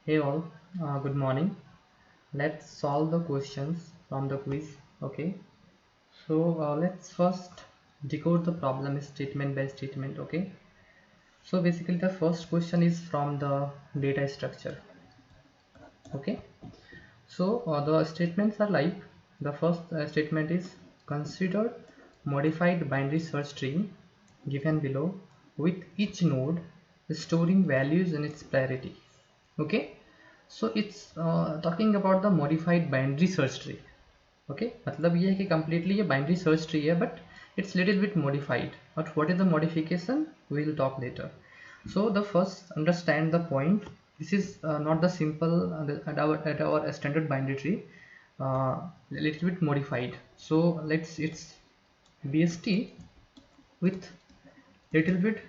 Hey all, good morning. Let's solve the questions from the quiz. Okay, so let's first decode the problem statement by statement. Okay, so basically the first question is from the data structure. Okay, so the statements are like the first statement is consider modified binary search tree given below with each node storing values in its priority. Okay, so it's talking about the modified binary search tree. Okay, मतलब ये है कि completely ये binary search tree है, but it's little bit modified. But what is the modification? We will talk later. So the first understand the point. This is not the simple at our standard binary tree. A little bit modified. So let's it's BST with little bit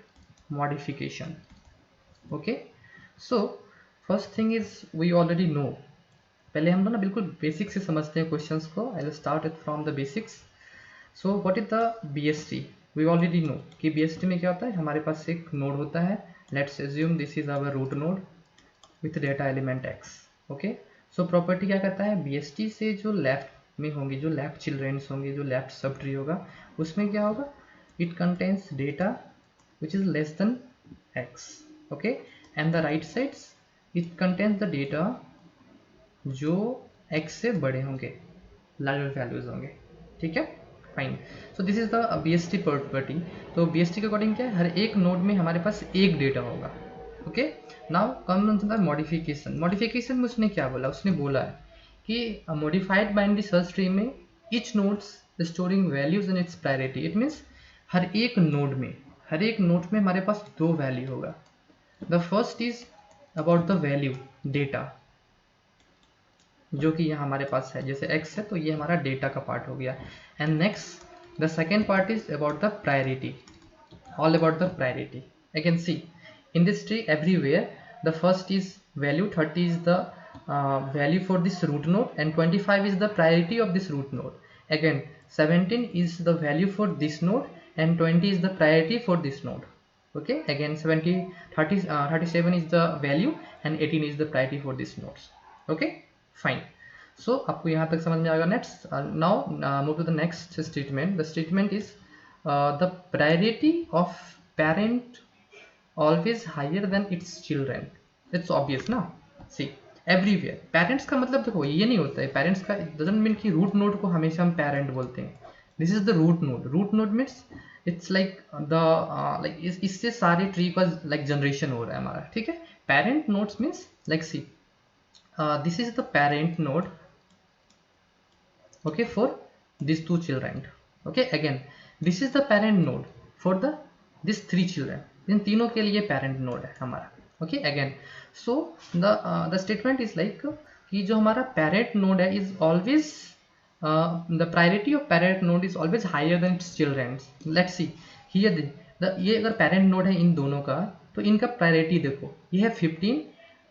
modification. Okay, so first thing is we already know. पहले हम लोग ना बिल्कुल basic से समझते हैं questions को. I will start it from the basics. So what is the BST? We already know कि बीएसटी में क्या होता है. हमारे पास एक नोड होता है. Let's assume this is our root node with data element X. Okay, so property क्या करता है, बीएसटी से जो लेफ्ट में होंगे, जो लेफ्ट चिल्ड्रेंस होंगे, जो लेफ्ट सब ट्री होगा, उसमें क्या होगा, it contains data which is less then x. Okay, and the right sides it contains the data जो x से बड़े होंगे, लार्जर वैल्यूज होंगे. ठीक है, fine. So this is the BST property. तो बीएसटी के अकॉर्डिंग क्या है, हर एक नोड में हमारे पास एक डेटा होगा. Okay, now come the modification. Modification में उसने क्या बोला, उसने बोला है कि मॉडिफाइड बाइनरी सर्च ट्री में each nodes storing values in its priority. It means हर एक नोड में हमारे पास दो वैल्यू होगा. The first is about the value data जो कि यहाँ हमारे पास है, जैसे x है तो ये हमारा डेटा का पार्ट हो गया. And next the second part is about the priority, all about the priority. I can see in this tree everywhere the first is value, 30 is the value for this root node and 25 is the priority of this root node. Again 17 is the value for this node and 20 is the priority for this node. Okay, again 37 is the value and 18 is the priority for this nodes. Okay, fine. So आपको यहाँ तक समझ में आएगा. Next now move to the next statement. The statement is the priority of parent always higher than its children. It's obvious ना. See everywhere parents का मतलब देखो ये नहीं होता है, पेरेंट्स का डजंट मीन कि रूट नोड को हमेशा हम पेरेंट बोलते हैं. This is the root node. Root node means it's like the like इससे सारे ट्री का लाइक जनरेशन हो रहा है हमारा. ठीक है, parent nodes means like see this is the parent node, okay, for these two children. Okay, again this is the parent node for the these three children. इन तीनों के लिए parent node है हमारा. Okay, again so the statement is like कि जो हमारा parent node है is always the priority of parent node is always higher than its children. Let's see here ये अगर parent node है इन दोनों का, तो इनका priority देखो, ये है 15.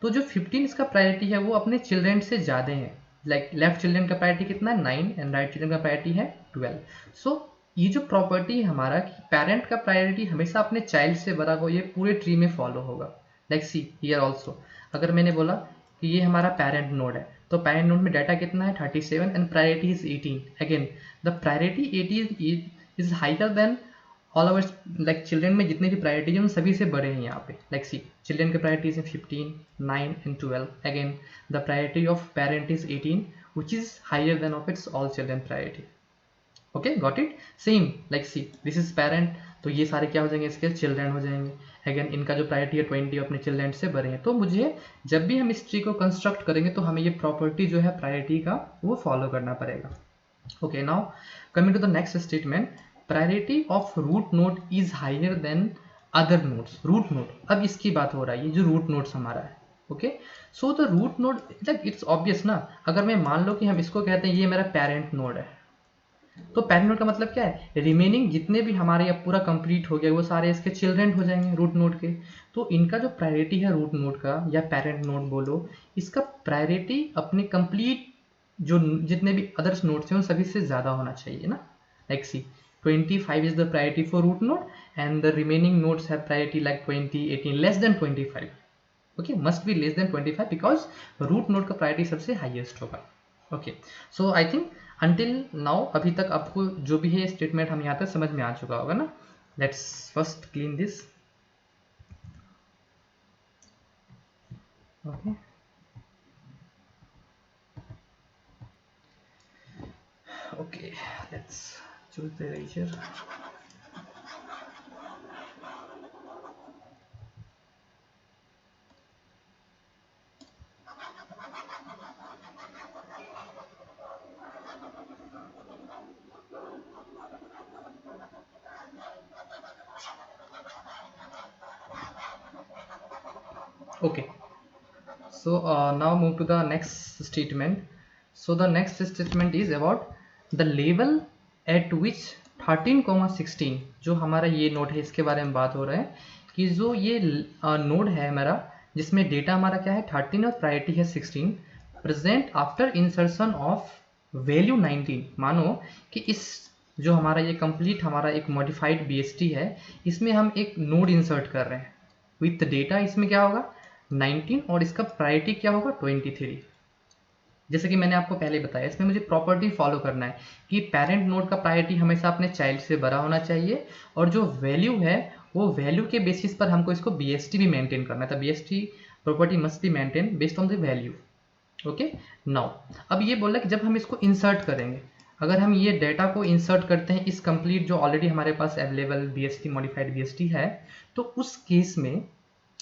तो जो 15 इसका प्रायोरिटी है वो अपने चिल्ड्रेन से ज़्यादा है. लाइक लेफ्ट चिल्ड्रेन का प्रायोरिटी कितना है, 9 एंड राइट चिल्ड्रेन का प्रायोरिटी है 12. सो ये जो प्रॉपर्टी है हमारा कि पेरेंट का प्रायोरिटी हमेशा अपने चाइल्ड से बड़ा हो, ये पूरे ट्री में फॉलो होगा. लाइक सी हियर ऑल्सो अगर मैंने बोला कि ये हमारा पेरेंट नोड है, तो पेरेंट नोड में डाटा कितना है 37 and priority is 18. Again the priority 18 is higher than all over. Like children में जितने भी प्रायोरिटी है उन सभी से बड़े हैं यहाँ पे. लाइक सी चिल्ड्रेन के प्रायोरिटीज है 15, 9 and 12. Again the priority of parent is 18 which is higher than of its all children priority. Okay, got it. Same like see this is parent, तो ये सारे क्या हो जाएंगे, इसके चिल्ड्रेन हो जाएंगे. अगेन इनका जो प्रायोरिटी है 20 अपने चिल्ड्रेन से बड़े हैं. तो मुझे जब भी हम इस ट्री को कंस्ट्रक्ट करेंगे तो हमें ये प्रॉपर्टी जो है प्रायोरिटी का वो फॉलो करना पड़ेगा. Okay, now coming to the next statement. Priority of root node is higher than other nodes. Root node, अब इसकी बात हो रहा है, ये जो रूट नोड्स हमारा है. Okay, so the root node like it's obvious ना. अगर मैं मान लो कि हम इसको कहते हैं ये मेरा पेरेंट नोड है, तो पेरेंट नोड का मतलब क्या है, रिमेनिंग जितने भी हमारे अब पूरा कंप्लीट हो गया वो सारे इसके चिल्ड्रेन हो जाएंगे रूट नोड के. तो इनका जो प्रायोरिटी है रूट नोड का या पेरेंट नोड बोलो, इसका प्रायोरिटी अपने कंप्लीट जो जितने भी अदर्स नोड्स हैं उन सभी से ज़्यादा होना चाहिए ना. Like see 25 is the priority for root node and the remaining nodes have priority like 20, 18, less than 25. Okay, must be less than 25 because root node का प्रायोरिटी सबसे हाईएस्ट होगा। Okay, so I think until now अभी तक आपको जो भी है statement हम यहाँ तक समझ में आ चुका होगा ना। Let's first clean this. Okay, okay, let's choose the erasure. Okay, so now move to the next statement. So the next statement is about the level at which 13,16 जो हमारा ये नोड है इसके बारे में बात हो रहा है कि जो ये नोड है हमारा जिसमें डेटा हमारा क्या है 13 और प्रायोरिटी है 16, present after insertion of value 19। मानो कि इस जो हमारा ये कंप्लीट हमारा एक मॉडिफाइड BST है इसमें हम एक नोड इंसर्ट कर रहे हैं विथ डेटा, इसमें क्या होगा 19 और इसका प्रायोरिटी क्या होगा 23। जैसे कि मैंने आपको पहले बताया इसमें मुझे प्रॉपर्टी फॉलो करना है कि पेरेंट नोड का प्रायोरिटी हमेशा अपने चाइल्ड से बड़ा होना चाहिए और जो वैल्यू है वो वैल्यू के बेसिस पर हमको इसको BST भी मेंटेन करना है। तो BST property must be maintain based on the value. Okay, now अब ये बोला कि जब हम इसको इंसर्ट करेंगे, अगर हम ये डेटा को इंसर्ट करते हैं इस कंप्लीट जो ऑलरेडी हमारे पास अवेलेबल BST मॉडिफाइड BST है, तो उस केस में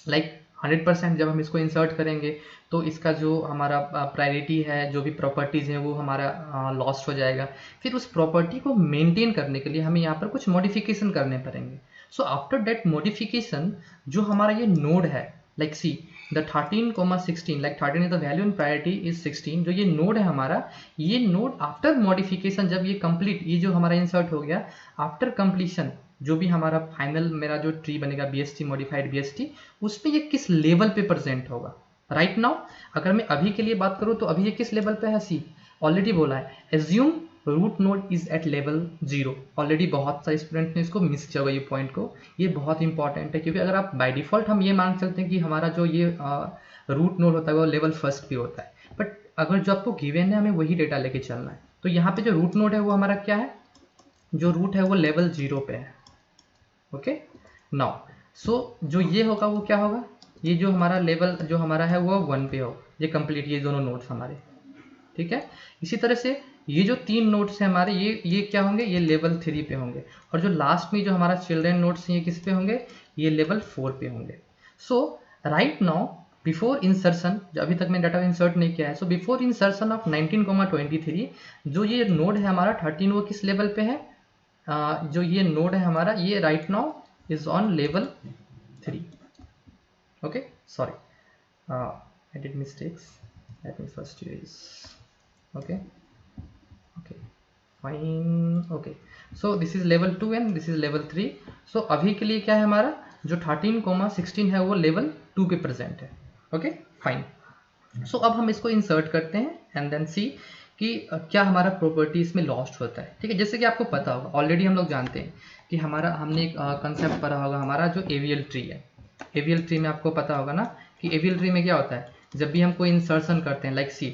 लाइक 100% जब हम इसको इंसर्ट करेंगे तो इसका जो हमारा प्रायोरिटी है जो भी प्रॉपर्टीज़ हैं वो हमारा लॉस्ट हो जाएगा। फिर उस प्रॉपर्टी को मेंटेन करने के लिए हमें यहाँ पर कुछ मॉडिफिकेशन करने पड़ेंगे। सो आफ्टर दैट मॉडिफिकेशन जो हमारा ये नोड है like see the 13,16 like 13 is the value and priority is 16, जो ये नोड है हमारा, ये नोड आफ्टर मॉडिफिकेशन जब ये कंप्लीट ये जो हमारा इंसर्ट हो गया आफ्टर कंप्लीशन जो भी हमारा फाइनल मेरा जो ट्री बनेगा BST मॉडिफाइड BST उसमें ये किस लेवल पे प्रेजेंट होगा। राइट नाउ अगर मैं अभी के लिए बात करूँ तो अभी ये किस लेवल पे है, सी ऑलरेडी बोला है assume root node is at level 0। Already बहुत सारे स्टूडेंट ने इसको मिस किया हुआ ये पॉइंट को, ये बहुत इंपॉर्टेंट है क्योंकि अगर आप बाय डिफॉल्ट हम ये मान चलते हैं कि हमारा जो ये रूट नोड होता है वो लेवल फर्स्ट पे होता है, बट अगर जो आपको गिवन है हमें वही डेटा लेके चलना है। तो यहाँ पे जो रूट नोड है वो हमारा क्या है, जो रूट है वो लेवल 0 पे है। ओके, नाउ सो जो ये होगा वो क्या होगा, ये जो हमारा लेवल जो हमारा है वो 1 पे हो, ये कंप्लीट ये दोनों नोड्स हमारे, ठीक है। इसी तरह से ये जो 3 नोड्स हैं हमारे ये क्या होंगे, ये लेवल 3 पे होंगे, और जो लास्ट में जो हमारा चिल्ड्रन नोड्स हैं ये किस पे होंगे, ये लेवल 4 पे होंगे। सो राइट नाउ बिफोर इंसर्शन, जो अभी तक मैंने डाटा इंसर्ट नहीं किया है, सो बिफोर इंसर्शन ऑफ 19,23 जो ये नोड है हमारा 13 वो किस लेवल पे है, जो ये नोड है हमारा ये right now is on level 3। Okay, sorry I did mistakes, let me first erase. Okay, fine. Okay, so this is level 2 and this is level 3. so अभी के लिए क्या है हमारा जो 13,16 है वो लेवल 2 पे प्रेजेंट है। Okay, fine. सो अब हम इसको इंसर्ट करते हैं एंड देन सी कि क्या हमारा प्रॉपर्टी इसमें लॉस्ट होता है। ठीक है, जैसे कि आपको पता होगा ऑलरेडी हम लोग जानते हैं कि हमारा हमने एक कंसेप्ट पढ़ा होगा, हमारा जो AVL ट्री है, AVL ट्री में आपको पता होगा ना कि AVL ट्री में क्या होता है, जब भी हम कोई इंसर्शन करते हैं like see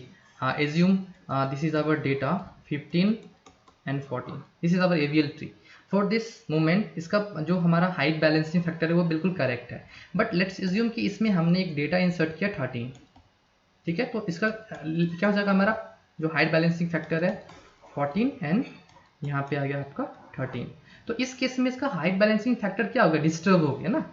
assume this is our data 15 and 14, this is our AVL tree. For this moment इसका जो हमारा हाइट बैलेंसिंग फैक्टर है वो बिल्कुल करेक्ट है, बट लेट्स एज्यूम कि इसमें हमने एक डेटा इंसर्ट किया 13। ठीक है, तो इसका क्या हो जाएगा, हमारा जो हाइट बैलेंसिंग फैक्टर है 14 एंड यहाँ पे आ गया आपका 13। तो इस केस में इसका हाइट बैलेंसिंग फैक्टर क्या होगा, डिस्टर्ब हो गया ना।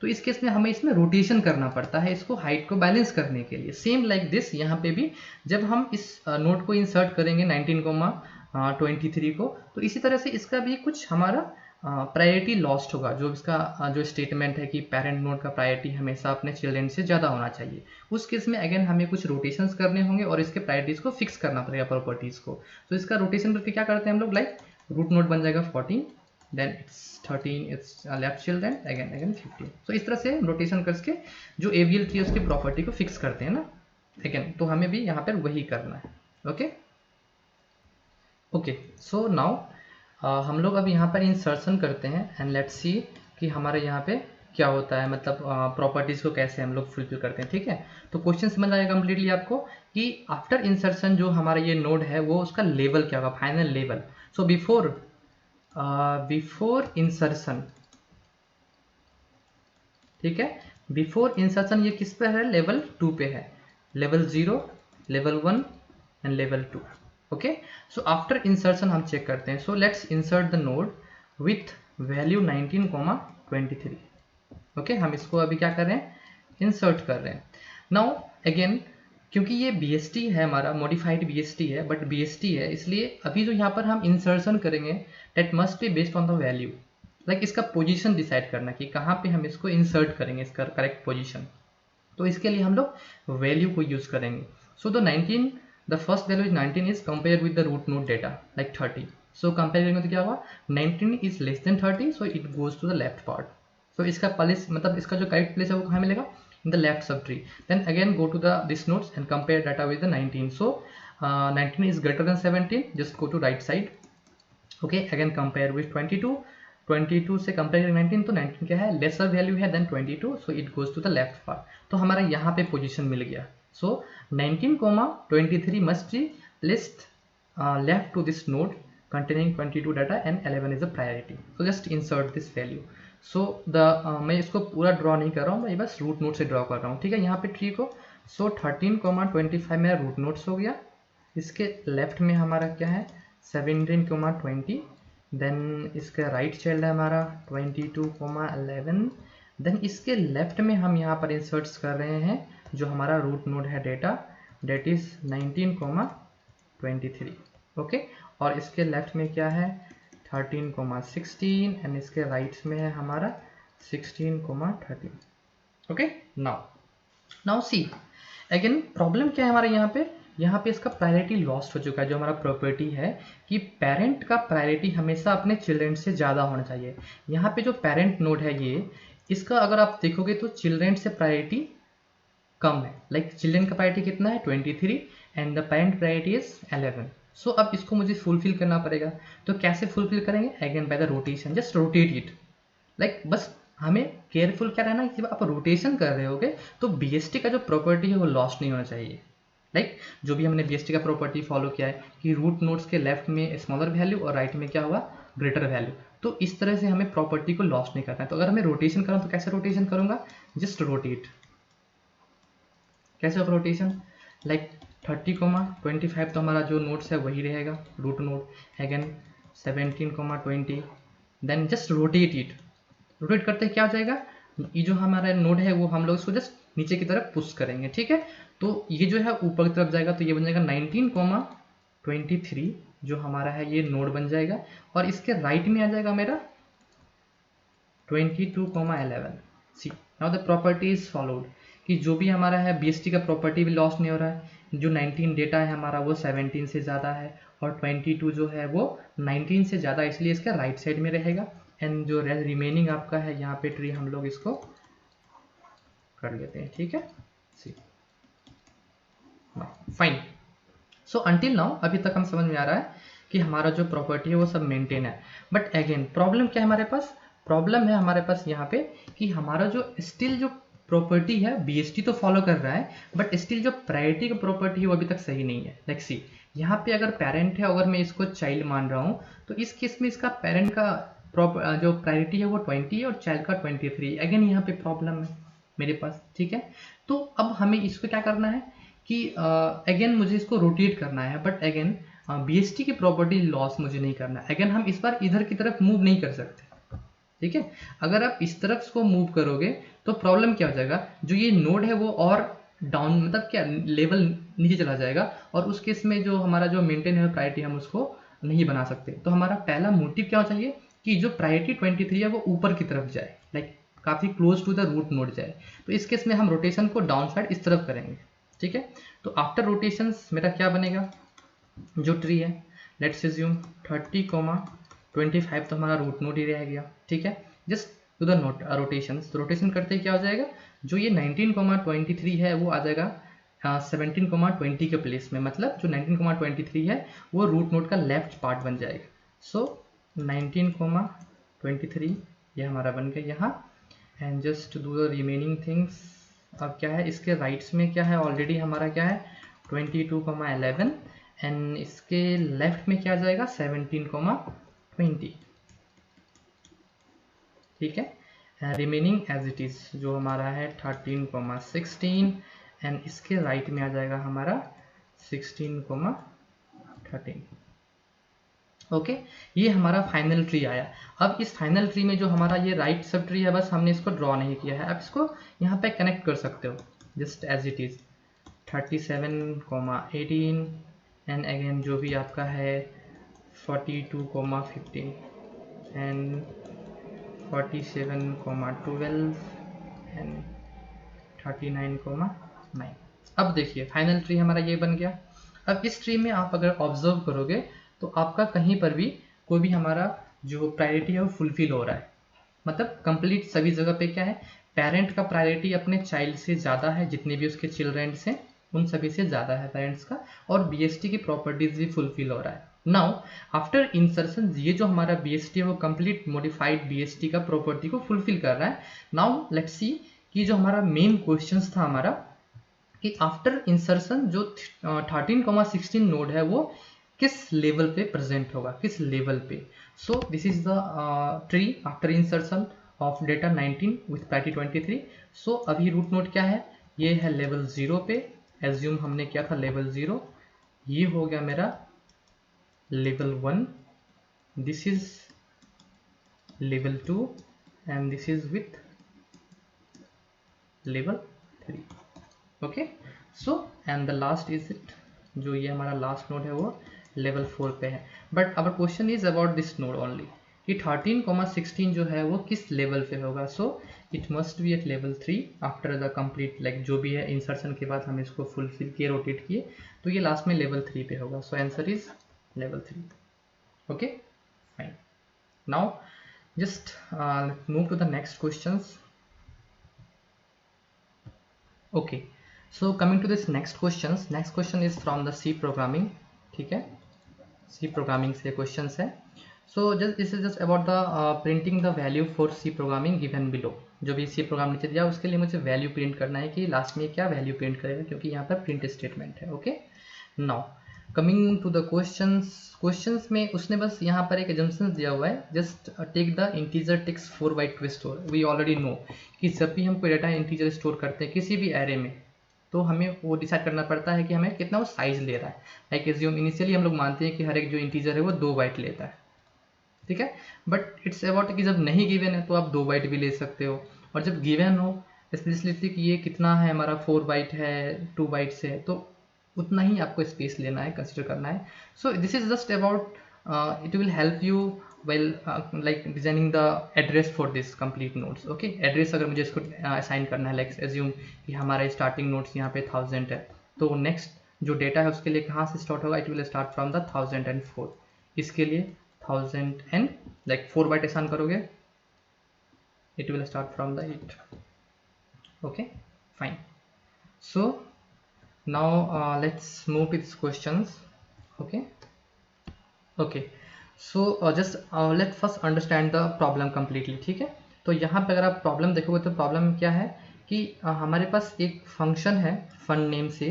तो इस केस में हमें इसमें रोटेशन करना पड़ता है इसको हाइट को बैलेंस करने के लिए। सेम लाइक दिस यहाँ पे भी जब हम इस नोड को इंसर्ट करेंगे 19,23 को, तो इसी तरह से इसका भी कुछ हमारा प्रायोरिटी लॉस्ट होगा। जो इसका जो स्टेटमेंट है कि पेरेंट नोड का प्रायोरिटी हमेशा अपने चिल्ड्रन से ज़्यादा होना चाहिए, उस केस में अगेन हमें कुछ रोटेशंस करने होंगे और इसके प्रायोरिटीज़ को फिक्स करना पड़ेगा प्रॉपर्टीज़ को। तो इसका रोटेशन करके क्या करते हैं हम लोग, लाइक रूट नोड बन जाएगा 14, then it's 13 it's left children again 15। तो इस तरह से रोटेशन करके जो AVL ट्री उसकी प्रॉपर्टी को फिक्स करते हैं ना अगेन, तो हमें भी यहाँ पर वही करना है। ओके, सो नाउ हम लोग अब यहाँ पर इंसर्शन करते हैं एंड लेट्स सी कि हमारे यहाँ पे क्या होता है, मतलब प्रॉपर्टीज को कैसे हम लोग फुलफिल करते हैं। ठीक है, तो क्वेश्चन समझ आएगा कंप्लीटली आपको कि आफ्टर इंसर्शन जो हमारा ये नोड है वो उसका लेवल क्या होगा, final level. So before insertion, ठीक है, बिफोर इंसर्शन ये किस पे है, लेवल 2 पे है, level 0, level 1 and level 2। Okay, so after insertion हम चेक करते हैं। So let's insert the node with value 19,23। Okay, हम इसको अभी क्या कर रहे हैं, इंसर्ट कर रहे हैं। नाउ अगेन, क्योंकि ये BST है हमारा, मॉडिफाइड BST है, बट BST है, इसलिए अभी जो यहाँ पर हम इंसर्शन करेंगे that must be based on the value, like इसका पोजीशन डिसाइड करना कि कहाँ पे हम इसको इंसर्ट करेंगे, इसका करेक्ट पोजीशन। तो इसके लिए हम लोग वैल्यू को यूज करेंगे। So the first value is 19 is compare with the root node data like 30। So compare करेंगे तो क्या होगा, 19 is less than 30, so it goes to the left part. So इसका प्लेस, मतलब इसका जो करेक्ट प्लेस है वो कहाँ मिलेगा, in the left subtree. Then again go to this nodes and compare data with the 19. So 19 is greater than 17, just go to right side. Okay, again compare with 22. 22 से compare 19, तो 19 क्या है, lesser value है than 22, so it goes to the left part. तो हमारा यहाँ पे position मिल गया। सो 19,23 must be placed left to this node containing 22 data and 11 is a priority. So just insert this value. सो मैं इसको पूरा ड्रॉ नहीं कर रहा हूँ, मैं बस रूट नोड से ड्रॉ कर रहा हूँ। ठीक है, यहाँ पे ट्री को। सो 13,25 मेरा रूट नोड्स हो गया। इसके लेफ्ट में हमारा क्या है, 17,20। देन इसका राइट चाइल्ड है हमारा 22,11। देन इसके लेफ्ट में हम यहाँ पर इंसर्ट्स कर रहे हैं जो हमारा रूट नोड है डेटा, डेट इज 19,23। ओके, और इसके लेफ्ट में क्या है, 13,16 एंड इसके राइट्स में है हमारा 16,13। Okay, now see again problem क्या है हमारे यहाँ पे इसका प्रायोरिटी लॉस्ट हो चुका है। जो हमारा प्रॉपर्टी है कि पेरेंट का प्रायोरिटी हमेशा अपने चिल्ड्रेन से ज़्यादा होना चाहिए। यहाँ पे जो पेरेंट नोड है ये, इसका अगर आप देखोगे तो चिल्ड्रेन से प्रायोरिटी कम है। लाइक चिल्ड्रेन का प्रायोरिटी कितना है, 23 and the parent priority is 11। सो अब इसको मुझे फुलफिल करना पड़ेगा। तो कैसे फुलफिल करेंगे, again by the rotation, just rotate it. Like बस हमें केयरफुल क्या रहना है कि जब आप रोटेशन कर रहे होगे तो BST का जो प्रॉपर्टी है वो लॉस्ट नहीं होना चाहिए। लाइक जो भी हमने BST का प्रॉपर्टी फॉलो किया है कि रूट नोड्स के लेफ्ट में स्मॉलर वैल्यू और राइट में क्या हुआ, ग्रेटर वैल्यू। तो इस तरह से हमें प्रॉपर्टी को लॉस्ट नहीं करना है। तो अगर हमें रोटेशन करना तो कैसे रोटेशन करूंगा, जस्ट रोटेट। कैसे होगा रोटेशन, लाइक 30,25 तो हमारा जो नोड्स है वही रहेगा, root node. Again 17,20, then just rotate it. Rotate करते क्या हो जाएगा, ये जो हमारा नोड है वो हम लोग इसको जस्ट नीचे की तरफ पुश करेंगे। ठीक है, तो ये जो है ऊपर की तरफ जाएगा, तो ये बन जाएगा 19,23 जो हमारा है ये नोड बन जाएगा। और इसके राइट में आ जाएगा मेरा 22,11। See now the property is followed कि जो भी हमारा है BST का प्रॉपर्टी भी लॉस नहीं हो रहा है। जो 19 डेटा है हमारा वो 17 से ज़्यादा है और 22 जो है वो 19 से ज़्यादा, इसलिए इसका राइट साइड में रहेगा। एंड जो रिमेनिंग आपका है यहाँ पे ट्री हम लोग इसको कर लेते हैं। ठीक है, सी फाइन। सो अंटिल नाउ अभी तक हम समझ में आ रहा है कि हमारा जो प्रॉपर्टी है वो सब मेंटेन है। बट अगेन प्रॉब्लम क्या है हमारे पास, प्रॉब्लम है हमारे पास यहाँ पे कि हमारा जो स्टिल जो प्रॉपर्टी है BST तो फॉलो कर रहा है, बट स्टिल जो प्रायोरिटी का प्रॉपर्टी है वो अभी तक सही नहीं है। लाइक सी यहाँ पे अगर पेरेंट है, अगर मैं इसको चाइल्ड मान रहा हूँ, तो इस केस में इसका पेरेंट का जो प्रायोरिटी है वो 20 है और चाइल्ड का 23। अगेन यहाँ पे प्रॉब्लम है मेरे पास। ठीक है, तो अब हमें इसको क्या करना है कि अगेन मुझे इसको रोटेट करना है, बट अगेन BST की प्रॉपर्टी लॉस मुझे नहीं करना है। अगेन हम इस बार इधर की तरफ मूव नहीं कर सकते। ठीक है, अगर आप इस तरफ इसको मूव करोगे तो प्रॉब्लम क्या हो जाएगा, जो ये नोड है वो और डाउन, मतलब क्या लेवल नीचे चला जाएगा, और उस केस में जो हमारा जो मेंटेन है प्रायोरिटी हम उसको नहीं बना सकते। तो हमारा पहला मोटिव क्या होना चाहिए कि जो प्रायोरिटी 23 है वो ऊपर की तरफ जाए, लाइक काफ़ी close to the root node जाए। तो इस केस में हम रोटेशन को डाउन साइड इस तरफ करेंगे। ठीक है, तो आफ्टर रोटेशन मेरा क्या बनेगा, जो ट्री है लेट्स अज्यूम 30,25 तो हमारा रूट नोड ही रह गया। ठीक है, just to the note rotation. तो रोटेशन करते ही क्या हो जाएगा, जो ये 19,23 है वो आ जाएगा 17,20 के प्लेस में। मतलब जो 19,23 है वो रूट नोड का लेफ्ट पार्ट बन जाएगा। सो 19,23 ये हमारा बन गया यहाँ। And just do the remaining things. अब क्या है इसके राइट्स में क्या है, ऑलरेडी हमारा क्या है 22,11 एंड इसके लेफ्ट में क्या आ जाएगा 17,20, ठीक है। रिमेनिंग एज इट इज जो हमारा है 13,16 एंड इसके राइट में आ जाएगा हमारा 16,13। ओके, ये हमारा फाइनल ट्री आया। अब इस फाइनल ट्री में जो हमारा ये राइट सब ट्री है, बस हमने इसको ड्रॉ नहीं किया है, अब इसको यहाँ पे कनेक्ट कर सकते हो just as it is 37,18 and again जो भी आपका है 42,15 एंड 47,12 एंड 39,9। अब देखिए फाइनल ट्री हमारा ये बन गया। अब इस ट्री में आप अगर ऑब्जर्व करोगे तो आपका कहीं पर भी कोई भी हमारा जो प्रायोरिटी है वो फुलफिल हो रहा है, मतलब कंप्लीट सभी जगह पे क्या है, पेरेंट का प्रायोरिटी अपने चाइल्ड से ज़्यादा है, जितने भी उसके चिल्ड्रेंस हैं उन सभी से ज़्यादा है पेरेंट्स का, और बीएसटी की प्रॉपर्टीज भी फुलफिल हो रहा है। नाउ आफ्टर इंसर्शन ये जो हमारा बीएसटी है वो कंप्लीट मॉडिफाइड बीएसटी का प्रॉपर्टी को फुलफिल कर रहा है। नाउ लेट्स सी कि जो हमारा मेन क्वेश्चन था हमारा कि आफ्टर इंसर्शन जो 13,16 नोड है वो किस लेवल पे प्रेजेंट होगा, किस लेवल पे। सो this is the tree after insertion of data 19 with priority 23। सो अभी रूट नोड क्या है, ये है लेवल 0 पे, एज्यूम हमने क्या था लेवल 0, ये हो गया मेरा level 1, this is level 2 and this is with level 3। Okay, so and the last is it, जो ये हमारा लास्ट नोड है वो लेवल 4 पे है। But our question is about this node only कि 13,16 जो है वो किस लेवल पे होगा। So it must be at level 3 after the complete, like जो भी है इंसर्शन के बाद हम इसको फुलफिल किए, रोटेट किए, तो ये लास्ट में लेवल 3 पे होगा। So answer is level 3। Okay fine, now just move to the next questions. Okay, so coming to this next question is from the C programming, ठीक है, सी प्रोग्रामिंग से क्वेश्चन है। So just this is just about the printing the value for C programming given below. जो भी C program नीचे दिया उसके लिए मुझे वैल्यू प्रिंट करना है कि लास्ट में क्या वैल्यू प्रिंट करेगा, क्योंकि यहाँ पर प्रिंट स्टेटमेंट है। Okay, now coming to the questions में उसने बस यहाँ पर एक एजम्पशन दिया हुआ है, just take the integer takes 4 byte to store. We already know कि जब भी हम कोई डाटा इंटीजर स्टोर करते हैं किसी भी एरे में, तो हमें वो डिसाइड करना पड़ता है कि हमें कितना वो साइज ले रहा है। लाइक एज्यूम इनिशियली हम लोग मानते हैं कि हर एक जो इंटीजर है वो 2 बाइट लेता है, ठीक है, बट इट्स अबाउट कि जब नहीं गिवन है तो आप 2 बाइट भी ले सकते हो, और जब गिवन हो स्पेशलिटी कि ये कितना है हमारा 4 बाइट है 2 बाइट से है, तो उतना ही आपको स्पेस लेना है, कंसिडर करना है। So this is just about it will help you well like designing the address for this complete notes. Okay, address अगर मुझे इसको असाइन करना है, लाइक एज्यूम कि हमारा स्टार्टिंग नोट्स यहाँ पे 1000 है, तो नेक्स्ट जो डेटा है उसके लिए कहाँ से स्टार्ट होगा, it will start from the 1004। इसके लिए 1000 एंड लाइक 4 बाइट असाइन करोगे, it will start from the 8। Okay fine, so now let's move to these questions. okay so just let's first understand the problem completely, ठीक है। तो यहाँ पे अगर आप प्रॉब्लम देखोगे तो प्रॉब्लम क्या है कि हमारे पास एक फंक्शन है फन नेम से,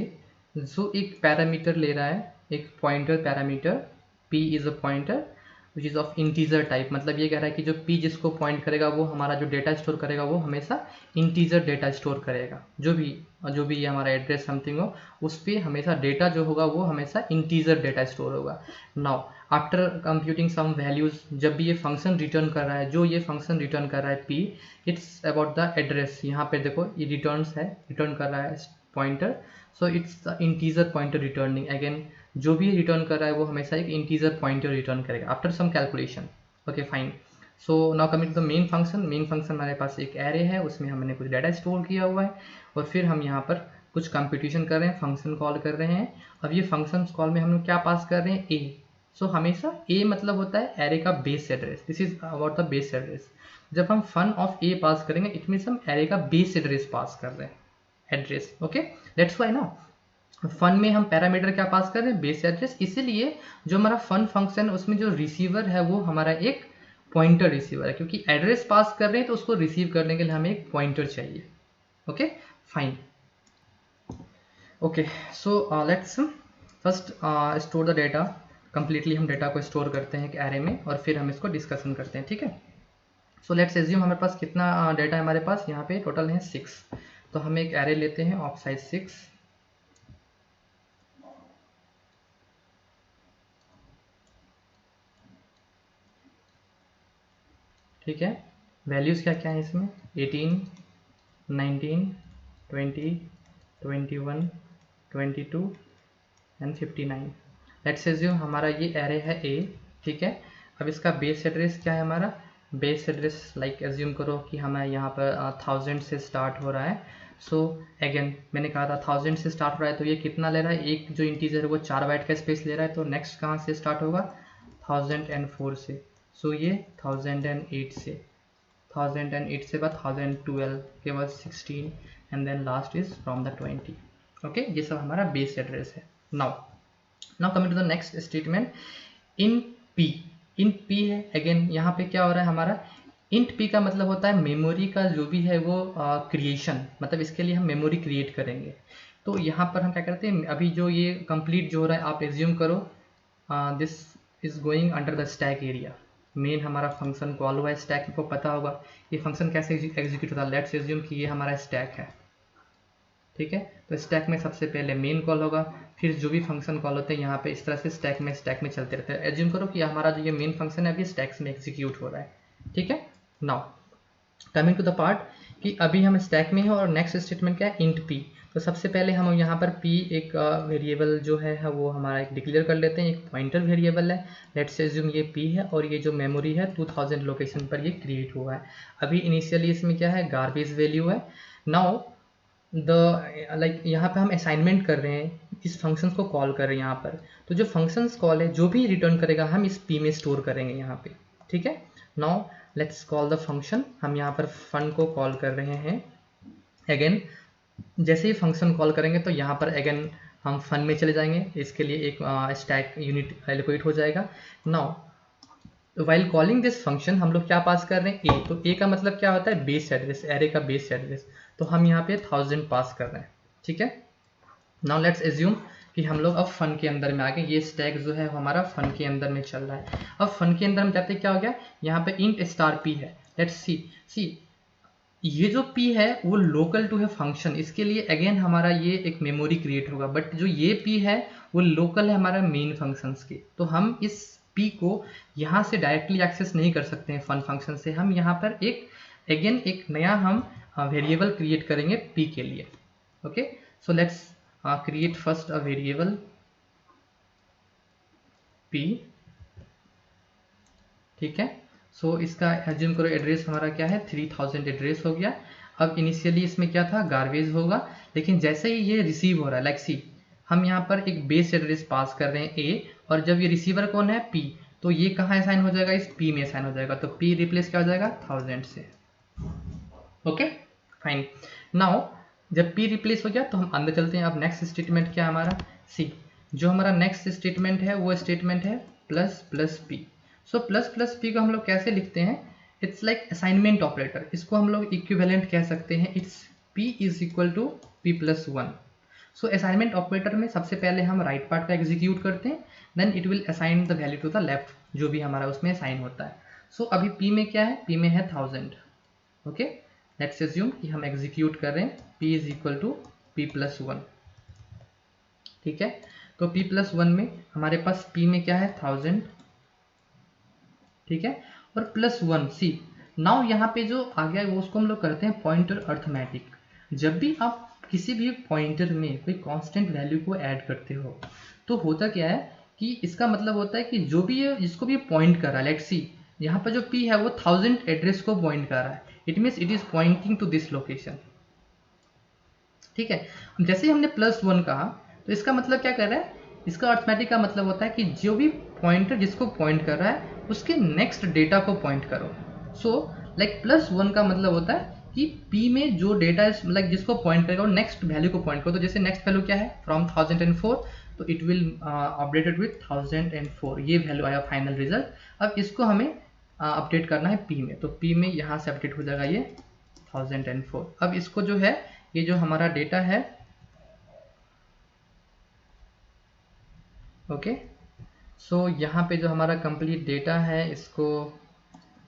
जो एक पैरामीटर ले रहा है, एक pointer parameter, p is a pointer which is of integer type. मतलब ये कह रहा है कि जो p जिसको पॉइंट करेगा वो हमारा जो डेटा स्टोर करेगा वो हमेशा इंटीजर डेटा स्टोर करेगा। जो भी हमारा एड्रेस समथिंग हो उस पर हमेशा डेटा जो होगा वो हमेशा इंटीजर डेटा स्टोर होगा। Now after computing some values, जब भी ये फंक्शन रिटर्न कर रहा है, जो ये फंक्शन रिटर्न कर रहा है p, it's about the address. यहाँ पे देखो ये रिटर्न कर रहा है pointer, so it's the integer pointer returning. Again जो भी रिटर्न कर रहा है वो हमेशा एक इंटीजर पॉइंटर रिटर्न करेगा after some calculation. Okay fine, so now coming to the main function हमारे पास एक एरे है, उसमें हमने कुछ डाटा स्टोर किया हुआ है, और फिर हम यहाँ पर कुछ कंप्यूटेशन कर रहे हैं, फंक्शन कॉल कर रहे हैं। अब ये फंक्शन कॉल में हम लोग क्या पास कर रहे हैं, ए। सो हमेशा ए मतलब होता है एरे का base address, this is about the base address. जब हम फन ऑफ ए पास करेंगे इट मीन्स हम एरे का बेस एड्रेस पास कर रहे हैं, एड्रेस। ओके, दैट्स व्हाई ना फन में हम पैरामीटर क्या पास कर रहे हैं, बेस एड्रेस। इसीलिए जो हमारा फन फंक्शन है उसमें जो रिसीवर है वो हमारा एक पॉइंटर रिसीवर है, क्योंकि एड्रेस पास कर रहे हैं तो उसको रिसीव करने के लिए हमें एक पॉइंटर चाहिए। Okay fine. Okay so let's first store the data. Completely हम डेटा को स्टोर करते हैं एक एरे में और फिर हम इसको डिस्कशन करते हैं, ठीक है। सो लेट्स एज्यूम हमारे पास कितना डेटा है, हमारे पास यहाँ पे टोटल है 6। तो हम एक एरे लेते हैं ऑफ साइज 6, ठीक है। वैल्यूज़ क्या क्या है इसमें, 18, 19, 20, 21, 22 एंड 59। लेट्स एज्यूम हमारा ये एरे है ए, ठीक है। अब इसका बेस एड्रेस क्या है, हमारा बेस एड्रेस लाइक एज्यूम करो कि हमें यहाँ पर 1000 से स्टार्ट हो रहा है। सो अगेन मैंने कहा था 1000 से स्टार्ट हो रहा है, तो ये कितना ले रहा है, एक जो इंटीजर है वो 4 बाइट का स्पेस ले रहा है। तो नेक्स्ट कहाँ से स्टार्ट होगा, 1004 से। सो ये 1008 से, 1008 से बाद 1012 के बाद 16 and then last is from the 20। Okay, ये सब हमारा बेस एड्रेस है। Now coming to the next statement, in p है। अगेन यहाँ पे क्या हो रहा है हमारा, इंट पी का मतलब होता है मेमोरी का जो भी है वो क्रिएशन, मतलब इसके लिए हम मेमोरी क्रिएट करेंगे। तो यहाँ पर हम क्या करते हैं, अभी जो ये कंप्लीट जो हो रहा है आप एज्यूम करो this is going under the stack area. Main हमारा फंक्शन कॉल हुआ है स्टैक, को पता होगा ये फंक्शन कैसे एग्जीक्यूट होता है। लेट्स एज्यूम कि ये हमारा स्टैक है, ठीक है। तो स्टैक में सबसे पहले मेन कॉल होगा, फिर जो भी फंक्शन कॉल होते हैं यहाँ पे इस तरह से स्टैक में चलते रहते हैं। एज्यूम करो कि हमारा जो ये मेन फंक्शन है अभी स्टैक्स में एग्जीक्यूट हो रहा है, ठीक है। Now coming to the part कि अभी हम स्टैक में हैं और नेक्स्ट स्टेटमेंट क्या है, इंट पी। तो सबसे पहले हम यहाँ पर p एक वेरिएबल जो है वो हमारा एक डिक्लेयर कर लेते हैं, एक पॉइंटर वेरिएबल है। लेट्स एज्यूम ये p है और ये जो मेमोरी है 2000 लोकेशन पर ये क्रिएट हुआ है। अभी इनिशियली इसमें क्या है, गार्बेज वैल्यू है। नाउ द यहाँ पे हम असाइनमेंट कर रहे हैं, इस फंक्शन को कॉल कर रहे हैं यहाँ पर। तो जो फंक्शंस कॉल है जो भी रिटर्न करेगा हम इस p में स्टोर करेंगे यहाँ पे, ठीक है। Now let's call the function. हम यहाँ पर फन को कॉल कर रहे हैं। अगेन जैसे ही फंक्शन कॉल करेंगे तो यहाँ पर अगेन हम फन में चले जाएंगे, इसके लिए एक स्टैक यूनिट एलोकेट हो जाएगा। Now while calling this function हम लोग क्या पास कर रहे हैं, ए। तो ए का मतलब क्या होता है, बेस एड्रेस, एरे का बेस एड्रेस। तो हम यहाँ पे 1000 पास कर रहे हैं, ठीक है। नाउ लेट्स एज्यूम कि हम लोग अब फन के अंदर में आ गए, ये स्टैक जो है हमारा फन के अंदर में चल रहा है। अब फन के अंदर हम जाते क्या हो गया, यहाँ पे इंट स्टार p है। लेट्स सी ये जो p है वो लोकल टू है फंक्शन, इसके लिए अगेन हमारा ये एक मेमोरी क्रिएट होगा। बट जो ये p है वो लोकल है हमारा मेन फंक्शंस के। तो हम इस p को यहाँ से डायरेक्टली एक्सेस नहीं कर सकते हैं फन फंक्शन से। हम यहाँ पर एक नया हम वेरिएबल क्रिएट करेंगे p के लिए। Okay, so let's create first a variable p, ठीक है। सो इसका एज्यूम करो एड्रेस हमारा क्या है, 3000 एड्रेस हो गया। अब इनिशियली इसमें क्या था, गार्बेज होगा। लेकिन जैसे ही ये रिसीव हो रहा है, लाइक सी हम यहाँ पर एक बेस एड्रेस पास कर रहे हैं a, और जब ये रिसीवर कौन है p, तो ये कहाँ असाइन हो जाएगा, इस p में असाइन हो जाएगा। तो p रिप्लेस क्या हो जाएगा, 1000 से। Okay fine. नाउ जब p रिप्लेस हो गया तो हम अंदर चलते हैं। अब नेक्स्ट स्टेटमेंट क्या है हमारा, सी जो हमारा नेक्स्ट स्टेटमेंट है वो स्टेटमेंट है plus plus p। So plus plus p को हम लोग कैसे लिखते हैं, इट्स लाइक असाइनमेंट ऑपरेटर। इसको हम लोग इक्विवेलेंट कह सकते हैं, it's p is equal to p+1। So assignment operator में सबसे पहले हम राइट पार्ट का एग्जीक्यूट करते हैं, then it will assign the value to the left, जो भी हमारा उसमें असाइन होता है। सो अभी p में क्या है, p में है 1000। ओके, लेट्स एज्यूम कि हम एग्जीक्यूट कर रहे हैं p is equal to p+1, ठीक है। तो p+1 में हमारे पास p में क्या है, 1000, ठीक है, और +1 सी। नाउ यहाँ पे जो आ गया वो उसको हम लोग करते हैं पॉइंटर अर्थमेटिक। जब भी आप किसी भी पॉइंटर में कोई कांस्टेंट वैल्यू को ऐड करते हो तो होता क्या है कि इसका मतलब होता है कि जो भी ये जिसको भी पॉइंट कर रहा है, लेट्स सी यहाँ पर जो p है वो 1000 एड्रेस को पॉइंट कर रहा है, it means it is pointing to this location, ठीक है। जैसे ही हमने +1 कहा तो इसका मतलब क्या कर रहा है, इसका अर्थमेटिक का मतलब होता है कि जो भी पॉइंटर जिसको पॉइंट कर रहा है उसके नेक्स्ट डेटा को पॉइंट करो। सो लाइक +1 का मतलब होता है कि p में जो डेटा लाइक जिसको पॉइंट करेगा वो नेक्स्ट वैल्यू को पॉइंट करो। तो जैसे नेक्स्ट वैल्यू क्या है, फ्रॉम 1004, तो इट विल अपडेटेड विथ 1004, ये वैल्यू आया फाइनल रिजल्ट। अब इसको हमें अपडेट करना है पी में, तो पी में यहाँ से अपडेट हो जाएगा ये 1004। अब इसको जो है ये जो हमारा डेटा है, ओके, सो यहाँ पे जो हमारा कंप्लीट डेटा है इसको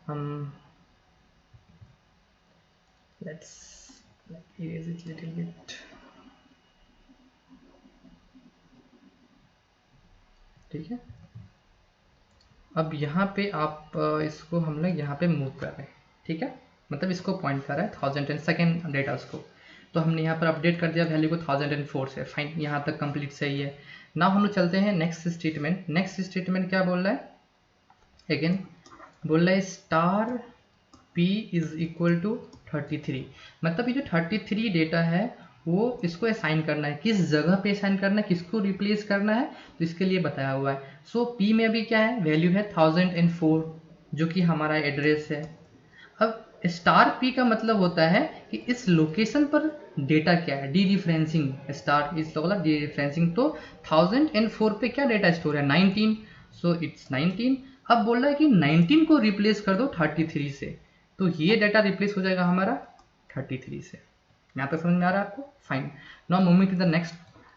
हम let's erase it little bit, ठीक है। अब यहाँ पे आप इसको हम लोग यहाँ पे मूव कर रहे हैं, ठीक है, मतलब इसको पॉइंट कर रहा है 1002 डेटा उसको, तो हमने यहाँ पर अपडेट कर दिया वैल्यू को 1004 से, फाइन, यहाँ तक कंप्लीट सही है। नाउ हम लोग चलते हैं नेक्स्ट स्टेटमेंट। नेक्स्ट स्टेटमेंट क्या बोल रहा है, अगेन बोल रहा है star p is equal to 33, मतलब ये जो 33 डेटा है वो इसको असाइन करना है, किस जगह पे असाइन करना है, किसको रिप्लेस करना है, तो इसके लिए बताया हुआ है। सो p में अभी क्या है, वैल्यू है 1004 जो कि हमारा एड्रेस है। अब स्टार p का मतलब होता है कि इस लोकेशन पर डेटा क्या है, डी रिफरेंसिंग, स्टार इस वाला डी रिफरेंसिंग, तो 1004 पे क्या डेटा स्टोर है, 19, सो इट्स 19। अब बोल रहा है कि 19 को रिप्लेस कर दो 33 से, तो ये डेटा रिप्लेस हो जाएगा हमारा 33 से। यहाँ तक समझ में आ रहा है आपको, fine. Now moving to the next,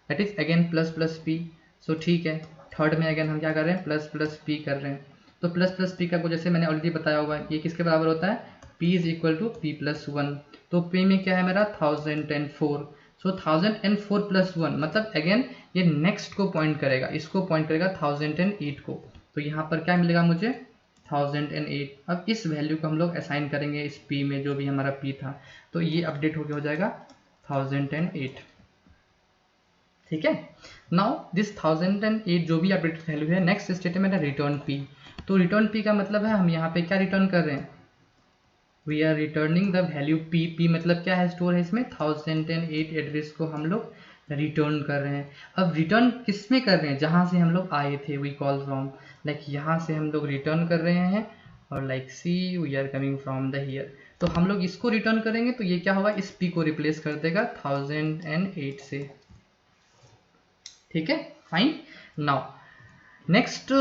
that is again plus plus P. So ठीक है, थर्ड में अगेन हम क्या कर रहे हैं, प्लस प्लस पी कर रहे हैं। तो प्लस प्लस पी का को जैसे मैंने ऑलरेडी बताया हुआ है, ये किसके बराबर होता है, p is equal to p plus 1। तो p में क्या है मेरा 1004, सो 1004 प्लस 1 मतलब अगेन ये नेक्स्ट को पॉइंट करेगा, इसको पॉइंट करेगा 1008 को, तो यहाँ पर क्या मिलेगा मुझे 1008। अब इस वैल्यू को हम लोग असाइन करेंगे इस p में, जो भी हमारा p था, तो ये अपडेट होके हो जाएगा 1008, ठीक है। नाउ दिस 1008 जो भी अपडेट वैल्यू है, नेक्स्ट स्टेटमेंट है रिटर्न p। तो रिटर्न p का मतलब है हम यहाँ पे क्या रिटर्न कर रहे हैं, we are returning the value p। p मतलब क्या है, स्टोर है इसमें 1008 एड्रेस को हम लोग रिटर्न कर रहे हैं। अब रिटर्न किस में कर रहे हैं, जहाँ से हम लोग आए थे, वी कॉल फ्रॉम, लाइक यहाँ से हम लोग रिटर्न कर रहे हैं, और like see we are coming from the here, तो हम लोग इसको रिटर्न करेंगे, तो ये क्या होगा, इस p को रिप्लेस कर देगा 1008 से, ठीक है, फाइन। नाउ नेक्स्ट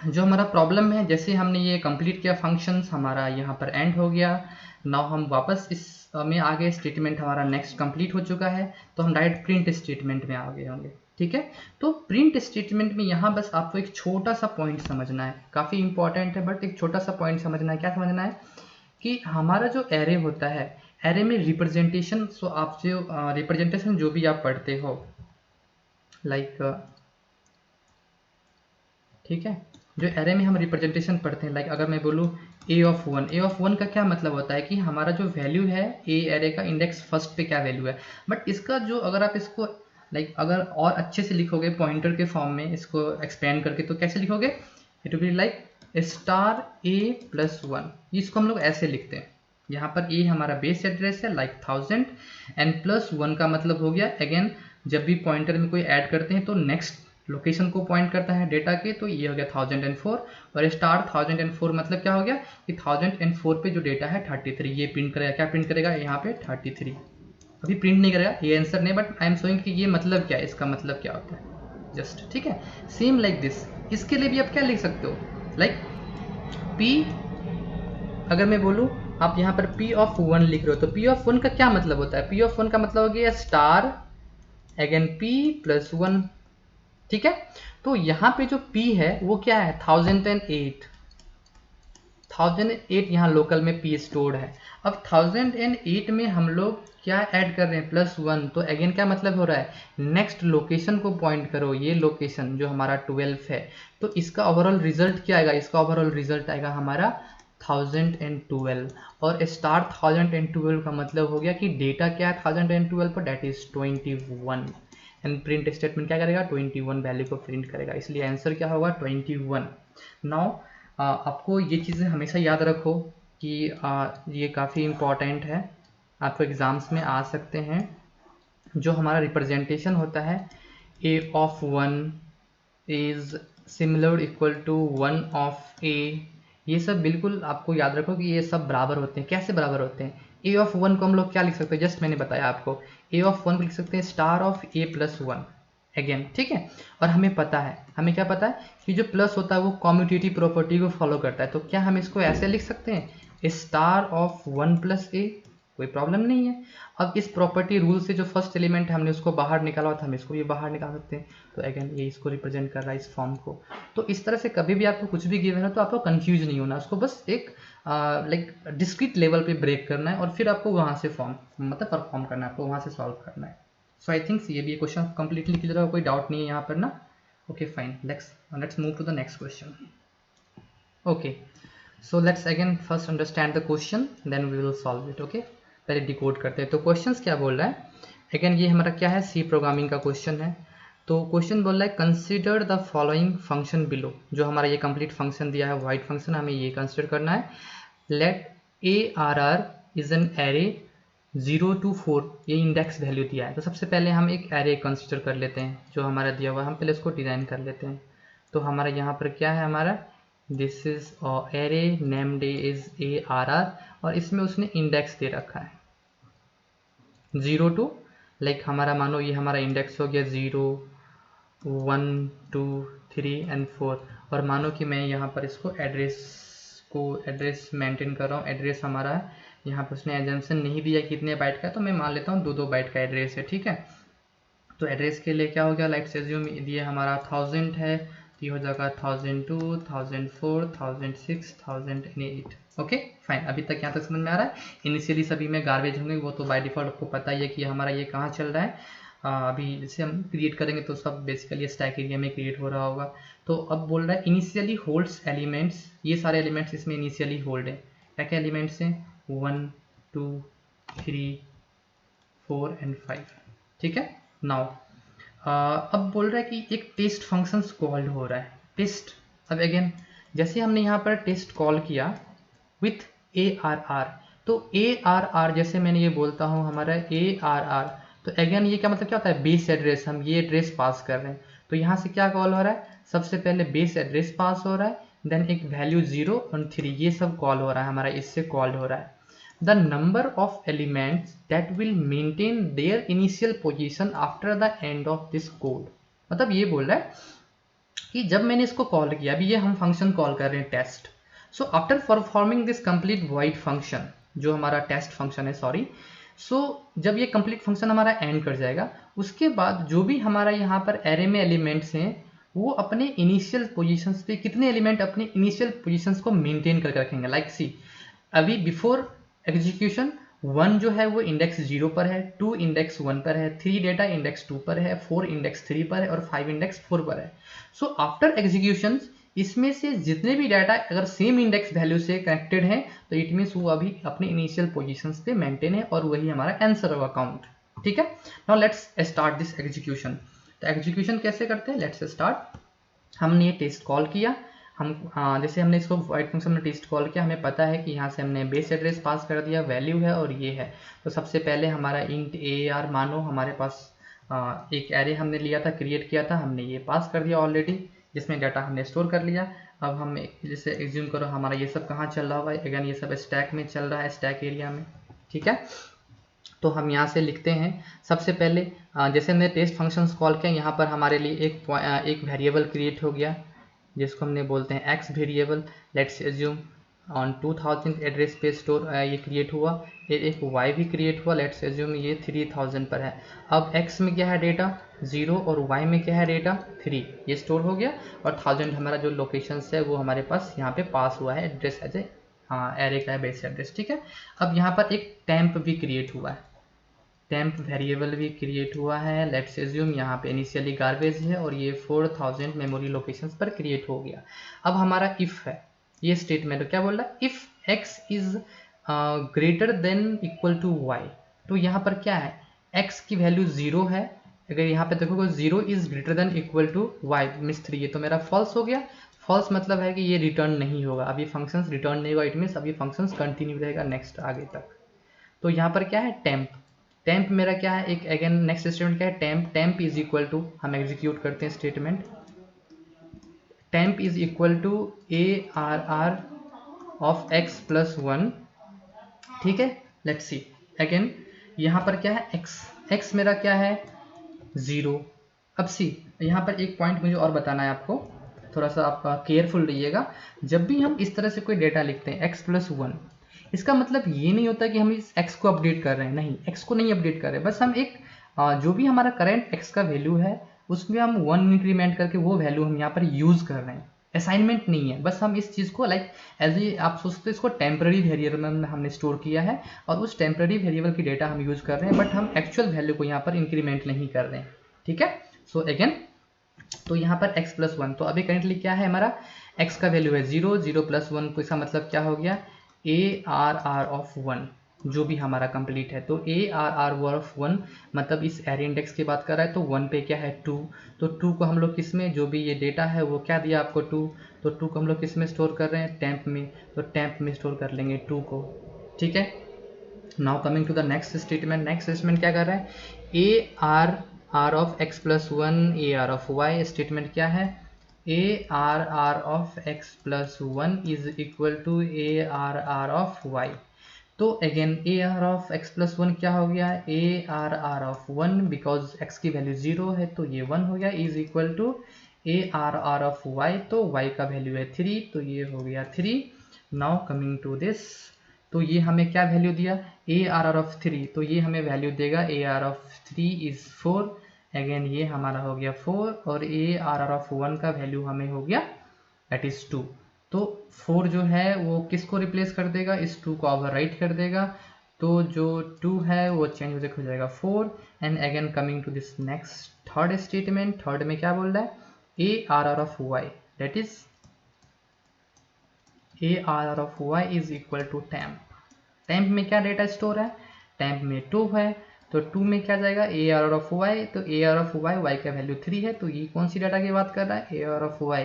जो हमारा प्रॉब्लम है, जैसे हमने ये कंप्लीट किया फंक्शंस, हमारा यहाँ पर एंड हो गया। नाउ हम वापस इस में आ गए, स्टेटमेंट हमारा नेक्स्ट कंप्लीट हो चुका है, तो हम डायरेक्ट प्रिंट स्टेटमेंट में आ गए होंगे, ठीक है। तो प्रिंट स्टेटमेंट में यहाँ बस आपको एक छोटा सा पॉइंट समझना है, काफ़ी इंपॉर्टेंट है बट एक छोटा सा पॉइंट समझना है। क्या समझना है कि हमारा जो एरे होता है, एरे में रिप्रेजेंटेशन, सो आप जो रिप्रेजेंटेशन जो भी आप पढ़ते हो, लाइक ठीक है, जो एरे में हम रिप्रेजेंटेशन पढ़ते हैं, लाइक अगर मैं बोलूँ a ऑफ 1 का क्या मतलब होता है कि हमारा जो वैल्यू है a एरे का इंडेक्स फर्स्ट पे क्या वैल्यू है, बट इसका जो अगर आप इसको लाइक अगर और अच्छे से लिखोगे पॉइंटर के फॉर्म में, इसको एक्सपेंड करके, तो कैसे लिखोगे, it will be like star a plus 1, इसको हम लोग ऐसे लिखते हैं। यहाँ पर a हमारा बेस एड्रेस है लाइक 1000 एंड प्लस 1 का मतलब हो गया अगेन जब भी पॉइंटर में कोई ऐड करते हैं तो नेक्स्ट लोकेशन को पॉइंट करता है डेटा के, तो ये हो गया 1004, और स्टार 1004 मतलब क्या हो गया कि 1004 पे जो डेटा है 33, ये प्रिंट करेगा, क्या प्रिंट करेगा यहाँ पे 33। अभी प्रिंट नहीं करेगा, ये आंसर नहीं, बट आई एम शोइंग कि ये मतलब क्या है, इसका मतलब क्या होता है जस्ट, ठीक है। सेम लाइक दिस, इसके लिए भी आप क्या लिख सकते हो, लाइक p, अगर मैं बोलूँ आप यहाँ पर p ऑफ 1 लिख रहे हो, तो p ऑफ 1 का क्या मतलब होता है, p ऑफ 1 का मतलब हो गया स्टार अगेन p प्लस 1, ठीक है। तो यहाँ पे जो p है वो क्या है 1008 यहाँ लोकल में p स्टोर्ड है। अब 1008 में हम लोग क्या ऐड कर रहे हैं प्लस 1, तो अगेन क्या मतलब हो रहा है, नेक्स्ट लोकेशन को पॉइंट करो, ये लोकेशन जो हमारा 12 है, तो इसका ओवरऑल रिजल्ट क्या आएगा, इसका ओवरऑल रिजल्ट आएगा हमारा 1012, और स्टार 1012 का मतलब हो गया कि डेटा क्या है 1012 पर, that is 21, and print statement क्या करेगा 21 वैल्यू को प्रिंट करेगा, इसलिए आंसर क्या होगा 21। नाउ आपको ये चीज़ें हमेशा याद रखो कि ये काफ़ी इम्पॉर्टेंट है, आपको एग्ज़ाम्स में आ सकते हैं। जो हमारा रिप्रेजेंटेशन होता है a of 1 is similar equal to 1 of a, ये सब बिल्कुल आपको याद रखो कि ये सब बराबर होते हैं। कैसे बराबर होते हैं, a ऑफ 1 को हम लोग क्या लिख सकते हैं, जस्ट मैंने बताया आपको, a ऑफ 1 को लिख सकते हैं star of a plus 1 again, ठीक है। और हमें पता है, हमें क्या पता है कि जो प्लस होता है वो कम्यूटेटिव प्रॉपर्टी को फॉलो करता है। तो क्या हम इसको ऐसे लिख सकते हैं, स्टार ऑफ 1 + a, कोई प्रॉब्लम नहीं है। अब इस प्रॉपर्टी रूल से जो फर्स्ट एलिमेंट है हमने उसको बाहर निकाला था, हम इसको भी बाहर निकाल सकते हैं। तो अगेन ये इसको रिप्रेजेंट कर रहा है, इस फॉर्म को। तो इस तरह से कभी भी आपको कुछ भी गिवन है तो आपको कंफ्यूज नहीं होना, उसको बस एक लाइक डिस्क्रीट लेवल पे ब्रेक करना है और फिर आपको वहाँ से फॉर्म मतलब परफॉर्म करना है, आपको वहाँ से सॉल्व करना है। सो आई थिंक ये भी क्वेश्चन कंप्लीटली क्लियर है, कोई डाउट नहीं है यहाँ पर ना। Okay fine, let's move to the next question. Okay, so let's again first understand the question then we will solve it. Okay, पहले डिकोड करते हैं। तो क्वेश्चंस क्या बोल रहा है, अगेन ये हमारा क्या है, सी प्रोग्रामिंग का क्वेश्चन है। तो क्वेश्चन बोल रहा है consider the following function below, जो हमारा ये कंप्लीट फंक्शन दिया है वाइड फंक्शन, हमें ये कंसिडर करना है। Let ARR is an array 0 to 4, ये इंडेक्स वैल्यू दिया है। तो सबसे पहले हम एक एरे कंसिडर कर लेते हैं जो हमारा दिया हुआ है, हम पहले इसको डिज़ाइन कर लेते हैं। तो हमारा यहाँ पर क्या है, हमारा this is array named is ARR, और इसमें उसने इंडेक्स दे रखा है 0 to, लाइक हमारा मानो ये हमारा इंडेक्स हो गया 0 1 2 3 and 4, और मानो कि मैं यहाँ पर इसको एड्रेस मेंटेन कर रहा हूँ। एड्रेस हमारा यहाँ पर उसने एजम्पशन नहीं दिया कितने बाइट का, तो मैं मान लेता हूँ 2 बाइट का एड्रेस है, ठीक है। तो एड्रेस के लिए क्या हो गया, लेट्स अज्यूम ये हमारा 1000 है, तो ये हो जाएगा 1002 1004 1006 1008। ओके फाइन, अभी तक यहाँ तक समझ में आ रहा है। इनिशियली सभी में गार्बेज होंगे, वो तो बाय डिफॉल्ट आपको पता ही है कि हमारा ये कहाँ चल रहा है। अभी जैसे हम क्रिएट करेंगे तो सब बेसिकली स्टैक एरिया में क्रिएट हो रहा होगा। तो अब बोल रहा है इनिशियली होल्ड्स एलिमेंट्स, ये सारे एलिमेंट्स इसमें इनिशियली होल्ड है। क्या क्या एलिमेंट्स हैं, 1 2 3 4 and 5, ठीक है। नाउ अब बोल रहा है कि एक टेस्ट फंक्शन कॉल्ड हो रहा है, टेस्ट। अब अगेन जैसे हमने यहाँ पर टेस्ट कॉल किया विथ ARR, तो ARR जैसे मैंने ये बोलता हूँ हमारा ARR, तो अगेन ये क्या मतलब क्या होता है, बेस एड्रेस, हम ये एड्रेस पास कर रहे हैं। तो यहाँ से क्या कॉल हो रहा है, सबसे पहले बेस एड्रेस पास हो रहा है, देन एक वैल्यू 0 और 3, ये सब कॉल हो रहा है हमारा, इससे कॉल्ड हो रहा है। The number of elements that will maintain their initial position after the end of this code, मतलब ये बोल रहा है कि जब मैंने इसको कॉल किया, अभी ये हम फंक्शन कॉल कर रहे हैं test. So after performing this complete void function, जो हमारा टेस्ट फंक्शन है, सॉरी, सो जब ये कंप्लीट फंक्शन हमारा एंड कर जाएगा, उसके बाद जो भी हमारा यहाँ पर एरे में एलिमेंट्स हैं वो अपने इनिशियल पोजीशंस पे कितने एलिमेंट अपने इनिशियल पोजीशंस को मेंटेन करके रखेंगे। लाइक सी, अभी बिफोर एग्जीक्यूशन 1 जो है वो इंडेक्स 0 पर है, 2 इंडेक्स 1 पर है, 3 डेटा इंडेक्स 2 पर है, 4 इंडेक्स 3 पर है और 5 इंडेक्स 4 पर है। सो आफ्टर एग्जीक्यूशन इसमें से जितने भी डाटा अगर सेम इंडेक्स वैल्यू से कनेक्टेड हैं तो इट मीन्स वो अभी अपने इनिशियल पोजीशंस पे मेंटेन है और वही हमारा आंसर होगा काउंट, ठीक है। Now let's start this execution. तो एग्जीक्यूशन कैसे करते हैं, लेट्स स्टार्ट। हमने ये टेस्ट कॉल किया, हम जैसे हमने इसको वॉइड फंक्शन में टेस्ट कॉल किया, हमें पता है कि यहाँ से हमने बेस एड्रेस पास कर दिया, वैल्यू है और ये है। तो सबसे पहले हमारा इंट AR मानो हमारे पास एक एरे हमने लिया था, क्रिएट किया था, हमने ये पास कर दिया ऑलरेडी, जिसमें डाटा हमने स्टोर कर लिया। अब हम जैसे एज्यूम करो हमारा ये सब कहाँ चल रहा हुआ है, अगेन ये सब स्टैक में चल रहा है, स्टैक एरिया में, ठीक है। तो हम यहाँ से लिखते हैं सबसे पहले जैसे हमने टेस्ट फंक्शंस कॉल किया, यहाँ पर हमारे लिए एक वेरिएबल क्रिएट हो गया जिसको हमने बोलते हैं x variable. Let's assume on 2000 address पे स्टोर ये क्रिएट हुआ, एक y भी क्रिएट हुआ, लेट्स एज्यूम ये 3000 पर है। अब x में क्या है डेटा 0 और y में क्या है डेटा 3, ये स्टोर हो गया और 1000 हमारा जो लोकेशन है वो हमारे पास यहाँ पे पास हुआ है एड्रेस एज ए एरे का बेस एड्रेस, ठीक है। अब यहाँ पर एक टेम्प भी क्रिएट हुआ है, टेम्प वेरिएबल भी क्रिएट हुआ है। लेट्स एज्यूम यहाँ पे इनिशियली गार्बेज है और ये 4000 मेमोरी लोकेशंस पर क्रिएट हो गया। अब हमारा इफ है, ये स्टेटमेंट क्या बोल रहा है, if x is greater than equal to y, तो यहाँ पर क्या है, x की वैल्यू 0 है, अगर यहाँ पे देखोगे 0 is greater than equal to y means 3, ये तो मेरा फॉल्स हो गया। फॉल्स मतलब है कि ये रिटर्न नहीं होगा, अभी फंक्शंस रिटर्न नहीं होगा, इट मीन्स अभी फंक्शंस कंटिन्यू रहेगा नेक्स्ट आगे तक। तो यहाँ पर क्या है टेम्प, टेम्प मेरा क्या है, एक अगेन नेक्स्ट स्टेटमेंट क्या है temp, temp is equal to, हम एग्जीक्यूट करते हैं statement, temp is equal to ARR of x plus 1, ठीक है। लेट्स सी अगेन यहाँ पर क्या है x मेरा क्या है 0, अब सी यहाँ पर एक पॉइंट मुझे और बताना है आपको, थोड़ा सा आप केयरफुल रहिएगा। जब भी हम इस तरह से कोई डेटा लिखते हैं x+1, इसका मतलब ये नहीं होता कि हम इस x को अपडेट कर रहे हैं, नहीं, x को नहीं अपडेट कर रहे हैं, बस हम एक जो भी हमारा करंट x का वैल्यू है उसमें हम 1 इंक्रीमेंट करके वो वैल्यू हम यहाँ पर यूज कर रहे हैं। असाइनमेंट नहीं है, बस हम इस चीज़ को लाइक एज ए आप सोचते इसको टेम्पररी वेरिएबल में हमने स्टोर किया है और उस टेम्पररी वेरिएबल की डेटा हम यूज कर रहे हैं, बट हम एक्चुअल वैल्यू को यहाँ पर इंक्रीमेंट नहीं कर रहे हैं। ठीक है, सो अगेन तो यहाँ पर x+1, तो अभी करेंटली क्या है हमारा x का वैल्यू है 0, 0+1, तो इसका मतलब क्या हो गया ARR ऑफ 1, जो भी हमारा कंप्लीट है। तो ARR ऑफ 1 मतलब इस एरे इंडेक्स की बात कर रहा है, तो 1 पे क्या है 2, तो 2 को हम लोग किस में, जो भी ये डेटा है वो क्या दिया आपको 2, तो 2 को हम लोग किस में स्टोर कर रहे हैं, टेम्प में, तो टेम्प में स्टोर कर लेंगे 2 को। ठीक है, now coming to the next statement. Next statement क्या कर रहा है, ARR of x+1 AR of y। Statement क्या है, ARR of x+1 is equal to ARR of y। तो अगेन AR ऑफ x+1 क्या हो गया, ARR ऑफ 1, बिकॉज x की वैल्यू 0 है तो ये 1 हो गया, is equal to ARR of y, तो y का वैल्यू है 3, तो ये हो गया 3। नाउ कमिंग टू दिस, तो ये हमें क्या वैल्यू दिया, ARR ऑफ 3, तो ये हमें वैल्यू देगा AR ऑफ 3 इज 4। अगेन ये हमारा हो गया 4 और ARR ऑफ 1 का वैल्यू हमें हो गया दैट इज 2। तो 4 जो है वो किसको रिप्लेस कर देगा, इस 2 को ओवरराइट कर देगा, तो जो 2 है वो चेंज हो जाएगा 4। And again coming to this next third statement, third में क्या बोल रहा है, ARR of y that is ARR of y is equal to temp. Temp में क्या डेटा स्टोर है, टेम्प में 2 है, तो 2 में क्या जाएगा ARR ऑफ y, तो ARR ऑफ y का वैल्यू 3 है, तो ये कौन सी डाटा की बात कर रहा है, ARR ऑफ y,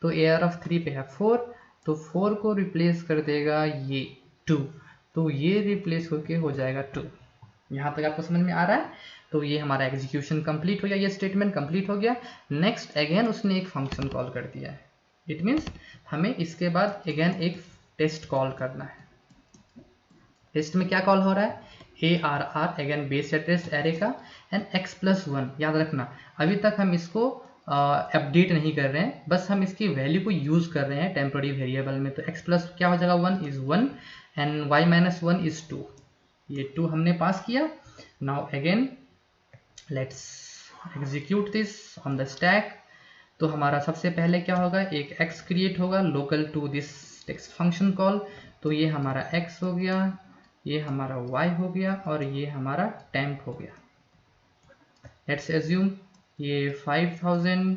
तो ARR ऑफ 3 पे है 4, तो 4 को रिप्लेस कर देगा ये 2, तो ये रिप्लेस होके हो जाएगा 2। यहाँ तक आपको समझ में आ रहा है, तो ये हमारा एग्जीक्यूशन कंप्लीट हो गया, ये स्टेटमेंट कंप्लीट हो गया। नेक्स्ट अगेन उसने एक फंक्शन कॉल कर दिया है, इट मीन्स हमें इसके बाद अगेन एक टेस्ट कॉल करना है। टेस्ट में क्या कॉल हो रहा है, ARR again base address array का, एंड x+1, याद रखना अभी तक हम इसको अपडेट नहीं कर रहे हैं, बस हम इसकी वैल्यू को यूज कर रहे हैं टेम्पररी वेरिएबल में। तो x+ क्या हो जाएगा 1 इज 1 एंड y-1 इज 2, ये 2 हमने पास किया। Now again let's execute this on the stack. तो हमारा सबसे पहले क्या होगा, एक x क्रिएट होगा local to this test function call, तो ये हमारा x हो गया, ये हमारा y हो गया और ये हमारा टेम्प हो गया। लेट्स एज्यूम ये 5000,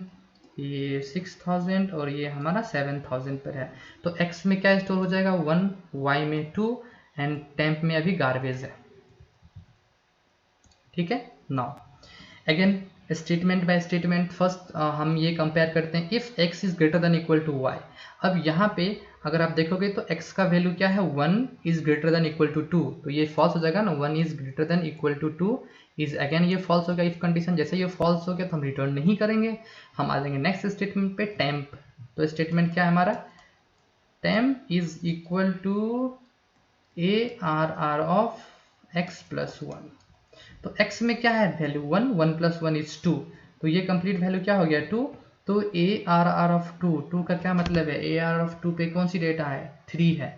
ये 6000 और ये हमारा 7000 पर है, तो x में क्या स्टोर हो जाएगा 1, y में 2 एंड टेम्प में अभी गार्बेज है। ठीक है, now again statement by statement. First हम ये कंपेयर करते हैं if x is greater than equal to y। अब यहाँ पे अगर आप देखोगे तो x का वैल्यू क्या है, 1 is greater than equal to 2, तो ये फॉल्स हो जाएगा ना, 1 is greater than equal to 2 is again ये फॉल्स हो गया इफ कंडीशन। जैसे ये फॉल्स हो गया तो हम रिटर्न नहीं करेंगे, हम आ जाएंगे नेक्स्ट स्टेटमेंट पे टेम्प। तो स्टेटमेंट क्या है हमारा, temp is equal to ARR of x+1। तो x में क्या है वैल्यू 1, 1 + 1 इज 2, तो ये कंप्लीट वैल्यू क्या हो गया 2। तो ARR ऑफ 2 का क्या मतलब है, ARR ऑफ 2 पे कौन सी डेटा है 3 है,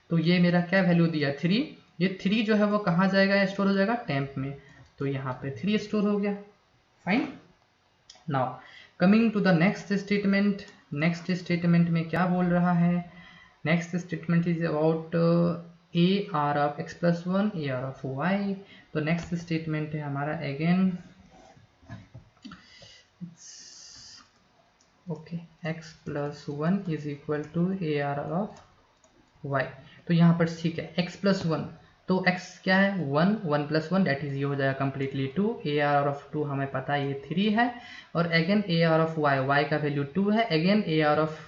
तो ये मेरा क्या वैल्यू दिया 3, ये 3 जो है वो कहाँ जाएगा या स्टोर हो जाएगा टेम्प में, तो यहाँ पे 3 स्टोर हो गया। Fine, now coming to the next statement. Next statement में क्या बोल रहा है, next statement is about AR of x+1 AR of y। तो नेक्स्ट स्टेटमेंट है हमारा again okay x+1 is equal to AR of y। तो यहाँ पर ठीक है x+1, तो x क्या है 1, 1 + 1 दैट इज ये हो जाएगा कंप्लीटली 2, AR ऑफ 2 हमें पता है ये 3 है, और again AR of y, y का वैल्यू 2 है, अगेन AR ऑफ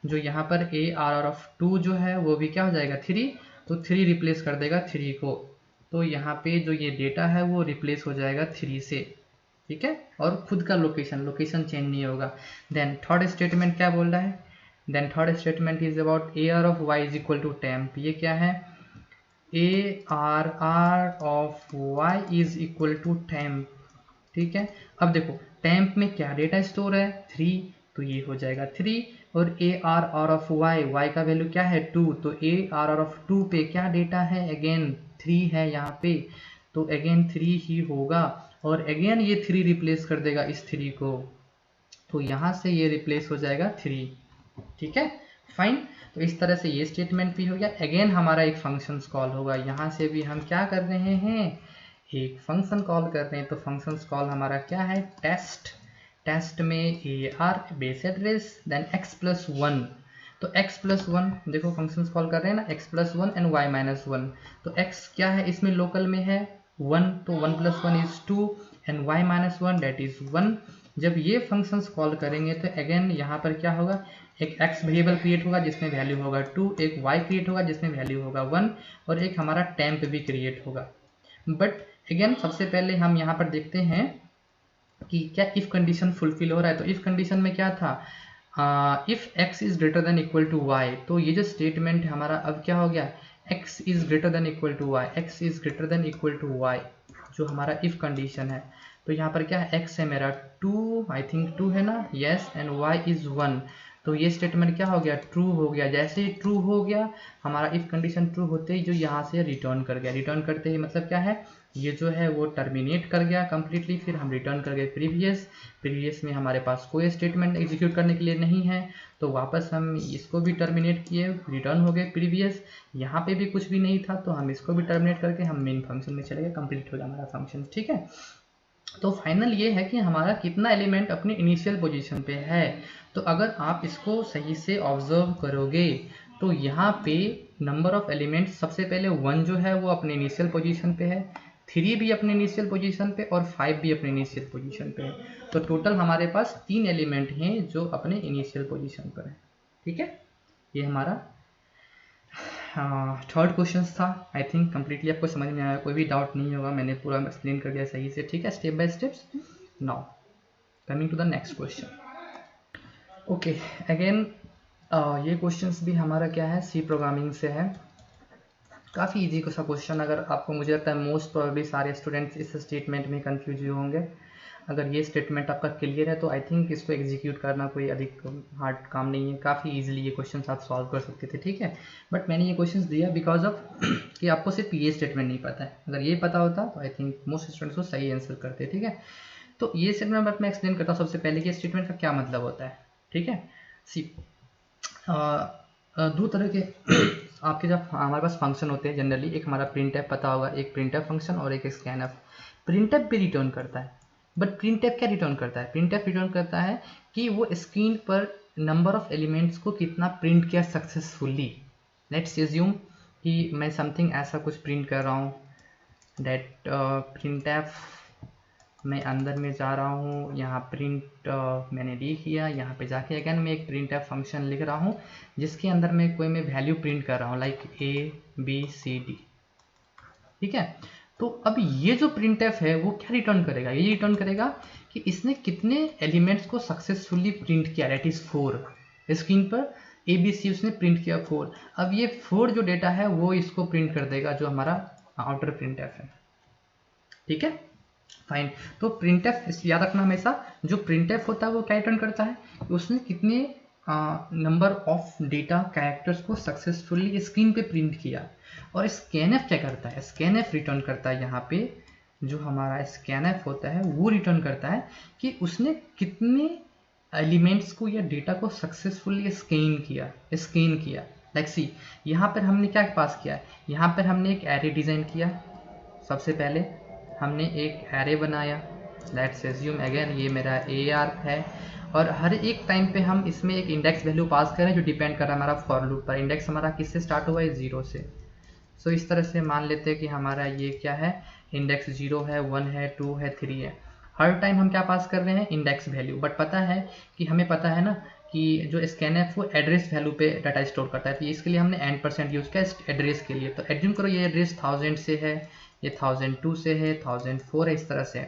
जो यहाँ पर AR ऑफ 2 जो है वो भी क्या हो जाएगा 3, तो 3 रिप्लेस कर देगा 3 को, तो यहाँ पे जो ये डेटा है वो रिप्लेस हो जाएगा 3 से। ठीक है, और खुद का लोकेशन चेंज नहीं होगा। देन थर्ड स्टेटमेंट क्या बोल रहा है, then third statement is about AR of y is equal to temp. ये क्या है, ARR of y is equal to temp. ठीक है। अब देखो टेम्प में क्या डेटा स्टोर है 3, तो ये हो जाएगा 3, और A R of y, y का वैल्यू क्या है 2, तो ए आर ऑफ 2 पे क्या डेटा है अगेन 3 है यहाँ पे, तो अगेन 3 ही होगा, और अगेन ये 3 रिप्लेस कर देगा इस 3 को, तो यहाँ से ये रिप्लेस हो जाएगा 3, ठीक है फाइन। तो इस तरह से ये स्टेटमेंट भी हो गया। अगेन हमारा एक फंक्शन कॉल होगा, यहाँ से भी हम क्या कर रहे हैं एक फंक्शन कॉल कर रहे हैं, तो फंक्शन कॉल हमारा क्या है टेस्ट, टेस्ट में A R base address then x plus 1, तो x प्लस 1 देखो फंक्शन कॉल कर रहे हैं ना x plus 1 and y minus 1, तो x क्या है इसमें लोकल में है 1, तो 1 plus 1 is 2 and y minus 1 that is 1। जब ये फंक्शंस कॉल करेंगे तो अगेन यहाँ पर क्या होगा एक x वेरिएबल क्रिएट होगा जिसमें वैल्यू होगा 2, एक y क्रिएट होगा जिसमें वैल्यू होगा 1, और एक हमारा टेम्प भी क्रिएट होगा। बट अगेन सबसे पहले हम यहाँ पर देखते हैं कि क्या इफ कंडीशन फुलफिल हो रहा है। तो इफ कंडीशन में क्या था if x is greater than equal to y, तो ये जो स्टेटमेंट है हमारा अब क्या हो गया x is greater than equal to y, x is greater than equal to y, जो हमारा इफ कंडीशन है। तो यहाँ पर क्या है x है मेरा 2, आई थिंक 2 है ना, यस, एंड y इज 1, तो ये स्टेटमेंट क्या हो गया ट्रू हो गया। जैसे ही ट्रू हो गया हमारा इफ कंडीशन ट्रू होते ही जो यहाँ से रिटर्न कर गया, रिटर्न करते ही मतलब क्या है ये जो है वो टर्मिनेट कर गया कम्प्लीटली, फिर हम रिटर्न कर गए प्रीवियस, प्रीवियस में हमारे पास कोई स्टेटमेंट एग्जीक्यूट करने के लिए नहीं है, तो वापस हम इसको भी टर्मिनेट किए, रिटर्न हो गए प्रीवियस, यहाँ पे भी कुछ भी नहीं था तो हम इसको भी टर्मिनेट करके हम मेन फंक्शन में चले गए, कंप्लीट हो गया हमारा फंक्शन, ठीक है। तो फाइनल ये है कि हमारा कितना एलिमेंट अपने इनिशियल पोजीशन पे है। तो अगर आप इसको सही से ऑब्जर्व करोगे तो यहाँ पे नंबर ऑफ एलिमेंट्स सबसे पहले 1 जो है वो अपने इनिशियल पोजीशन पे है, 3 भी अपने इनिशियल पोजीशन पे और 5 भी अपने इनिशियल पोजीशन पे है। तो टोटल हमारे पास 3 एलिमेंट हैं जो अपने इनिशियल पोजीशन पर है, ठीक है। ये हमारा थर्ड क्वेश्चन था। आई थिंक कम्प्लीटली आपको समझ में आया, कोई भी डाउट नहीं होगा, मैंने पूरा एक्सप्लेन कर दिया सही से, ठीक है, step by steps. Now coming to the next question. Okay again ये क्वेश्चंस भी हमारा क्या है सी प्रोग्रामिंग से है, काफ़ी इजी सा क्वेश्चन। अगर आपको मुझे लगता है मोस्ट प्रोबेबली सारे स्टूडेंट्स इस स्टेटमेंट में कंफ्यूज होंगे। अगर ये स्टेटमेंट आपका क्लियर है तो आई थिंक इसको एग्जीक्यूट करना कोई अधिक हार्ड काम नहीं है, काफ़ी इजीली ये क्वेश्चन आप सॉल्व कर सकते थे, ठीक है। बट मैंने ये क्वेश्चन दिया बिकॉज ऑफ कि आपको सिर्फ ये स्टेटमेंट नहीं पता है, अगर ये पता होता तो आई थिंक मोस्ट स्टूडेंट्स को सही आंसर करते, ठीक है। तो ये स्टेटमेंट मैं एक्सप्लेन करता हूँ सबसे पहले कि स्टेटमेंट का क्या मतलब होता है, ठीक है। सी दो तरह के आपके जब हमारे पास फंक्शन होते हैं जनरली, एक हमारा प्रिंटफ पता होगा, एक प्रिंटफ फंक्शन और एक स्कैनफ। प्रिंटफ भी रिटर्न करता है, बट प्रिंटफ क्या रिटर्न करता है, प्रिंटफ रिटर्न करता है कि वो स्क्रीन पर नंबर ऑफ एलिमेंट्स को कितना प्रिंट किया सक्सेसफुली। लेट्स अज्यूम कि मैं समथिंग ऐसा कुछ प्रिंट कर रहा हूँ, दैट प्रिंटफ मैं अंदर में जा रहा हूँ, यहाँ प्रिंट मैंने लिख किया, यहाँ पे जाके अगेन मैं एक प्रिंटफ फंक्शन लिख रहा हूँ जिसके अंदर मैं कोई मैं वैल्यू प्रिंट कर रहा हूँ लाइक ABCD, ठीक है। तो अब ये जो प्रिंटफ है वो क्या रिटर्न करेगा, ये रिटर्न करेगा कि इसने कितने एलिमेंट्स को सक्सेसफुली प्रिंट किया, दैट इज 4। स्क्रीन पर ABC उसने प्रिंट किया 4। अब ये 4 जो डेटा है वो इसको प्रिंट कर देगा जो हमारा आउटर प्रिंटफ है, ठीक है फाइन। तो प्रिंटफ याद रखना हमेशा, जो प्रिंटफ होता है वो क्या रिटर्न करता है, उसने कितने नंबर ऑफ डेटा कैरेक्टर्स को सक्सेसफुली स्क्रीन पे प्रिंट किया। और स्कैनफ क्या करता है, स्कैनफ रिटर्न करता है, यहाँ पे जो हमारा स्कैनफ होता है वो रिटर्न करता है कि उसने कितने एलिमेंट्स को या डेटा को सक्सेसफुली स्कैन किया। लाइक सी यहाँ पर हमने क्या पास किया, यहाँ पर हमने एक एरे डिजाइन किया, सबसे पहले हमने एक एरे बनाया, लेट्स अज्यूम अगेन ये मेरा AR है, और हर एक टाइम पे हम इसमें एक इंडेक्स वैल्यू पास करें जो डिपेंड कर रहा है हमारा फॉर लूप पर। इंडेक्स हमारा किससे स्टार्ट हुआ है, 0 से। सो इस तरह से मान लेते हैं कि हमारा ये क्या है, इंडेक्स 0 है, 1 है, 2 है, 3 है। हर टाइम हम क्या पास कर रहे हैं, इंडेक्स वैल्यू। बट पता है कि हमें पता है ना कि जो स्कैनफ वो एड्रेस वैल्यू पे डाटा स्टोर करता है, तो इसके लिए हमने n% यूज़ किया एड्रेस के लिए। तो एज्यूम करो ये एड्रेस 1000 से है, ये 1002 से है, 1004 है, इस तरह से।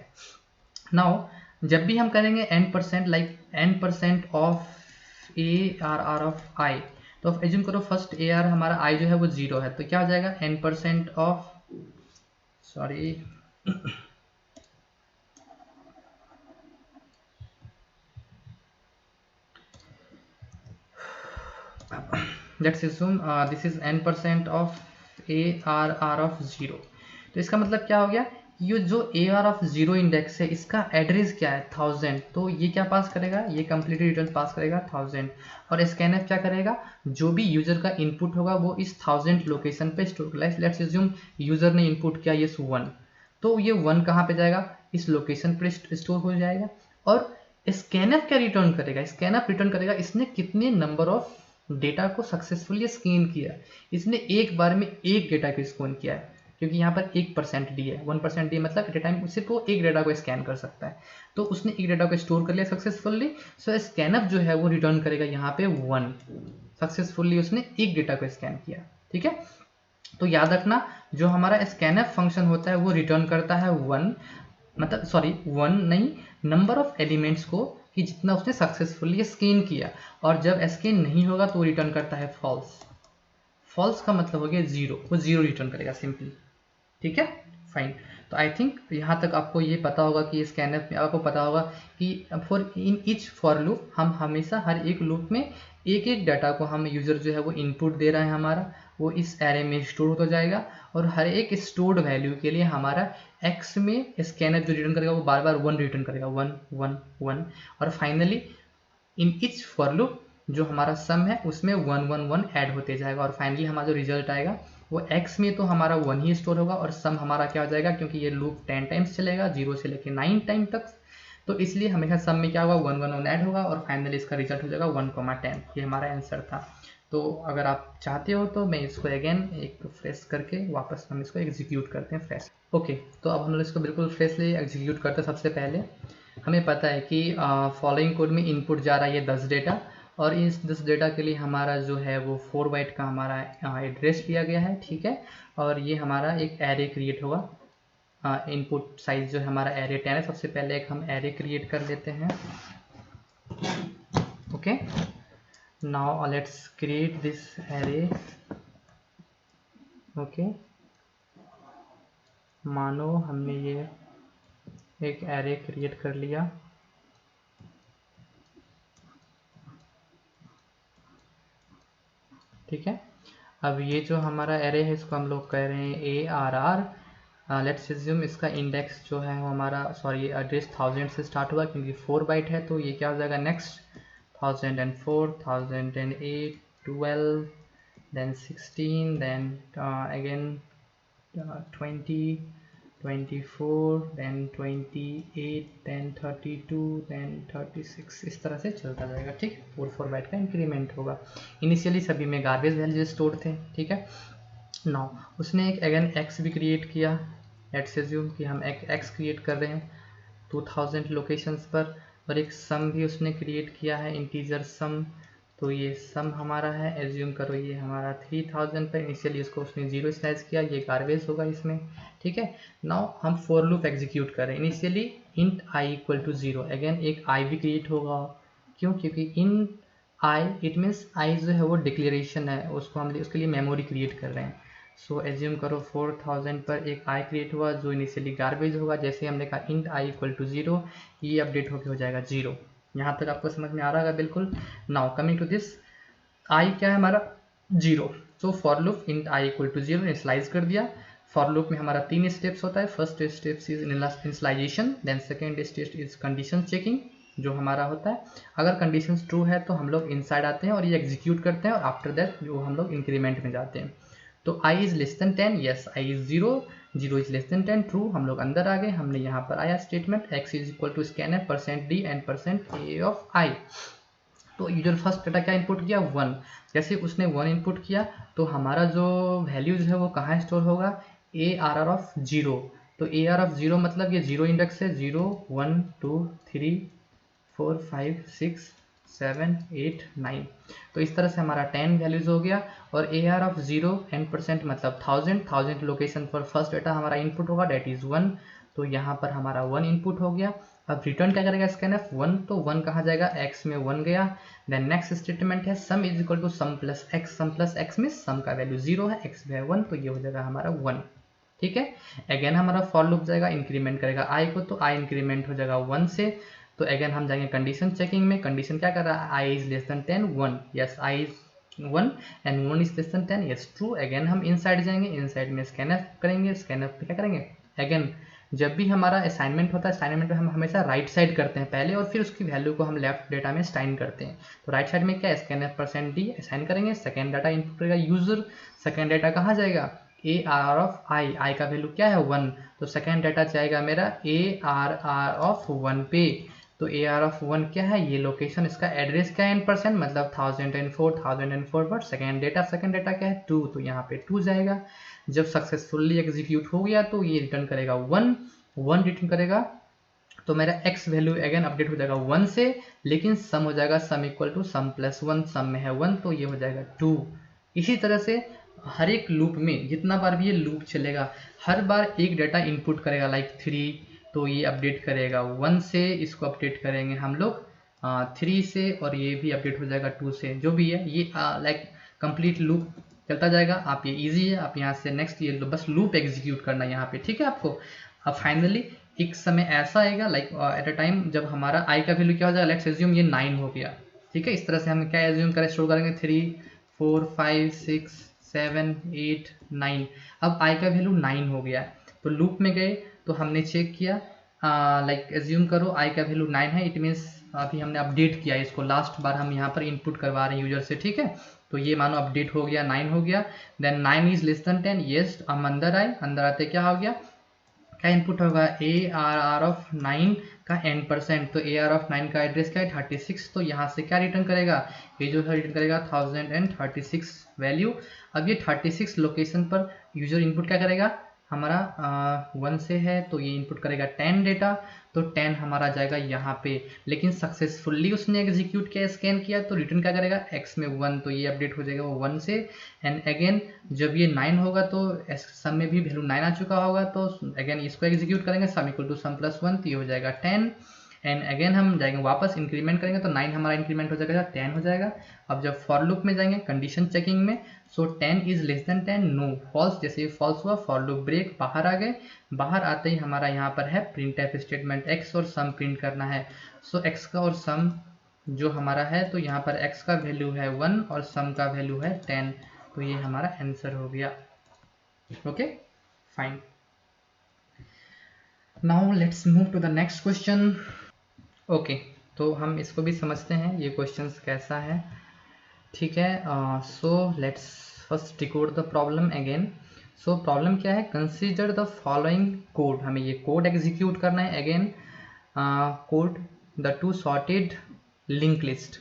नाउ जब भी हम करेंगे n%, like n% of ARR of i, तो एज्यूम करो फर्स्ट AR हमारा i जो है वो 0 है, तो क्या हो जाएगा n% of let's assume this is n% of ARR of 0। तो इसका मतलब क्या हो गया, ये जो AR ऑफ 0 इंडेक्स है इसका एड्रेस क्या है 1000, तो ये क्या पास करेगा, ये कंप्लीटली रिटर्न पास करेगा 1000। और स्कैनफ क्या करेगा, जो भी यूजर का इनपुट होगा वो इस 1000 लोकेशन पे स्टोर करेगा। लेट्स assume यूजर ने इनपुट किया ये 1, तो ये 1 कहाँ पे जाएगा, इस लोकेशन पे स्टोर हो जाएगा। और स्कैनफ क्या रिटर्न करेगा, स्कैनफ रिटर्न करेगा इसने कितने नंबर ऑफ डेटा को सक्सेसफुली स्कैन किया, इसने एक बार में एक डेटा को स्कैन किया है, क्योंकि यहाँ पर 1% डी है, 1% डी मतलब एट ए टाइम सिर्फ वो एक डेटा को स्कैन कर सकता है, तो उसने एक डेटा को स्टोर कर लिया सक्सेसफुली। सो स्कैनअप जो है वो रिटर्न करेगा यहाँ पे 1, सक्सेसफुली उसने एक डेटा को स्कैन किया। ठीक है, तो याद रखना जो हमारा स्कैनअप फंक्शन होता है वो रिटर्न करता है 1, मतलब सॉरी 1 नहीं, नंबर ऑफ एलिमेंट्स को कि जितना उसने सक्सेसफुली स्कैन किया, और जब स्कैन नहीं होगा तो रिटर्न करता है फॉल्स। फॉल्स का मतलब हो गया 0, वो 0 रिटर्न करेगा सिंपली। ठीक है, फाइन। तो आई थिंक यहाँ तक आपको ये पता होगा कि स्कैनफ में आपको पता होगा कि for in each for loop हम हमेशा हर एक लूप में एक एक डाटा को हम यूजर जो है वो इनपुट दे रहा है हमारा, वो इस एरे में स्टोर होता जाएगा, और हर एक स्टोर्ड वैल्यू के लिए हमारा एक्स में स्कैनर जो रिटर्न करेगा वो बार बार 1 रिटर्न करेगा, 1 1 1। और finally in each for loop जो हमारा सम है उसमें 1 1 1 ऐड होते जाएगा, और फाइनली हमारा जो रिजल्ट आएगा वो x में तो हमारा 1 ही स्टोर होगा, और सम हमारा क्या हो जाएगा, क्योंकि ये लूप 10 टाइम्स चलेगा 0 से लेकर 9 टाइम तक, तो इसलिए हमेशा सम में क्या होगा 1 1 1 ऐड होगा, और फाइनली इसका रिजल्ट हो जाएगा 1,10। ये हमारा आंसर था। तो अगर आप चाहते हो तो मैं इसको अगेन एक फ्रेश करके वापस हम इसको एग्जीक्यूट करते हैं फ्रेश। ओके, तो अब हम लोग इसको बिल्कुल फ्रेशली एग्जीक्यूट करते हैं। सबसे पहले हमें पता है कि फॉलोइंग कोड में इनपुट जा रहा है ये 10 डेटा, और इस 10 डेटा के लिए हमारा जो है वो 4 बाइट का हमारा एड्रेस दिया गया है। ठीक है, और ये हमारा एक एरे क्रिएट होगा। इनपुट साइज जो है हमारा एरे 10 है। सबसे पहले एक हम एरे क्रिएट कर लेते हैं। Okay, now let's create this array. Okay, मानो हमने ये एक एरे क्रिएट कर लिया। ठीक है, अब ये जो हमारा एरे है इसको हम लोग कह रहे हैं ARR। लेट्स अज्यूम इसका इंडेक्स जो है वो हमारा सॉरी एड्रेस 1000 से स्टार्ट हुआ, क्योंकि 4 बाइट है, तो ये क्या हो जाएगा next 1004 1008 12 then 16 then again 20 24 then 28 then 32 then 36, इस तरह से चलता जाएगा। ठीक, 4 बाइट का इंक्रीमेंट होगा। इनिशियली सभी में गार्बेज वैल्यू स्टोर्ड थे। ठीक है, नाउ उसने एक अगेन एक्स भी क्रिएट किया। लेट्स अज्यूम कि हम एक एक्स क्रिएट कर रहे हैं 2000 लोकेशंस पर, और एक सम भी उसने क्रिएट किया है इंटीजर सम, तो ये सम हमारा है। एज्यूम करो ये हमारा 3000 पर इनिशियली इसको उसने 0 स्लाइस किया, ये गार्बेज होगा इसमें। ठीक है, नाउ हम फॉर लूप एग्जीक्यूट कर रहे हैं। Initially int i equal to 0, again एक i भी क्रिएट होगा। क्यों, क्योंकि इन i इट मीन्स i जो है वो डिक्लेरेशन है, उसको हम उसके लिए मेमोरी क्रिएट कर रहे हैं। सो एज्यूम करो 4000 पर एक i क्रिएट हुआ जो इनिशियली गार्बेज होगा। जैसे हमने कहा इंट i इक्वल टू 0, ये अपडेट होकर हो जाएगा 0। यहाँ तक आपको समझ में आ रहा है बिल्कुल। Now coming to this, i क्या है हमारा 0, so for loop int i equal to 0 initialize कर दिया। फॉर लूप में हमारा 3 स्टेप्स होता है। First step is initialization, then second step is condition checking जो हमारा होता है। अगर कंडीशन ट्रू है तो हम लोग इनसाइड आते हैं और ये एग्जीक्यूट करते हैं, और आफ्टर दैट जो हम लोग इंक्रीमेंट में जाते हैं। तो i is less than 10, yes i is 0, 0 is less than 10, true. हम लोग अंदर आ गए, हमने यहाँ पर आया statement x is equal to scanf %d and %a of i। तो यूजर फर्स्ट डाटा क्या इनपुट किया 1, जैसे उसने 1 इनपुट किया तो हमारा जो वैल्यूज है वो कहाँ स्टोर होगा ARR ऑफ 0। तो ARR ऑफ 0 मतलब ये 0 इंडेक्स है, 0 1 2 3 4 5 6 7 8 9। तो इस तरह से हमारा 10 वैल्यूज हो गया। और ARR ऑफ 0 10% मतलब 1000 लोकेशन पर फर्स्ट डाटा हमारा इनपुट होगा, डेट इज 1। तो यहाँ पर हमारा 1 इनपुट हो गया। अब रिटर्न क्या करेगा स्कैनफ 1, तो 1 कहाँ जाएगा x में 1 गया। देन नेक्स्ट स्टेटमेंट है some is equal to some plus x में सम का वैल्यू 0 है, x है 1, तो ये हो जाएगा हमारा 1। ठीक है, अगेन हमारा फॉर लूप जाएगा, इंक्रीमेंट करेगा i को, तो i इंक्रीमेंट हो जाएगा 1 से। तो अगेन हम जाएंगे कंडीशन चेकिंग में। कंडीशन क्या कर रहा है i is less than 10 1, yes i is 1 and 1 is less than 10, yes true. Again हम इनसाइड जाएंगे, इनसाइड में स्कैनफ करेंगे, स्कैनफ पे क्या करेंगे, अगेन जब भी हमारा असाइनमेंट होता है असाइनमेंट में हम हमेशा राइट साइड करते हैं पहले और फिर उसकी वैल्यू को हम लेफ्ट डेटा में असाइन करते हैं। तो राइट साइड में क्या है, स्कैनफ परसेंट डी असाइन करेंगे, सेकेंड डाटा इनपुट करेगा यूजर, सेकेंड डाटा कहाँ जाएगा, ए आर ऑफ आई, आई का वैल्यू क्या है 1, तो सेकेंड डाटा जाएगा मेरा ए आर ऑफ 1 पे। तो ए आर ऑफ 1 क्या है, ये लोकेशन, इसका एड्रेस क्या है इन% मतलब 1004 पर सेकेंड डेटा क्या है 2, तो यहाँ पे 2 जाएगा। जब सक्सेसफुली एग्जीक्यूट हो गया तो ये रिटर्न करेगा 1 रिटर्न करेगा, तो मेरा x वैल्यू अगेन अपडेट हो जाएगा 1 से, लेकिन सम हो जाएगा some equal to some plus 1, some में है 1 तो ये हो जाएगा 2। इसी तरह से हर एक लूप में जितना बार भी ये लूप चलेगा हर बार एक डाटा इनपुट करेगा लाइक 3, तो ये अपडेट करेगा 1 से, इसको अपडेट करेंगे हम लोग 3 से, और ये भी अपडेट हो जाएगा 2 से, जो भी है ये लाइक कंप्लीट लूप चलता जाएगा। आप ये इजी है, आप यहाँ से नेक्स्ट ये बस लूप एग्जीक्यूट करना यहाँ पे, ठीक है आपको। अब फाइनली एक समय ऐसा आएगा लाइक एट अ टाइम जब हमारा आई का वैल्यू क्या हो जाएगा, लेट्स एज्यूम ये 9 हो गया, ठीक है। इस तरह से हम क्या एज्यूम करें, स्टोर करेंगे 3 4 5 6 7 8 9। अब आई का वैल्यू 9 हो गया, तो लूप में गए तो हमने चेक किया लाइक एज्यूम करो आई का वैल्यू 9 है, इट मीन्स अभी हमने अपडेट किया इसको, लास्ट बार हम यहाँ पर इनपुट करवा रहे हैं यूजर से, ठीक है। तो ये मानो अपडेट हो गया 9 हो गया, then 9 is less than 10, yes हम अंदर आए, अंदर आते क्या हो गया, क्या इनपुट होगा ए आर ऑफ 9 का n%, तो ए आर ऑफ 9 का एड्रेस क्या है 36, तो यहाँ से क्या रिटर्न करेगा, ये जो है रिटर्न करेगा 1036 वैल्यू। अब ये 36 लोकेशन पर यूजर इनपुट क्या करेगा, हमारा 1 से है तो ये इनपुट करेगा 10 डेटा, तो 10 हमारा जाएगा यहाँ पे, लेकिन सक्सेसफुली उसने एग्जीक्यूट किया, स्कैन किया, तो रिटर्न क्या करेगा x में 1, तो ये अपडेट हो जाएगा वो 1 से। एंड अगेन जब ये 9 होगा तो सम में भी वैल्यू 9 आ चुका होगा, तो अगेन इसको एग्जीक्यूट करेंगे, some equal to some plus 1, तो ये हो जाएगा 10। एंड अगेन हम जाएंगे वापस इंक्रीमेंट करेंगे तो 9 हमारा इंक्रीमेंट हो जाएगा 10 हो जाएगा। अब जब फॉर लूप में जाएंगे कंडीशन चेकिंग में, so 10 is less than 10, no false, जैसे ही फॉल्स हुआ फॉर लूप ब्रेक, बाहर आ गए, बाहर आते ही हमारा यहाँ पर है प्रिंट एफ स्टेटमेंट x और सम प्रिंट करना है। सो x का और सम जो हमारा है, तो यहाँ पर x का वैल्यू है 1 और सम का वैल्यू है 10, तो ये हमारा आंसर हो गया। Okay fine, now let's move to the next question. Okay तो हम इसको भी समझते हैं ये क्वेश्चन कैसा है, ठीक है। So let's first decode the problem again. So problem क्या है, कंसीडर द फॉलोइंग कोड, हमें ये कोड एग्जीक्यूट करना है again, code the two sorted link list,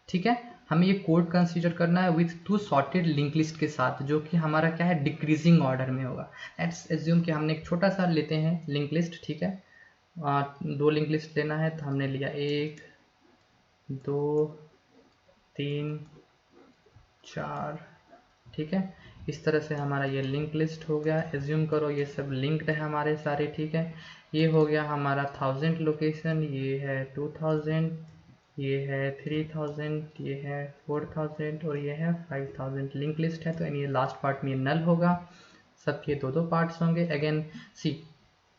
ठीक है। हमें ये कोड कंसीडर करना है with to sorted link list के साथ, जो कि हमारा क्या है डिक्रीजिंग ऑर्डर में होगा। लेट्स एज्यूम कि हमने एक छोटा सा लेते हैं लिंक लिस्ट, ठीक है। 2 लिंक लिस्ट लेना है तो हमने लिया 1 2 3 4, ठीक है। इस तरह से हमारा ये लिंक लिस्ट हो गया, एज्यूम करो ये सब लिंक्ड है हमारे सारे, ठीक है। ये हो गया हमारा 1000 लोकेशन, ये है 2000, ये है 3000, ये है 4000 और ये है 5000 लिंक लिस्ट है। तो ये लास्ट पार्ट में नल होगा, सबके 2 पार्ट्स होंगे। अगेन सी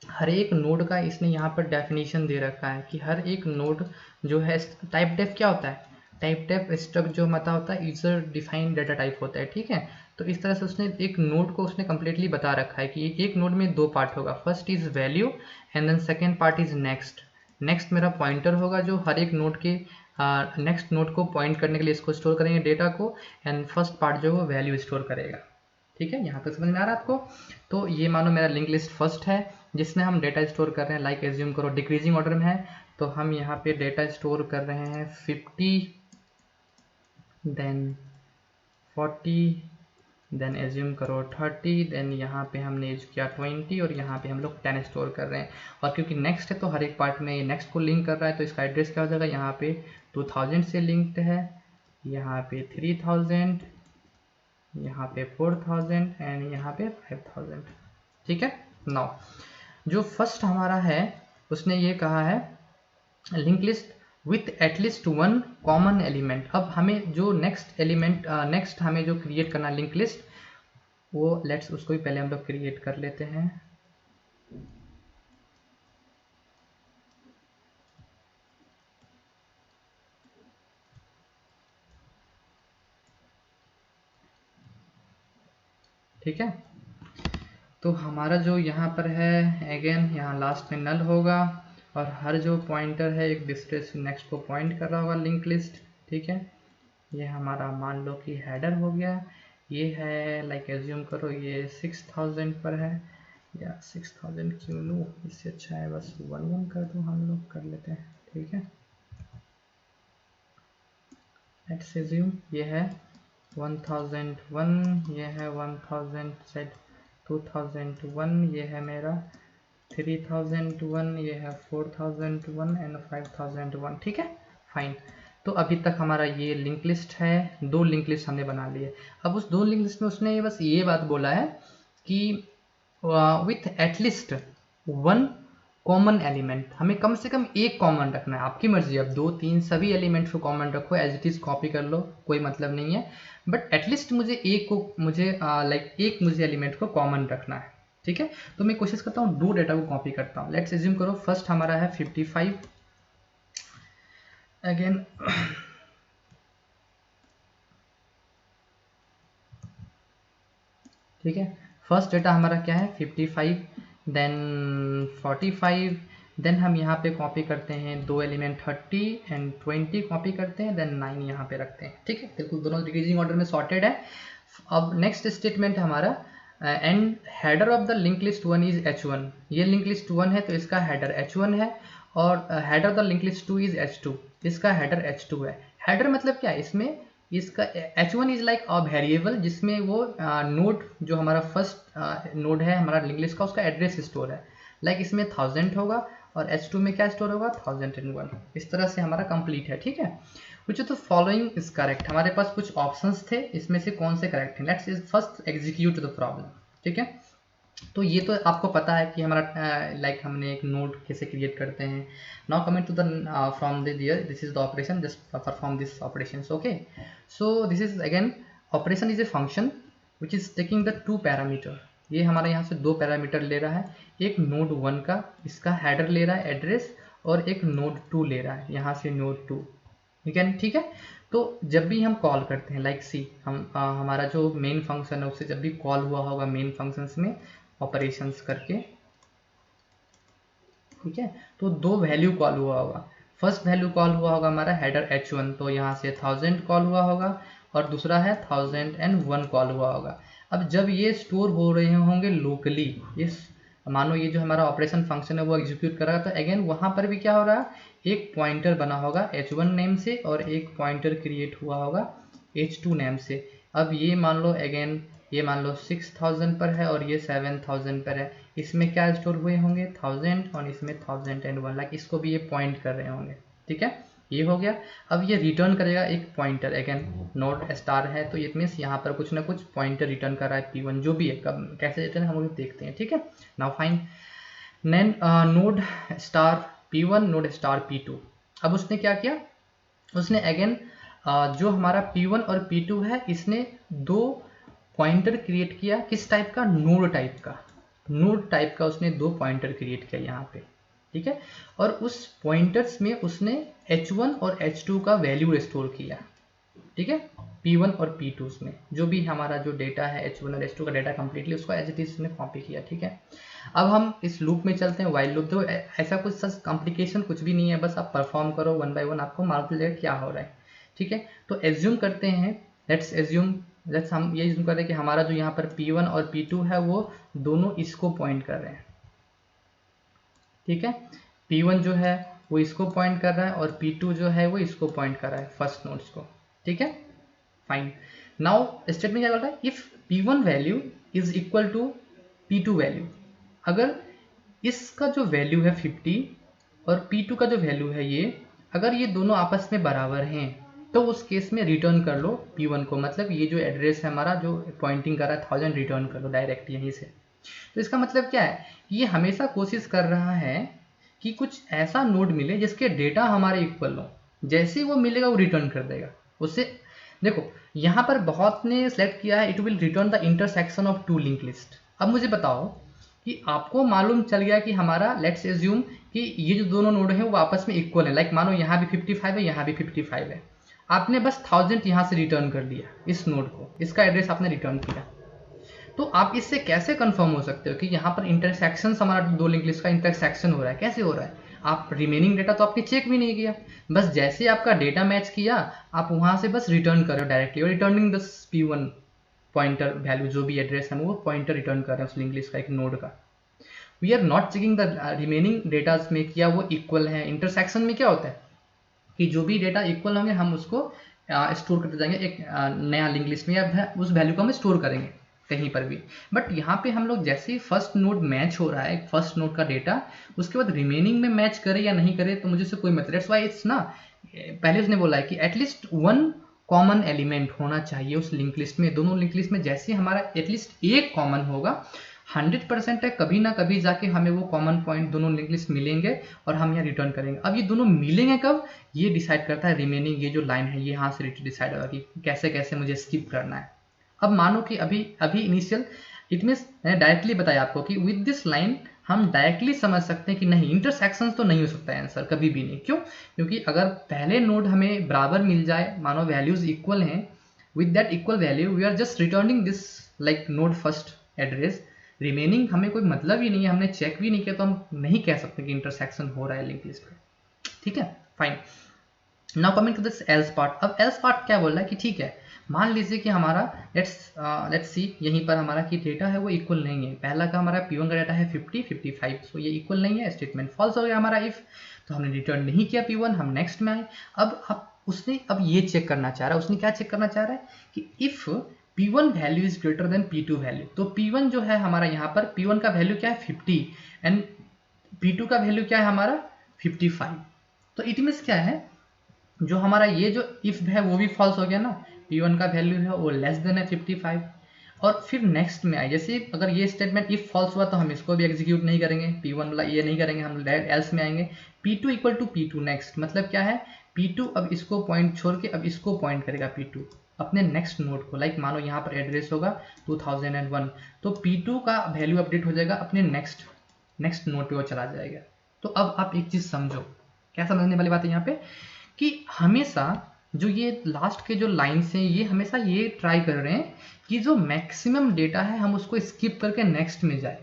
हर एक नोड का इसने यहाँ पर डेफिनेशन दे रखा है कि हर एक नोड जो है, टाइप डेफ क्या होता है, टाइप डेफ स्ट्रक्ट जो मता होता है यूजर डिफाइंड डाटा टाइप होता है, ठीक है। तो इस तरह से उसने एक नोड को उसने कम्प्लीटली बता रखा है कि एक नोड में 2 पार्ट होगा, first is value and then second part is next. Next मेरा पॉइंटर होगा जो हर एक नोड के नेक्स्ट नोड को पॉइंट करने के लिए इसको स्टोर करेंगे डेटा को, एंड फर्स्ट पार्ट जो है वैल्यू स्टोर करेगा, ठीक है। यहाँ तक समझ में आ रहा है आपको। तो ये मानो मेरा लिंक लिस्ट फर्स्ट है जिसमें हम डेटा स्टोर कर रहे हैं, लाइक एज्यूम करो डिक्रीजिंग ऑर्डर में है, तो हम यहाँ पे डेटा स्टोर कर रहे हैं 50, देन 40, देन एज्यूम करो 30, देन यहाँ पे हमने यूज किया 20 और यहाँ पे हम लोग 10 स्टोर कर रहे हैं। और क्योंकि नेक्स्ट है तो हर एक पार्ट में ये नेक्स्ट को लिंक कर रहा है, तो इसका एड्रेस क्या हो जाएगा, यहाँ पे 2000 से लिंक्ड है, यहाँ पे 3000, यहाँ पे 4000 एंड यहाँ पे 5000, ठीक है। नाउ जो फर्स्ट हमारा है उसने ये कहा है link list with at least 1 common element. अब हमें जो नेक्स्ट एलिमेंट नेक्स्ट हमें जो क्रिएट करना लिंक लिस्ट, वो लेट्स उसको भी पहले हम लोग क्रिएट कर लेते हैं। ठीक है। तो हमारा जो यहाँ पर है अगेन यहाँ लास्ट में नल होगा और हर जो पॉइंटर है एक दूसरे से नेक्स्ट को पॉइंट कर रहा होगा लिंक लिस्ट। ठीक है, ये हमारा मान लो कि हेडर हो गया। ये है लाइक एज्यूम करो ये 6000 पर है, या 6000 क्यों लूँ, इससे अच्छा है बस 11 कर दूँ, हम लोग कर लेते हैं। ठीक है, लेट्स एज्यूम ये है 1001, ये है 1000 सेट 2001, ये है मेरा 3001, ये है 4001 एंड 5001। ठीक है, फाइन। तो अभी तक हमारा ये लिंक लिस्ट है, 2 लिंक लिस्ट हमने बना लिए। अब उस 2 लिंक लिस्ट में उसने बस ये बात बोला है कि विथ एटलीस्ट 1 कॉमन एलिमेंट, हमें कम से कम एक कॉमन रखना है। आपकी मर्जी, अब 2 3 सभी एलिमेंट को कॉमन रखो, एज इट इज कॉपी कर लो, कोई मतलब नहीं है, बट एटलीस्ट मुझे एक को एक मुझे एलिमेंट को कॉमन रखना है। ठीक है, तो मैं कोशिश करता हूँ 2 डेटा को कॉपी करता हूँ। लेट्स एज्यूम करो फर्स्ट हमारा है 55 अगेन ठीक है, फर्स्ट डेटा हमारा क्या है 55, देन 45, देन हम यहाँ पे कॉपी करते हैं 2 एलिमेंट 30 एंड 20 कॉपी करते हैं, देन 9 यहाँ पे रखते हैं। ठीक है, बिल्कुल दोनों डिक्रीजिंग ऑर्डर में सॉर्टेड है। अब नेक्स्ट स्टेटमेंट हमारा and header of the link list 1 is h1, ये लिंक लिस्ट 1 है तो इसका हेडर h1 है, और header of the link list 2 is h2, इसका हेडर h2 है। हेडर मतलब क्या है, इसमें इसका h1 is like a variable जिसमें वो नोड जो हमारा फर्स्ट नोड है हमारा लिंक लिस्ट का, उसका एड्रेस स्टोर है। लाइक इसमें 1000 होगा और h2 में क्या स्टोर होगा 1001। इस तरह से हमारा कंप्लीट है। ठीक है, which of the following is correct, हमारे पास कुछ ऑप्शंस थे, इसमें से कौन से करेक्ट हैं। Let's first execute the problem. ठीक है, तो ये तो आपको पता है कि हमारा लाइक हमने एक नोड कैसे क्रिएट करते हैं। Now coming to the from the there, this is the operation, just perform this operations. Okay, so this is again operation is a function which is taking the 2 parameter. ये हमारे यहाँ से 2 parameter ले रहा है, एक नोड 1 का इसका हेडर ले रहा है एड्रेस, और एक नोड 2 ले रहा है यहाँ से नोड 2। ठीक है, तो जब भी हम कॉल करते हैं लाइक सी हम हमारा जो मेन फंक्शन है उससे जब भी कॉल हुआ होगा मेन फंक्शंस में ऑपरेशंस करके, ठीक है, तो 2 वैल्यू कॉल हुआ होगा। फर्स्ट वैल्यू कॉल हुआ होगा हमारा हेडर h1, तो यहाँ से 1000 कॉल हुआ होगा, और दूसरा है 1001 कॉल हुआ होगा। अब जब ये स्टोर हो रहे होंगे लोकली, इस मानो ये जो हमारा ऑपरेशन फंक्शन है वो एग्जीक्यूट कर रहा है, तो अगेन वहाँ पर भी क्या हो रहा है, एक पॉइंटर बना होगा h1 नेम से और एक पॉइंटर क्रिएट हुआ होगा h2 नेम से। अब ये मान लो अगेन ये मान लो 6000 पर है और ये 7000 पर है, इसमें क्या स्टोर हुए होंगे 1000 और इसमें 1001, लाइक इसको भी ये पॉइंट कर रहे होंगे। ठीक है, ये हो गया। अब ये रिटर्न करेगा एक पॉइंटर, अगेन नोड स्टार है तो इट मीन्स यहाँ पर कुछ ना कुछ पॉइंटर रिटर्न कर रहा है P1, जो भी है, कब कैसे रिटर्न हम लोग देखते हैं। ठीक है, now fine, then node star P1 node star P2। अब उसने क्या किया, उसने अगेन जो हमारा P1 और P2 है इसने 2 पॉइंटर क्रिएट किया, किस टाइप का, नोड टाइप का, नोड टाइप का उसने 2 पॉइंटर क्रिएट किया यहाँ पे। ठीक है, और उस पॉइंटर्स में उसने h1 और h2 का वैल्यू स्टोर किया। ठीक है, P1 और P2 में जो भी हमारा जो डेटा है h1 और h2 का डेटा कंप्लीटली उसको एज इट इज ने कॉपी किया। ठीक है, अब हम इस लूप में चलते हैं, वाइल लूप। तो ऐसा कुछ सच कॉम्प्लिकेशन कुछ भी नहीं है, बस आप परफॉर्म करो 1 बाय 1, आपको मालूम चल जाएगा क्या हो रहा है। ठीक है, तो एज्यूम करते हैं, लेट्स हम ये एज्यूम करते हैं कि हमारा जो यहाँ पर P1 और P2 है वो दोनों इसको पॉइंट कर रहे हैं। ठीक है, P1 जो है वो इसको पॉइंट कर रहा है और P2 जो है वो इसको पॉइंट कर रहा है, फर्स्ट नोड्स को। ठीक है, फाइन। नाउ स्टेटमेंट क्या करता है, if P1 value is equal to P2 value, अगर इसका जो वैल्यू है 50 और P2 का जो वैल्यू है ये, अगर ये दोनों आपस में बराबर हैं तो उस केस में रिटर्न कर लो P1 को, मतलब ये जो एड्रेस है हमारा जो पॉइंटिंग कर रहा है 1000 रिटर्न कर लो डायरेक्ट यहीं से। तो इसका मतलब क्या है, ये हमेशा कोशिश कर रहा है कि कुछ ऐसा नोड मिले जिसके डेटा हमारे इक्वल हो, जैसे वो मिलेगा वो रिटर्न कर देगा उससे। देखो यहाँ पर बहुत ने सेलेक्ट किया है it will return the intersection of 2 link list. अब मुझे बताओ कि आपको मालूम चल गया कि हमारा लेट्स एज्यूम कि ये जो दोनों नोड हैं वो आपस में इक्वल है, लाइक मानो यहाँ भी 55 है यहाँ भी 55 है, आपने बस 1000 यहाँ से रिटर्न कर दिया इस नोड को, इसका एड्रेस आपने रिटर्न किया। तो आप इससे कैसे कंफर्म हो सकते हो कि यहाँ पर इंटरसेक्शन हमारा दो लिंक लिस्ट का इंटरसेक्शन हो रहा है? कैसे हो रहा है? आप रिमेनिंग डेटा तो आपने चेक भी नहीं किया, बस जैसे आपका डेटा मैच किया आप वहां से बस रिटर्न कर रहे हो डायरेक्टली, और returning the P1 pointer value, जो भी एड्रेस है वो पॉइंटर रिटर्न कर रहे हैं उस लिंक लिस्ट का, एक नोड का। We are not checking the remaining data में क्या वो इक्वल है। इंटरसेक्शन में क्या होता है कि जो भी डेटा इक्वल होंगे हम उसको स्टोर करते जाएंगे एक नया लिंक लिस्ट में, या उस वैल्यू को हम स्टोर करेंगे कहीं पर भी। बट यहाँ पे हम लोग जैसे ही फर्स्ट नोड मैच हो रहा है, फर्स्ट नोड का डेटा, उसके बाद रिमेनिंग में मैच करे या नहीं करे तो मुझे उससे कोई मतलब। दैट्स व्हाई इट्स ना, पहले उसने बोला है कि एटलीस्ट वन कॉमन एलिमेंट होना चाहिए उस लिंक लिस्ट में। दोनों लिंक लिस्ट में जैसे हमारा एटलीस्ट एक कॉमन होगा, 100% है कभी ना कभी जाके हमें वो कॉमन पॉइंट दोनों लिंक लिस्ट मिलेंगे और हम यहाँ रिटर्न करेंगे। अब ये दोनों मिलेंगे कब, ये डिसाइड करता है रिमेनिंग, ये जो लाइन है ये यहाँ से डिसाइड होगा कि कैसे कैसे मुझे स्किप करना है। अब मानो कि अभी इनिशियल, इट मीन्स मैंने डायरेक्टली बताया आपको कि विद दिस लाइन हम डायरेक्टली समझ सकते हैं कि नहीं, इंटरसेक्शन तो नहीं हो सकता है आंसर कभी भी नहीं। क्यों? क्योंकि अगर पहले नोड हमें बराबर मिल जाए, मानो वैल्यूज इक्वल हैं, with that equal value we are just returning this like node first address, remaining हमें कोई मतलब ही नहीं है, हमने चेक भी नहीं किया, तो हम नहीं कह सकते कि इंटरसेक्शन हो रहा है लिंक लिस्ट में। ठीक है, fine. Now coming to this else part. अब एल्स पार्ट क्या बोल रहा है कि ठीक है, मान लीजिए कि हमारा लेट्स सी यहीं पर हमारा कि डेटा है वो इक्वल नहीं है। पहला का हमारा P1 का डेटा है 50 55, सो ये इक्वल नहीं है, स्टेटमेंट फॉल्स हो गया हमारा इफ। तो हमने रिटर्न नहीं किया P1, हम नेक्स्ट में आए। अब उसने अब ये चेक करना चाह रहा है, उसने क्या चेक करना चाह रहा है कि if P1 value is greater then P2 value, तो P1 जो है हमारा यहाँ पर P1 का वैल्यू क्या है 50 एंड P2 का वैल्यू क्या है हमारा 55। तो इट मीन्स क्या है, जो हमारा ये जो इफ है वो भी फॉल्स हो गया ना, P1 का वैल्यू है वो लेस देन है 55। और फिर नेक्स्ट में आए, जैसे अगर ये स्टेटमेंट इफ फॉल्स हुआ तो हम इसको भी एग्जीक्यूट नहीं करेंगे, P1 वाला ये नहीं करेंगे, हम डायरेक्ट एल्स में आएंगे। P2 equal to P2 next, मतलब क्या है, P2 अब इसको पॉइंट छोड़ के अब इसको पॉइंट करेगा P2 अपने नेक्स्ट नोड को। लाइक मानो यहाँ पर एड्रेस होगा 2001, तो P2 का वैल्यू अपडेट हो जाएगा अपने नेक्स्ट नोड पे वो चला जाएगा। तो अब आप एक चीज समझो, क्या समझने वाली बात है यहाँ पे, कि हमेशा जो ये लास्ट के जो लाइन्स हैं ये हमेशा ये ट्राई कर रहे हैं कि जो मैक्सिमम डेटा है हम उसको स्किप करके नेक्स्ट में जाए।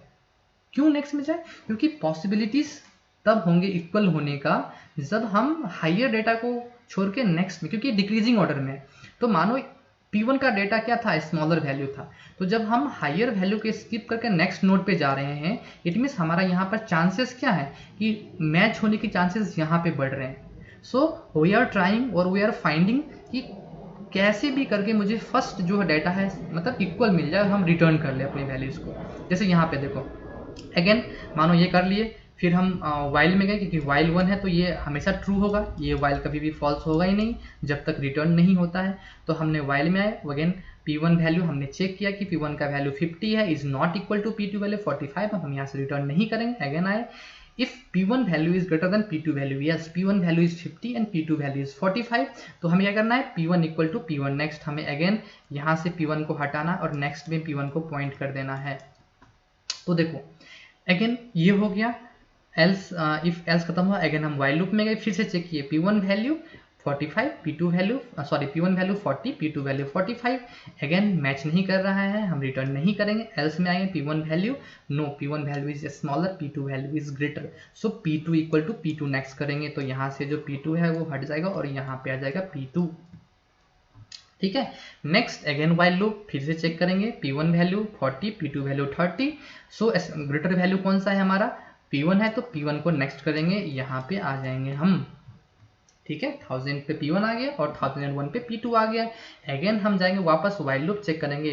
क्यों नेक्स्ट में जाए? क्योंकि पॉसिबिलिटीज तब होंगे इक्वल होने का जब हम हायर डेटा को छोड़ के नेक्स्ट में, क्योंकि डिक्रीजिंग ऑर्डर में। तो मानो P1 का डेटा क्या था, स्मॉलर वैल्यू था, तो जब हम हायर वैल्यू के स्किप करके नेक्स्ट नोड पे जा रहे हैं, इट मीन्स हमारा यहाँ पर चांसेस क्या है कि मैच होने की चांसेस यहाँ पे बढ़ रहे हैं। सो वी आर ट्राइंग और वी आर फाइंडिंग कि कैसे भी करके मुझे फर्स्ट जो डेटा है मतलब इक्वल मिल जाए और हम रिटर्न कर ले अपनी वैल्यूज को। जैसे यहाँ पे देखो, अगेन मानो ये कर लिए, फिर हम वाइल में गए, क्योंकि वाइल 1 है तो ये हमेशा ट्रू होगा, ये वाइल कभी भी फॉल्स होगा ही नहीं जब तक रिटर्न नहीं होता है। तो हमने वाइल में आए, अगेन P1 वैल्यू हमने चेक किया कि P1 का वैल्यू 50 है, is not equal to P2 value 45, हम यहाँ से रिटर्न नहीं करेंगे। अगेन आए, if P1 value is greater than P2 value, yes P1 value is 50 and P2 value is 45, तो हमें क्या करना है, P1 equal to P1 next, हमें अगेन यहाँ से P1 को हटाना और नेक्स्ट में P1 को पॉइंट कर देना है। तो देखो अगेन ये हो गया, एल्स इफ एल्स खत्म हुआ, अगेन हम वाइल लूप में गए, फिर से चेक किए P1 value 45, P2 value P1 value 40, P2 value 45, again match नहीं कर रहा है, हम रिटर्न नहीं करेंगे। एल्स में आएंगे, P1 value no, P1 value is smaller, P2 value is greater, so P2 equal to P2 next करेंगे। तो यहाँ से जो P2 है वो हट जाएगा और यहाँ पे आ जाएगा P2। ठीक है, नेक्स्ट अगेन वाइल लूप, फिर से चेक करेंगे, P1 value 40, P2 value 30, so greater value कौन सा है हमारा, P1 है, तो P1 को नेक्स्ट करेंगे, यहाँ पे आ जाएंगे हम। ठीक है, 1000 पे P1 आ गया और 1001 पे P2 आ गया। अगेन हम जाएंगे वापस वाइल लूप, चेक करेंगे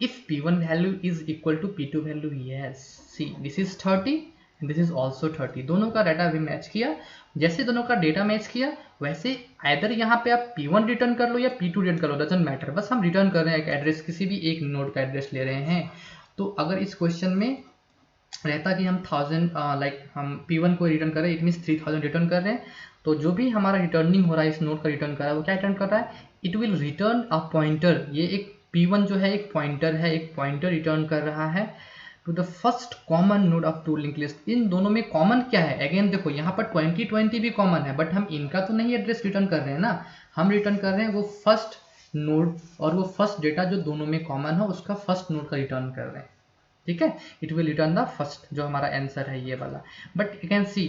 if P1 value is equal to P2 value, yes see this is 30 and this is also 30, दोनों का डाटा भी मैच किया। जैसे दोनों का डेटा मैच किया वैसे आइदर यहाँ पे आप P1 रिटर्न कर लो या P2 रिटर्न कर लो, डजंट मैटर, बस हम रिटर्न कर रहे हैं एक एड्रेस, किसी भी एक नोड का एड्रेस ले रहे हैं। तो अगर इस क्वेश्चन में रहता कि हम 1000 लाइक हम P1 को रिटर्न कर रहे हैं, इट मीन्स 3000 रिटर्न कर रहे हैं, तो जो भी हमारा रिटर्निंग हो रहा है इस नोड का रिटर्न कर रहा है वो क्या रिटर्न कर रहा है, it will return a pointer. ये एक P1 जो है एक पॉइंटर है, एक पॉइंटर रिटर्न कर रहा है to the first common node of two link list. इन दोनों में कॉमन क्या है, अगेन देखो यहाँ पर 20 20 भी कॉमन है, बट हम इनका तो नहीं एड्रेस रिटर्न कर रहे हैं ना, हम रिटर्न कर रहे हैं वो फर्स्ट नोड और वो फर्स्ट डेटा जो दोनों में कॉमन है उसका फर्स्ट नोड का रिटर्न कर रहे हैं, ठीक है, it will return the first, जो हमारा आंसर है ये वाला। बट यू कैन सी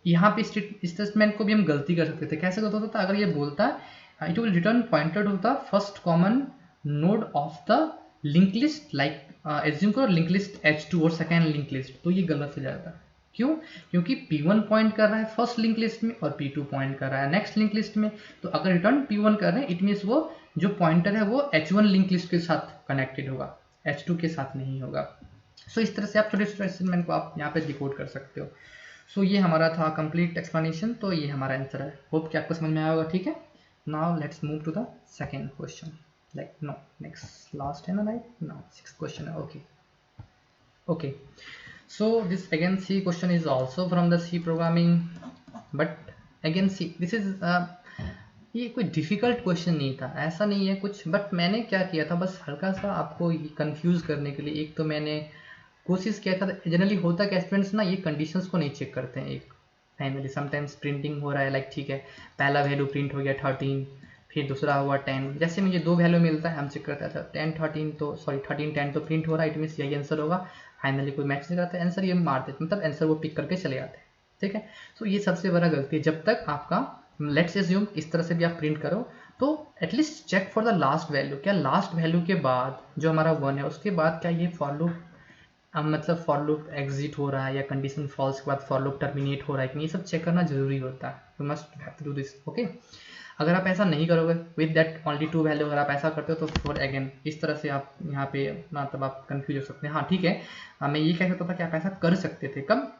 यहाँ पे स्टेटमेंट को भी हम गलती कर सकते थे। कैसे गलत होता था, अगर ये बोलता है it will return pointer to the first common node of the link list, like assume करो लिंक लिस्ट H2 और सेकेंड लिंक लिस्ट, तो ये गलत हो जाता है। क्यों? क्योंकि P1 पॉइंट कर रहा है फर्स्ट लिंक लिस्ट में और P2 पॉइंट कर रहा है नेक्स्ट लिंक लिस्ट में। तो अगर रिटर्न P1 कर रहे हैं इट मीन्स वो जो पॉइंटर है वो H1 लिंक लिस्ट के साथ कनेक्टेड होगा, H2 के साथ नहीं होगा। सो इस तरह से आप छोटे छोटे स्टेटमेंट को आप यहाँ पे डिकोड कर सकते हो। सो ये हमारा था कंप्लीट एक्सप्लेनेशन, तो ये हमारा आंसर है। होप कि आपको समझ में आया होगा, ठीक है। Now let's move to the second question, like no next last है ना, लाइक नो 6th क्वेश्चन है। Okay so this again C question is also from the C programming, but again C this is ये कोई difficult question नहीं था, ऐसा नहीं है कुछ, बट मैंने क्या किया था बस हल्का सा आपको कंफ्यूज करने के लिए। एक तो मैंने कोशिश किया था, जनरली होता क्या स्टूडेंट्स ना ये कंडीशंस को नहीं चेक करते हैं एक फाइनली, समटाइम्स प्रिंटिंग हो रहा है लाइक ठीक है पहला वैल्यू प्रिंट हो गया 13, फिर दूसरा हुआ 10, जैसे मुझे 2 वैल्यू मिलता है हम चेक करते हैं 10 13 तो सॉरी 13 10 तो प्रिंट हो रहा है, इट मीन्स यही आंसर होगा। फाइनली कोई मैच नहीं करता है, आंसर ये मारते मतलब आंसर वो पिक करके चले जाते हैं, ठीक है। तो ये सबसे बड़ा गलती है। जब तक आपका लेट्स एज्यूम इस तरह से भी आप प्रिंट करो तो at least check for the last value, क्या लास्ट वैल्यू के बाद जो हमारा 1 है उसके बाद क्या ये फॉर लूप मतलब फॉर लूप एग्जिट हो रहा है या कंडीशन फॉल्स के बाद फॉर लूप टर्मिनेट हो रहा है कि नहीं, ये सब चेक करना जरूरी होता है। You must have to do this, okay. अगर आप ऐसा नहीं करोगे विद दैट ओनली 2 वैल्यू, अगर आप ऐसा करते हो तो फॉर अगेन इस तरह से आप यहाँ पे मतलब आप कंफ्यूज हो सकते हैं। हाँ ठीक है, मैं ये कह सकता था कि आप ऐसा कर सकते थे कब,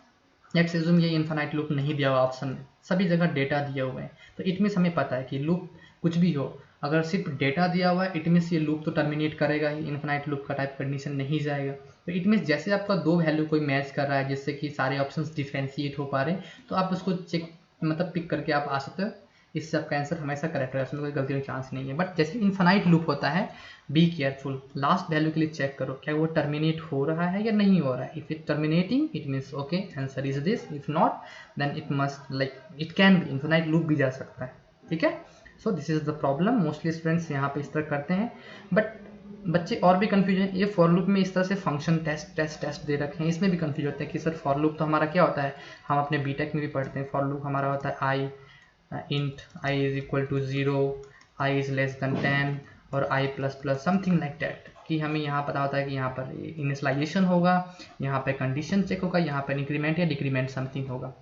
लेट्स एज्यूम ये इनफाइनाइट लूप नहीं दिया हुआ ऑप्शन में, सभी जगह डेटा दिया हुआ है, तो इट मीन्स हमें पता है कि लूप कुछ भी हो अगर सिर्फ डेटा दिया हुआ है इट मीन्स ये लूप तो टर्मिनेट करेगा ही, इनफाइनाइट लूप का टाइप कंडीशन नहीं जाएगा। तो इट मीन्स जैसे आपका 2 वैल्यू कोई मैच कर रहा है जिससे कि सारे ऑप्शंस डिफरेंशिएट हो पा रहे हैं, तो आप उसको चेक मतलब पिक करके आप आ सकते हो, इससे आपका आंसर हमेशा करेक्ट है, उसमें कोई गलती का चांस नहीं है। बट जैसे इनफाइनाइट लूप होता है बी केयरफुल, लास्ट वैल्यू के लिए चेक करो क्या वो टर्मिनेट हो रहा है या नहीं हो रहा है। If it terminating it means okay answer is this, if not then it must like it can be infinite loop भी जा सकता है, ठीक है। So this is the problem, mostly students यहाँ पे इस तरह करते हैं। बट बच्चे और भी कंफ्यूज हैं, ये फॉर लूप में इस तरह से फंक्शन टेस्ट दे रखे हैं, इसमें भी कंफ्यूज होते हैं कि सर फॉर लूप तो हमारा क्या होता है, हम अपने बीटेक में भी पढ़ते हैं फॉर लूप हमारा होता है आई int I is equal to 0, I is less than 10 और I plus plus something like that, कि हमें यहाँ पता होता है कि यहाँ पर इनिशियलाइजेशन होगा, यहाँ पे कंडीशन चेक होगा, यहाँ पर इंक्रीमेंट या डिक्रीमेंट समथिंग होगा।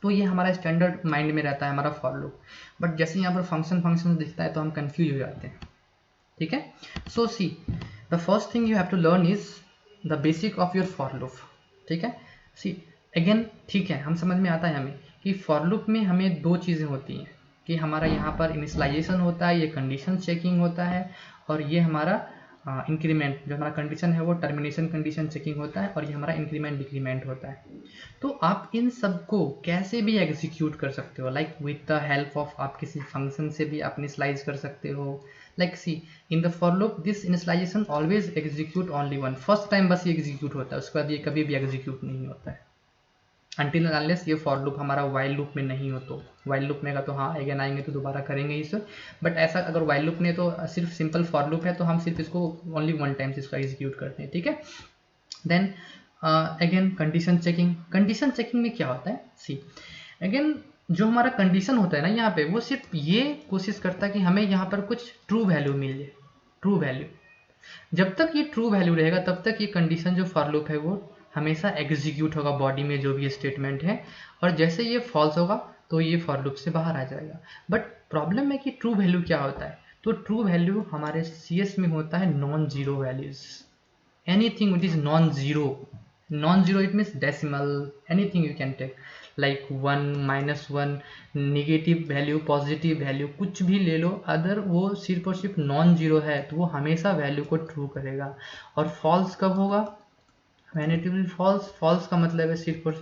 तो ये हमारा स्टैंडर्ड माइंड में रहता है हमारा फॉर लूप। बट जैसे यहाँ पर फंक्शन दिखता है तो हम कंफ्यूज हो जाते हैं, ठीक है। So see the first thing you have to learn is the basic of your for loop, ठीक है। सी अगेन ठीक है, हम समझ में आता है हमें कि फॉर लूप में हमें 2 चीज़ें होती हैं कि हमारा यहाँ पर इनिशियलाइजेशन होता है, ये कंडीशन चेकिंग होता है, और ये हमारा इंक्रीमेंट जो हमारा कंडीशन है वो टर्मिनेशन कंडीशन चेकिंग होता है, और ये हमारा इंक्रीमेंट डिक्रीमेंट होता है। तो आप इन सब को कैसे भी एग्जीक्यूट कर सकते हो, like with the help of आप किसी फंक्शन से भी आप इनिशियलाइज कर सकते हो। Like see in the for loop this initialization always execute only one, first time बस ये एग्जीक्यूट होता है, उसके बाद ये कभी भी एग्जीक्यूट नहीं होता है अनटिल अनलेस ये फॉर लूप हमारा वाइल लूप में नहीं हो। तो वाइल लूप में का तो हाँ अगेन आएंगे तो दोबारा करेंगे इसे, बट ऐसा अगर वाइल लूप में तो सिर्फ सिंपल फॉर लूप है तो हम सिर्फ इसको ओनली 1 टाइम इसको एग्जीक्यूट करते हैं, ठीक है। देन अगेन कंडीशन चेकिंग में क्या होता है, सी अगेन जो हमारा कंडीशन होता है ना यहाँ पे वो सिर्फ ये कोशिश करता है कि हमें यहाँ पर कुछ ट्रू वैल्यू मिल जाए, ट्रू वैल्यू। जब तक ये ट्रू वैल्यू रहेगा तब तक ये कंडीशन जो फॉर लूप है वो हमेशा एग्जीक्यूट होगा बॉडी में जो भी स्टेटमेंट है, और जैसे ये फॉल्स होगा तो ये फॉर लूप से बाहर आ जाएगा। बट प्रॉब्लम है कि ट्रू वैल्यू क्या होता है, तो ट्रू वैल्यू हमारे CS में होता है non zero values, anything which is non zero it means decimal, anything you can take like 1 -1 negative value positive value कुछ भी ले लो, अगर वो सिर्फ और सिर्फ नॉन जीरो है तो वो हमेशा वैल्यू को ट्रू करेगा। और फॉल्स कब होगा, When it will false का मतलब है सिर्फ और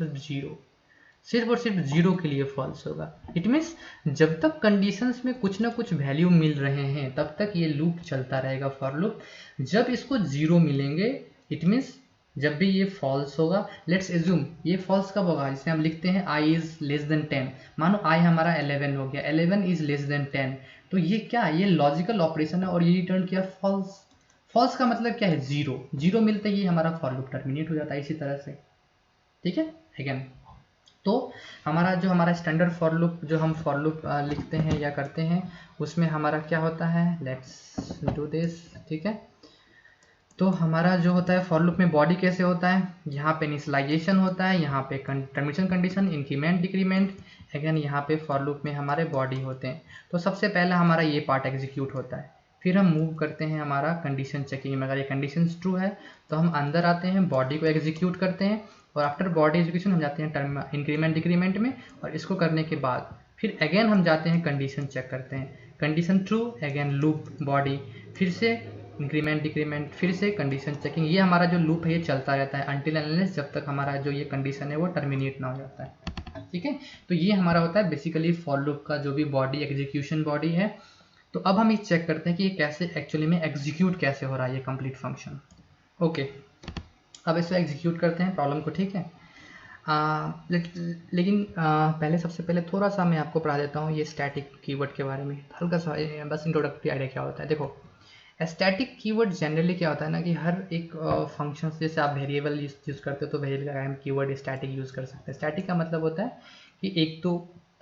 सिर्फ जीरो के लिए फॉल्स होगा। इट मीन्स जब तक कंडीशंस में कुछ ना कुछ वैल्यू मिल रहे हैं तब तक ये लूप चलता रहेगा फॉर लूप। जब इसको जीरो मिलेंगे इट मीन्स जब भी ये फॉल्स होगा, लेट्स एज्यूम ये फॉल्स कब होगा, जिसमें हम लिखते हैं i इज लेस देन 10, मानो i हमारा 11 हो गया, 11 इज लेस देन 10, तो ये क्या, ये लॉजिकल ऑपरेशन है और ये रिटर्न किया फॉल्स। फॉल्स का मतलब क्या है, जीरो, जीरो मिलते ही हमारा फॉर लूप टर्मिनेट हो जाता है इसी तरह से, ठीक है। अगेन तो हमारा स्टैंडर्ड फॉर लूप जो हम फॉर लूप लिखते हैं या करते हैं, उसमें हमारा क्या होता है, लेट्स डू दिस, ठीक है। तो हमारा जो होता है फॉर लूप में बॉडी कैसे होता है, यहाँ पे इनिशियलाइजेशन होता है, यहाँ पे termination condition, increment decrement, again यहाँ पे फॉर लूप में हमारे बॉडी होते हैं। तो सबसे पहले हमारा ये पार्ट एग्जीक्यूट होता है, फिर हम मूव करते हैं हमारा कंडीशन चेकिंग में, अगर ये कंडीशन ट्रू है तो हम अंदर आते हैं, बॉडी को एग्जीक्यूट करते हैं, और आफ्टर बॉडी एग्जीक्यूशन हम जाते हैं टर्म इंक्रीमेंट डिक्रीमेंट में, और इसको करने के बाद फिर अगेन हम जाते हैं कंडीशन चेक करते हैं, condition true, again loop body, फिर से इंक्रीमेंट डिक्रीमेंट, फिर से कंडीशन चेकिंग। ये हमारा जो लूप है ये चलता रहता है अनटिल अनलेस जब तक हमारा जो ये कंडीशन है वो टर्मिनेट ना हो जाता है, ठीक है। तो ये हमारा होता है बेसिकली फॉर लूप का जो भी बॉडी एग्जीक्यूशन बॉडी है। तो अब हम ये चेक करते हैं कि ये कैसे एक्चुअली में एग्जीक्यूट कैसे हो रहा है ये कंप्लीट फंक्शन। ओके, अब इसको एग्जीक्यूट करते हैं प्रॉब्लम को, ठीक है। लेकिन पहले सबसे पहले थोड़ा सा मैं आपको पढ़ा देता हूँ ये स्टैटिक कीवर्ड के बारे में, हल्का सा बस इंट्रोडक्टरी आइडिया क्या होता है। देखो स्टैटिक कीवर्ड जनरली क्या होता है ना कि हर एक फंक्शन जैसे आप वेरिएबल यूज़ करते हो तो वेरिएबल का हम कीवर्ड स्टैटिक यूज़ कर सकते हैं। स्टैटिक का मतलब होता है कि एक तो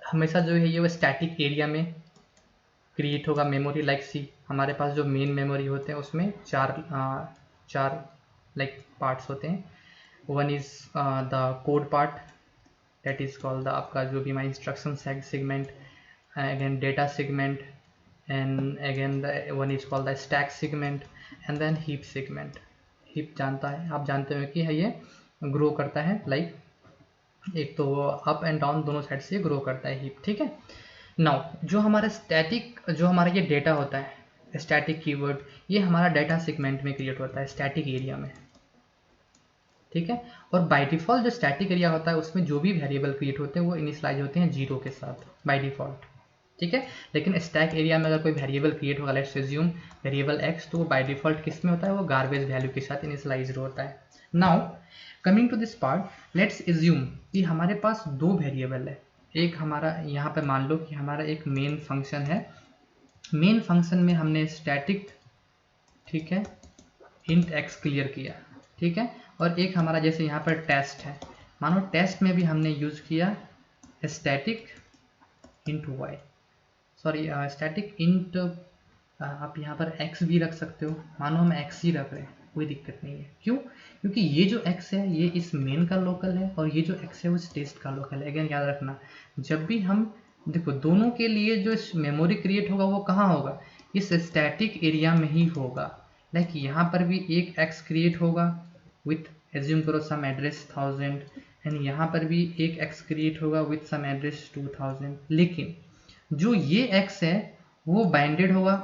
हमेशा जो है ये वो स्टैटिक एरिया में क्रिएट होगा मेमोरी, लाइक सी हमारे पास जो मेन मेमोरी होते हैं उसमें चार लाइक पार्ट्स होते हैं। One is the code part, that is called the आपका जो भी हमारा instruction segment, again data segment, and again the one is called the stack segment and then heap segment। heap जानता है, आप जानते हो कि है ये ग्रो करता है, लाइक एक तो अप एंड डाउन दोनों साइड से ग्रो करता है heap, ठीक है। नाउ जो हमारा स्टैटिक जो हमारा ये डेटा होता है स्टैटिक कीवर्ड, ये हमारा डेटा सेगमेंट में क्रिएट होता है स्टैटिक एरिया में, ठीक है। और बाय डिफॉल्ट जो स्टैटिक एरिया होता है उसमें जो भी वेरिएबल क्रिएट होते हैं वो इनिशियलाइज होते हैं 0 के साथ बाय डिफॉल्ट, ठीक है। लेकिन स्टैक एरिया में अगर कोई वेरिएबल क्रिएट होगा, लेट्स अज्यूम वेरिएबल x, तो वो बाय डिफॉल्ट किस में होता है, वो गार्बेज वैल्यू के साथ इनिशियलाइज होता है। Now coming to this part, let's assume कि हमारे पास दो वेरिएबल है, एक हमारा यहाँ पे मान लो कि हमारा एक मेन फंक्शन है, मेन फंक्शन में हमने स्टैटिक, ठीक है, इंट x क्लियर किया, ठीक है, और एक हमारा जैसे यहाँ पर टेस्ट है, मानो टेस्ट में भी हमने यूज किया static int y, sorry static int, आप यहाँ पर x भी रख सकते हो, मानो हम x ही रख रहे हैं, कोई दिक्कत नहीं है। क्यों? क्योंकि ये जो x है ये इस मेन का लोकल है और ये जो x है वो इस टेस्ट का लोकल है। अगेन याद रखना, जब भी हम देखो दोनों के लिए जो मेमोरी क्रिएट होगा वो कहाँ होगा, इस स्टैटिक एरिया में ही होगा। लाइक यहाँ पर भी एक x क्रिएट होगा विथ एज्यूम करो सम एड्रेस 1000, एंड यहाँ पर भी एक x क्रिएट होगा विथ सम एड्रेस 2000, लेकिन जो ये x है वो बाइंडेड होगा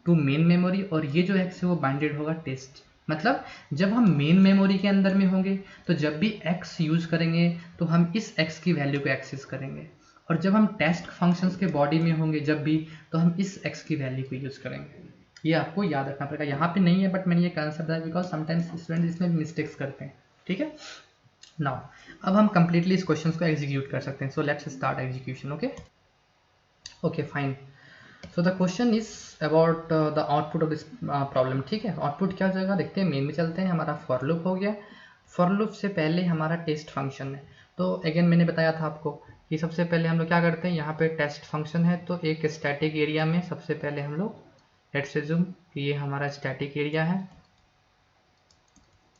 टू मेन मेमोरी और ये जो x है वो बाइंडेड होगा टेस्ट। मतलब जब हम मेन मेमोरी के अंदर में होंगे तो जब भी x यूज करेंगे तो हम इस x की वैल्यू को एक्सेस करेंगे, और जब हम टेस्ट फंक्शंस के बॉडी में होंगे जब भी, तो हम इस x की वैल्यू को यूज करेंगे। ये आपको याद रखना पड़ेगा, यहाँ पे नहीं है बट मैंने ये कंसेप्ट है बिकॉज समटाइम्स स्टूडेंट इसमें मिस्टेक्स करते हैं, ठीक है। नाउ अब हम कंप्लीटली इस क्वेश्चन को एग्जीक्यूट कर सकते हैं। So let's start execution. Okay fine. So the question is about the output of this problem, ठीक है। आउटपुट क्या हो जाएगा देखते हैं, मेन में चलते हैं। हमारा फॉर लूप हो गया, फॉर लूप से पहले हमारा टेस्ट फंक्शन है। तो अगेन मैंने बताया था आपको कि सबसे पहले हम लोग क्या करते हैं, यहाँ पे टेस्ट फंक्शन है तो एक स्टैटिक एरिया में सबसे पहले हम लोग लेट्स अज्यूम कि ये हमारा स्टैटिक एरिया है,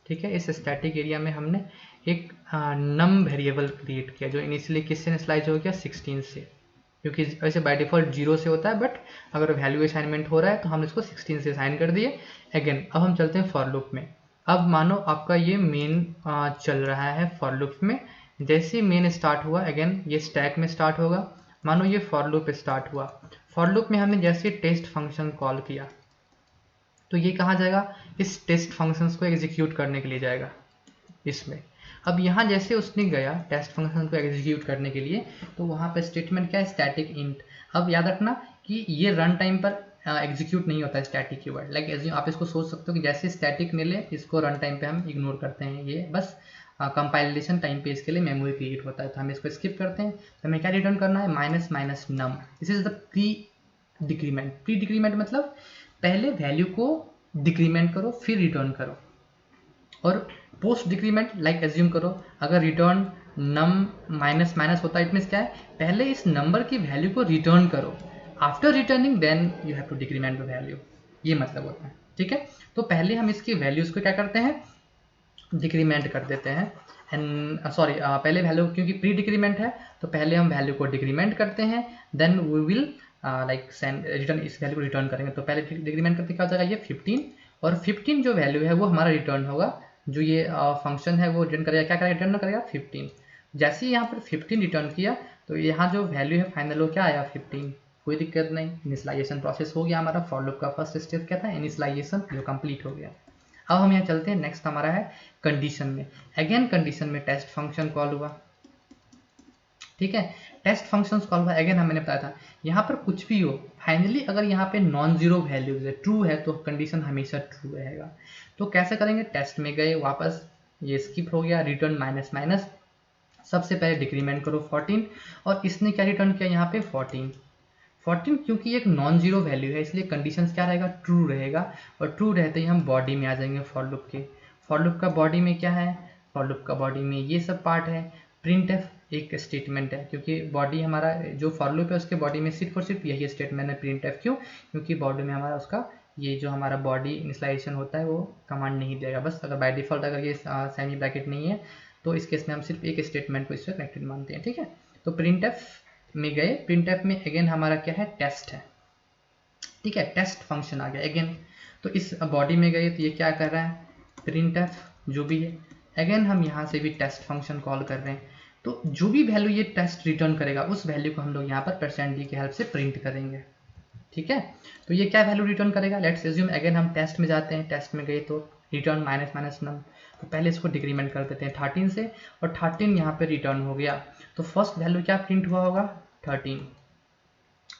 ठीक है। इस स्टैटिक एरिया में हमने एक नम वेरिएबल क्रिएट किया जो इनिशियली किससे इनिशियलाइज हो गया 16 से, क्योंकि वैसे बाय डिफॉल्ट 0 से होता है बट अगर वैल्यू असाइनमेंट हो रहा है तो हम इसको 16 से असाइन कर दिए। अगेन अब हम चलते हैं फॉर लूप में। अब मानो आपका ये मेन चल रहा है फॉर लूप में, जैसे मेन स्टार्ट हुआ अगेन ये स्टैक में स्टार्ट होगा। मानो ये फॉर लूप स्टार्ट हुआ, फॉर लूप में हमने जैसे टेस्ट फंक्शन कॉल किया तो ये कहाँ जाएगा, इस टेस्ट फंक्शंस को एग्जीक्यूट करने के लिए जाएगा इसमें। अब यहाँ जैसे उसने गया टेस्ट फंक्शन को एग्जीक्यूट करने के लिए तो वहाँ पे स्टेटमेंट क्या है, स्टैटिक इंट। अब याद रखना कि ये रन टाइम पर एग्जीक्यूट नहीं होता स्टैटिक कीवर्ड। लाइक आप इसको सोच सकते हो कि जैसे स्टैटिक ने ले, इसको रन टाइम पे हम इग्नोर करते हैं, ये बस कंपाइलेशन टाइम पे इसके लिए मेमोरी क्रिएट होता है, तो हम इसको स्किप करते हैं। तो हमें क्या रिटर्न करना है, minus minus num. This is the pre decrement. Pre decrement मतलब पहले वैल्यू को डिक्रीमेंट करो फिर रिटर्न करो। और पोस्ट डिक्रीमेंट लाइक एज्यूम करो अगर रिटर्न नम माइनस माइनस होता है, इट मीन्स क्या है, पहले इस नंबर की वैल्यू को रिटर्न करो, after returning then you have to decrement the value, ये मतलब होता है। ठीक है, तो पहले हम इसकी वैल्यूज को क्या करते हैं, डिक्रीमेंट कर देते हैं। एंड सॉरी, पहले वैल्यू क्योंकि प्री डिक्रीमेंट है तो पहले हम वैल्यू को डिक्रीमेंट करते हैं, then we will like send return, इस वैल्यू को रिटर्न करेंगे। तो पहले डिक्रीमेंट करते क्या हो जाएगा, ये 15, और 15 जो वैल्यू है वो हमारा रिटर्न होगा, जो ये फंक्शन है वो रिटर्न करेगा, क्या करेगा, रिटर्न करेगा 15। जैसे ही यहाँ पर 15 रिटर्न किया तो यहाँ जो वैल्यू है फाइनल वो क्या आया, 15, कोई दिक्कत नहीं, इनिशियलाइजेशन प्रोसेस हो गया हमारा। फॉर लूप का फर्स्ट स्टेप क्या था, इनिशियलाइजेशन, जो कंप्लीट हो गया। अब हम यहाँ चलते हैं, नेक्स्ट हमारा है कंडीशन में। अगेन कंडीशन में टेस्ट फंक्शन कॉल हुआ, ठीक है, टेस्ट फंक्शन कॉल हुआ। अगेन मैंने बताया था यहाँ पर कुछ भी हो, फाइनली अगर यहाँ पे नॉन जीरो वैल्यूज है, ट्रू है, तो कंडीशन हमेशा ट्रू रहेगा। तो कैसे करेंगे, टेस्ट में गए, वापस ये स्किप हो गया, रिटर्न माइनस माइनस, सबसे पहले डिक्रीमेंट करो 14, और इसने क्या रिटर्न किया यहाँ पे 14, क्योंकि एक नॉन जीरो वैल्यू है इसलिए कंडीशन क्या रहेगा, ट्रू रहेगा। और ट्रू रहते ही हम बॉडी में आ जाएंगे फॉर लूप के। फॉर लूप का बॉडी में क्या है, फॉर लूप का बॉडी में ये सब पार्ट है। प्रिंटफ एक स्टेटमेंट है, क्योंकि बॉडी हमारा जो फॉर लूप है उसके बॉडी में सिर्फ और सिर्फ यही स्टेटमेंट है प्रिंटफ। क्यों, क्योंकि बॉडी में हमारा उसका ये जो हमारा बॉडी इनिशियलाइजेशन होता है वो कमांड नहीं देगा। बस अगर बाय डिफॉल्ट अगर ये सेमी ब्रैकेट नहीं है तो इस केस में हम सिर्फ एक स्टेटमेंट को इससे कनेक्टेड मानते हैं। ठीक है, तो प्रिंटफ में गए, प्रिंटफ में अगेन हमारा क्या है, टेस्ट है। ठीक है, टेस्ट फंक्शन आ गया अगेन। तो इस बॉडी में गए तो ये क्या कर रहा है, प्रिंटफ जो भी है। अगेन हम यहाँ से भी टेस्ट फंक्शन कॉल कर रहे हैं, तो जो भी वैल्यू ये टेस्ट रिटर्न करेगा उस वैल्यू को हम लोग यहाँ पर %d की हेल्प से प्रिंट करेंगे। ठीक है, तो ये क्या वैल्यू रिटर्न करेगा, लेट्स एज्यूम अगेन हम टेस्ट में जाते हैं, टेस्ट में गए तो रिटर्न माइनस माइनस नम। तो पहले इसको डिक्रीमेंट कर देते हैं 13 से, और 13 यहाँ पे रिटर्न हो गया। तो फर्स्ट वैल्यू क्या प्रिंट हुआ होगा, 13।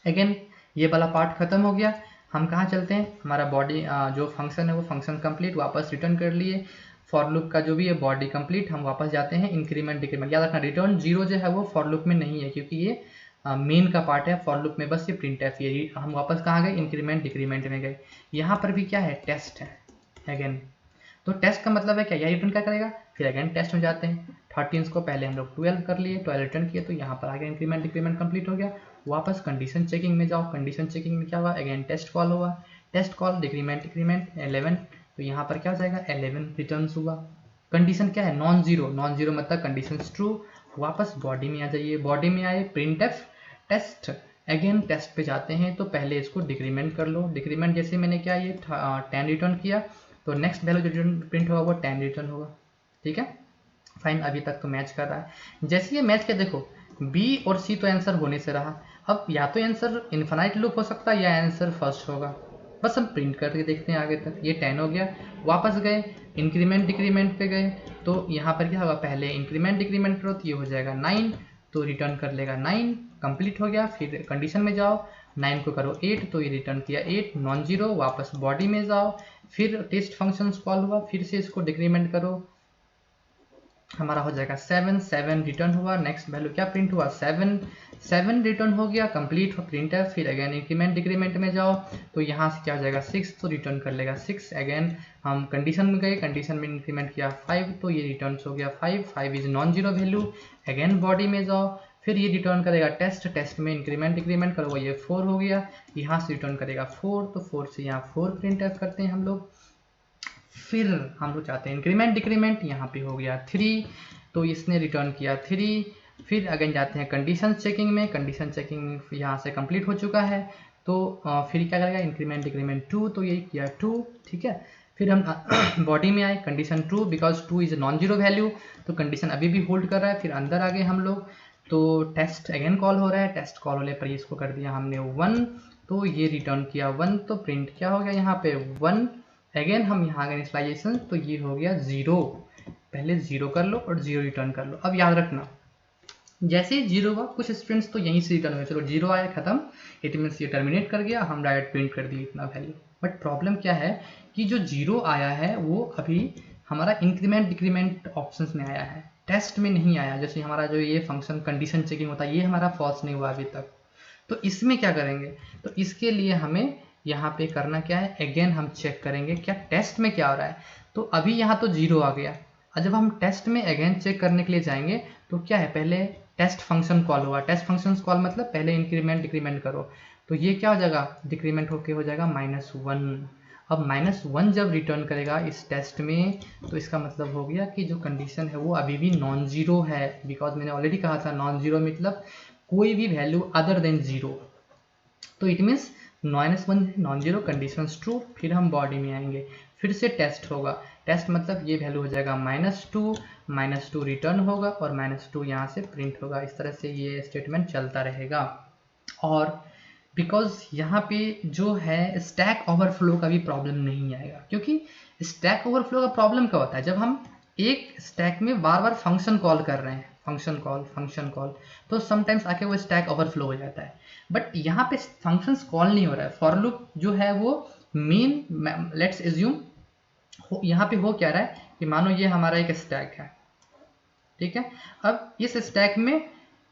अगेन ये वाला पार्ट खत्म हो गया, हम कहाँ चलते हैं, हमारा बॉडी जो फंक्शन है वो फंक्शन कंप्लीट, वापस रिटर्न कर लिए। फॉर लूप का जो भी है बॉडी कंप्लीट, हम वापस जाते हैं इंक्रीमेंट डिक्रीमेंट। याद रखना रिटर्न 0 जो है वो फॉर लूप में नहीं है, क्योंकि ये मेन का पार्ट है। फॉर लूप में बस ये प्रिंटफ, ये हम वापस कहाँ गए, इंक्रीमेंट डिक्रीमेंट में गए। यहाँ पर भी क्या है, टेस्ट है अगेन। तो टेस्ट का मतलब है क्या, यह रिटर्न क्या करेगा, फिर अगेन टेस्ट में जाते हैं। 13 को पहले हम लोग 12 कर लिए, 12 रिटर्न किए, तो यहाँ पर आगे इंक्रीमेंट डिक्रीमेंट कंप्लीट हो गया। वापस कंडीशन चेकिंग में जाओ, कंडीशन चेकिंग में क्या हुआ, अगेन टेस्ट कॉल हुआ, टेस्ट कॉल डिक्रीमेंट डिक्रीमेंट 11, तो यहाँ पर क्या हो जाएगा 11 रिटर्न हुआ। कंडीशन क्या है, नॉन जीरो, नॉन जीरो मतलब कंडीशन ट्रू। वापस बॉडी में आ जाइए, बॉडी में आए, प्रिंटफ टेस्ट, अगेन टेस्ट पे जाते हैं, तो पहले इसको डिक्रीमेंट कर लो। डिक्रीमेंट जैसे मैंने क्या ये 10 रिटर्न किया, तो नेक्स्ट वैल्यू जो रिटर्न प्रिंट होगा वो 10 रिटर्न होगा। ठीक है, फाइन, अभी तक तो मैच कर रहा है। जैसे ये मैच किया, देखो बी और सी तो आंसर होने से रहा, अब या तो आंसर इन्फिनाइट लूप हो सकता है या आंसर फर्स्ट होगा। बस हम प्रिंट करके देखते हैं आगे तक। ये 10 हो गया, वापस गए इंक्रीमेंट डिक्रीमेंट पे गए, तो यहाँ पर क्या होगा, पहले इंक्रीमेंट डिक्रीमेंट करो तो ये हो जाएगा 9, तो रिटर्न कर लेगा 9, कंप्लीट हो गया। फिर कंडीशन में जाओ, 9 को करो 8, तो ये रिटर्न किया 8 नॉन जीरो। वापस बॉडी में जाओ, फिर टेस्ट फंक्शन कॉल हुआ, फिर से इसको डिक्रीमेंट करो, हमारा हो जाएगा 7, 7 रिटर्न हुआ। नेक्स्ट वैल्यू क्या प्रिंट हुआ, 7, 7 रिटर्न हो गया, कंप्लीट हो प्रिंटर। फिर अगेन इंक्रीमेंट डिक्रीमेंट में जाओ, तो यहाँ से क्या हो जाएगा 6, तो रिटर्न कर लेगा 6। अगेन हम कंडीशन में गए, कंडीशन में इंक्रीमेंट किया 5, तो ये रिटर्न हो गया 5, 5 is non zero value. Again body में जाओ, फिर ये रिटर्न करेगा टेस्ट, टेस्ट में इंक्रीमेंट डिक्रीमेंट करोगे, ये 4 हो गया, यहाँ से रिटर्न करेगा 4, तो 4 से यहाँ 4 प्रिंट करते हैं हम लोग। फिर हम लोग चाहते हैं इंक्रीमेंट डिक्रीमेंट, यहाँ पे हो गया 3, तो इसने रिटर्न किया 3। फिर अगेन जाते हैं कंडीशन चेकिंग में, कंडीशन चेकिंग यहाँ से कंप्लीट हो चुका है, तो फिर क्या करेगा इंक्रीमेंट डिक्रीमेंट 2, तो ये किया 2। ठीक है, फिर हम बॉडी में आए, condition true, because 2 is non zero value, तो कंडीशन अभी भी होल्ड कर रहा है। फिर अंदर आ गए हम लोग, तो टेस्ट अगेन कॉल हो रहा है, टेस्ट कॉल होने पर इसको कर दिया हमने 1, तो ये रिटर्न किया 1, तो प्रिंट क्या हो गया यहाँ पे 1। अगेन हम यहाँ गए इनिशियलाइजेशन, तो ये हो गया 0, पहले 0 कर लो और 0 रिटर्न कर लो। अब याद रखना जैसे ही 0 हुआ, कुछ स्टूडेंट्स तो यहीं से रिटर्न हुए, चलो 0 आया खत्म, इट मीन्स ये टर्मिनेट कर गया, हम डायरेक्ट प्रिंट कर दिए इतना वैल्यू। बट प्रॉब्लम क्या है कि जो 0 आया है वो अभी हमारा इंक्रीमेंट डिक्रीमेंट ऑप्शंस में आया है, टेस्ट में नहीं आया। जैसे हमारा जो ये फंक्शन कंडीशन चेकिंग होता है, ये हमारा फॉल्स नहीं हुआ अभी तक। तो इसमें क्या करेंगे, तो इसके लिए हमें यहाँ पे करना क्या है, अगेन हम चेक करेंगे क्या टेस्ट में क्या हो रहा है। तो अभी यहाँ तो 0 आ गया, और जब हम टेस्ट में अगेन चेक करने के लिए जाएंगे तो क्या है, पहले टेस्ट फंक्शन कॉल हुआ, टेस्ट फंक्शन कॉल मतलब पहले इंक्रीमेंट डिक्रीमेंट करो, तो ये क्या हो जाएगा, डिक्रीमेंट होके हो जाएगा -1। अब -1 जब रिटर्न करेगा इस टेस्ट में, तो इसका मतलब हो गया कि जो कंडीशन है वो अभी भी नॉन जीरो है, बिकॉज मैंने ऑलरेडी कहा था नॉन जीरो मतलब कोई भी वैल्यू अदर देन 0। तो it means -1 non zero, condition true. फिर हम बॉडी में आएंगे, फिर से टेस्ट होगा, टेस्ट मतलब ये वैल्यू हो जाएगा -2 रिटर्न होगा और -2 यहाँ से प्रिंट होगा। इस तरह से ये स्टेटमेंट चलता रहेगा। और बिकॉज यहाँ पे जो है स्टैक ओवरफ्लो का भी प्रॉब्लम नहीं आएगा, क्योंकि स्टैक ओवरफ्लो का प्रॉब्लम कब होता है, जब हम एक स्टैक में बार बार फंक्शन कॉल कर रहे हैं, फंक्शन कॉल, तो समटाइम्स आके वो स्टैक ओवरफ्लो हो जाता है। बट यहाँ पे फंक्शंस कॉल नहीं हो रहा है, फॉर लूप जो है वो मेन, लेट्स एज्यूम यहाँ पे हो क्या रहा है कि मानो ये हमारा एक स्टैक है, ठीक है। अब इस स्टैक में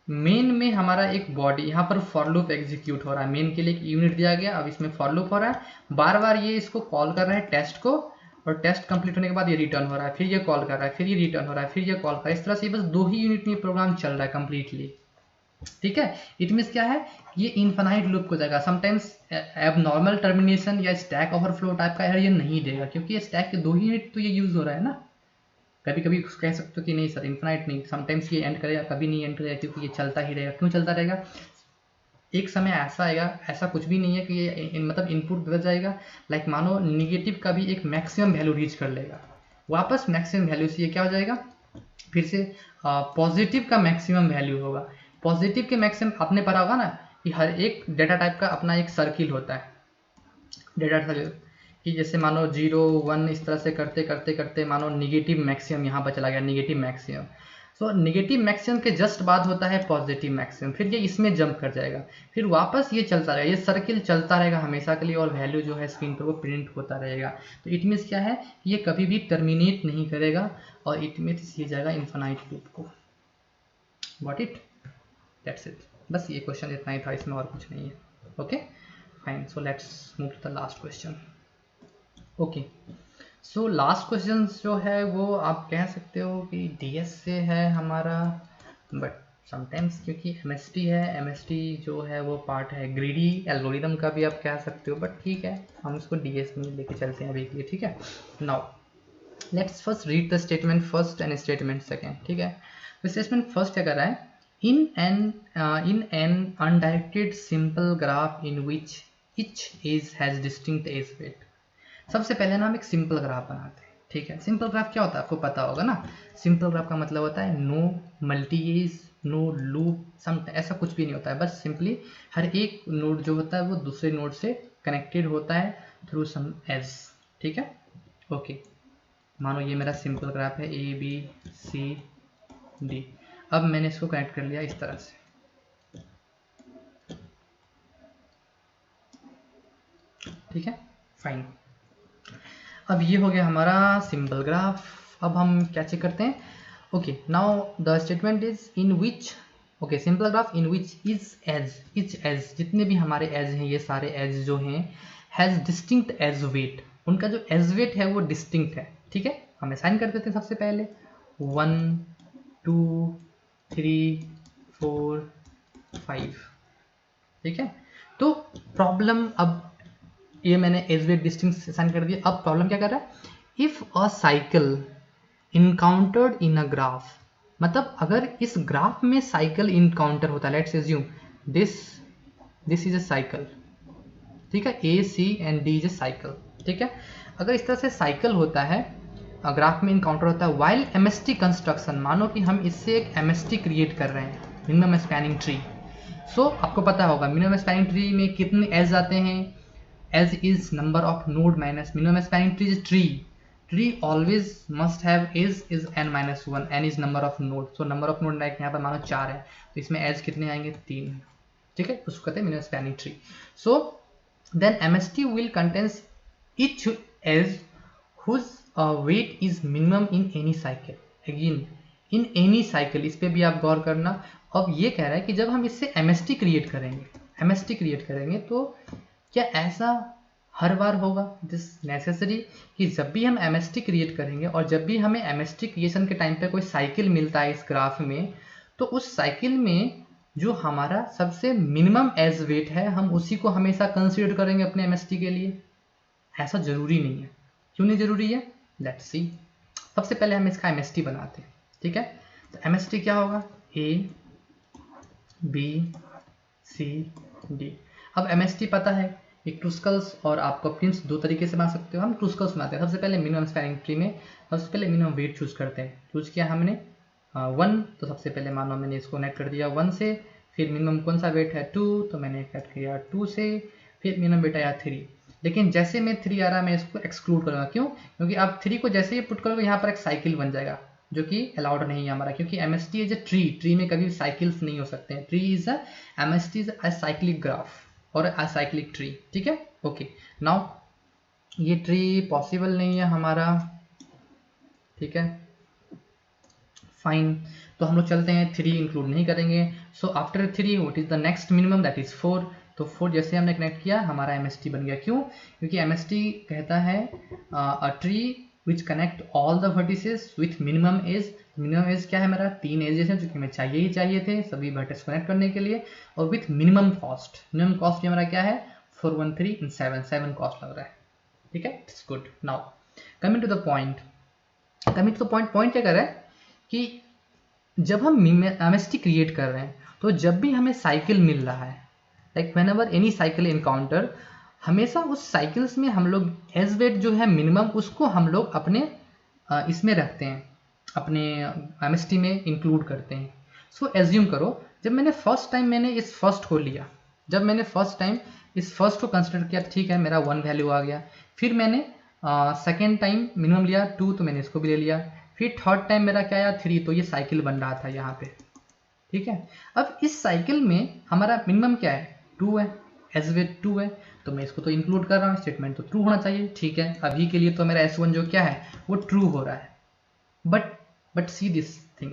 मेन में हमारा एक बॉडी, यहाँ पर फॉर लूप एग्जीक्यूट हो रहा है, मेन के लिए एक यूनिट दिया गया, अब इसमें फॉर लूप हो रहा है, बार बार ये इसको कॉल कर रहा है टेस्ट को, और टेस्ट कंप्लीट होने के बाद ये रिटर्न हो रहा है, फिर ये कॉल कर रहा है, फिर ये रिटर्न हो रहा है, फिर ये कॉल कर रहा है। इस तरह से बस 2 ही यूनिट में प्रोग्राम चल रहा है कंप्लीटली, ठीक है। इट मीन्स क्या है, ये इन्फिनाइट लूप को जाएगा। समटाइम्स एब नॉर्मल टर्मिनेशन या स्टैक ओवरफ्लो टाइप का एरर ये नहीं देगा, क्योंकि ये स्टैक के 2 ही यूनिट तो ये यूज हो रहा है ना। कभी कभी कह सकते हो कि नहीं सर इन्फिनाइट नहीं, समटाइम्स ये एंड करेगा, कभी नहीं एंड करेगा, क्योंकि ये चलता ही रहेगा। क्यों चलता रहेगा, एक समय ऐसा आएगा, ऐसा कुछ भी नहीं है कि ये मतलब इनपुट बदल जाएगा, लाइक मानो निगेटिव का भी एक मैक्सिमम वैल्यू रीच कर लेगा, वापस मैक्सिमम वैल्यू से ये क्या हो जाएगा, फिर से पॉजिटिव का मैक्सिमम वैल्यू होगा। पॉजिटिव के मैक्सिमम आपने पढ़ा होगा ना कि हर एक डेटा टाइप का अपना एक सर्किल होता है, डेटा सर्किल, कि जैसे मानो 0 1 इस तरह से करते करते करते मानो निगेटिव मैक्सिमम यहाँ पर चला गया, निगेटिव मैक्सिमम। सो निगेटिव मैक्सिमम के जस्ट बाद होता है पॉजिटिव मैक्सिमम, फिर ये इसमें जंप कर जाएगा, फिर वापस ये चलता रहेगा, ये सर्किल चलता रहेगा हमेशा के लिए, और वैल्यू जो है स्क्रीन पर वो प्रिंट होता रहेगा। तो इट मीन्स क्या है कि ये कभी भी टर्मिनेट नहीं करेगा, और इट मीन्स ये जाएगा इन्फिनाइट लूप को। व्हाट इट, दैट्स इट, बस ये क्वेश्चन इतना ही था, इसमें और कुछ नहीं है। Okay fine, so let's move to the last question. Okay, so last question जो है वो आप कह सकते हो कि डीएस से है हमारा, बट समटाइम्स क्योंकि एमएसटी है, एमएसटी जो है वो पार्ट है ग्रीडी एल्गोरिदम का भी आप कह सकते हो, बट ठीक है हम इसको डीएस में लेके चलते हैं अभी के लिए, ठीक है। Now let's first read the statement first and statement second, ठीक है। तो स्टेटमेंट फर्स्ट क्या कर रहा है, in an undirected simple graph in which each edge has distinct edge weight। सबसे पहले ना हम एक सिंपल ग्राफ बनाते हैं, ठीक है। सिंपल ग्राफ क्या होता है आपको पता होगा ना, सिंपल ग्राफ का मतलब होता है no multi edge, no loop, some ऐसा कुछ भी नहीं होता है, बस सिंपली हर एक नोड जो होता है वो दूसरे नोड से कनेक्टेड होता है थ्रू सम एज, ठीक है। ओके, मानो ये मेरा सिंपल ग्राफ है ए बी सी डी, अब मैंने इसको कनेक्ट कर लिया इस तरह से, ठीक है फाइन। अब ये हो गया हमारा सिंपल ग्राफ। अब हम क्या चेक करते हैं, okay now the statement is in which, okay simple graph in which each edge, जितने भी हमारे एज हैं ये सारे एज जो हैं हैज डिस्टिंक्ट एज वेट, उनका जो एज वेट है वो डिस्टिंक्ट है, ठीक है। हम असाइन कर देते हैं सबसे पहले 1 2 3 4 5, ठीक है। तो प्रॉब्लम, अब ये मैंने एज वेट डिस्टिंक्ट असाइन कर दिया, अब प्रॉब्लम क्या कर रहा है, if a cycle encountered in a graph, मतलब अगर इस ग्राफ में साइकिल इनकाउंटर होता है, let's assume this is a cycle, ठीक है, A C and D is a cycle, ठीक है। अगर इस तरह से साइकिल होता है, ग्राफ में इनकाउंटर होता है वाइल एमएसटी कंस्ट्रक्शन, मानो कि हम इससे एक एमएसटी क्रिएट कर रहे हैं, मिनिमम स्पैनिंग ट्री। सो आपको पता होगा मिनिमम स्पैनिंग ट्री में कितने एज आते हैं, edge is number of node minus minimum spanning tree is tree tree always must have is n-1, n is number of node, so number of node like यहाँ पर मानो 4 है, तो इसमें एज कितने आएंगे 3, ठीक है, उसको कहते हैं minimum spanning tree. So then MST will contains each edge whose weight is minimum in any cycle, again in any cycle, इस पे भी आप गौर करना। अब ये कह रहा है कि जब हम इससे MST क्रिएट करेंगे तो क्या ऐसा हर बार होगा, दिस नेसेसरी, कि जब भी हम MST क्रिएट करेंगे और जब भी हमें MST क्रिएशन के टाइम पे कोई साइकिल मिलता है इस ग्राफ में, तो उस साइकिल में जो हमारा सबसे मिनिमम एज वेट है हम उसी को हमेशा कंसीडर करेंगे अपने MST के लिए? ऐसा जरूरी नहीं है। क्यों नहीं जरूरी है? Let's see. सबसे पहले हम इसका MST बनाते हैं, ठीक है। तो MST क्या होगा? A B C D। अब MST पता है, एक ट्रूस्कल्स और आप कॉपकिंस दो तरीके से बना सकते हो। हम ट्रूस्कल्स बनाते हैं। सबसे पहले मिनिमम स्पैनिंग ट्री में सबसे पहले मिनिमम वेट चूज करते हैं। चूज किया हमने 1, तो सबसे पहले मानो मैंने इसको नेट कर दिया 1 से, फिर मिनिमम कौन सा वेट है 2, तो मैंने कट किया 2 से, फिर मिनिमम वेट आया 3। लेकिन जैसे मैं 3 आ रहा मैं इसको एक्सक्लूड करूँगा। क्यों? क्योंकि आप 3 को जैसे ही पुट करोगे यहाँ पर एक साइकिल बन जाएगा जो कि अलाउड नहीं है हमारा, क्योंकि MST इज ए ट्री में कभी साइकिल्स नहीं हो सकते हैं। Tree is a MST is a cyclic graph और अ साइक्लिक ट्री, ठीक है। ओके, नाउ ये ट्री पॉसिबल नहीं है हमारा, ठीक है, फाइन। तो हम लोग चलते हैं, 3 इंक्लूड नहीं करेंगे। So after 3 what is the next minimum? That is 4। तो 4 जैसे हमने कनेक्ट किया हमारा MST बन गया। क्यों? क्योंकि MST कहता है a tree which connect all the vertices with minimum age. Minimum age क्या है मेरा? 3 एजेस हैं जो कि हमें चाहिए थे सभी वर्टिस कनेक्ट करने के लिए, और with minimum cost. Minimum cost हमारा क्या है? 413 इन 7 कॉस्ट लग रहा है, ठीक है। It's good. Now coming to the point, point क्या कर रहा है कि जब हम MST क्रिएट कर रहे हैं तो जब भी हमें साइकिल मिल रहा है, like when ever any cycle encounter, हमेशा उस साइकिल्स में हम लोग एज वेट जो है मिनिमम उसको हम लोग अपने इसमें रखते हैं, अपने MST में इंक्लूड करते हैं। सो एज्यूम करो जब मैंने फर्स्ट टाइम मैंने इस फर्स्ट को लिया, जब मैंने फर्स्ट टाइम इस फर्स्ट को कंसिडर किया, ठीक है, मेरा 1 वैल्यू आ गया। फिर मैंने सेकेंड टाइम मिनिमम लिया 2, तो मैंने इसको भी ले लिया। फिर थर्ड टाइम मेरा क्या आया 3, तो ये साइकिल बन रहा था यहाँ पे, ठीक है। अब इस साइकिल में हमारा मिनिमम क्या है? 2 है, एज वेट 2 है, तो मैं इसको तो इंक्लूड कर रहा हूँ, स्टेटमेंट तो ट्रू होना चाहिए, ठीक है। अभी के लिए तो मेरा S1 जो क्या है वो ट्रू हो रहा है। बट सी दिस थिंग,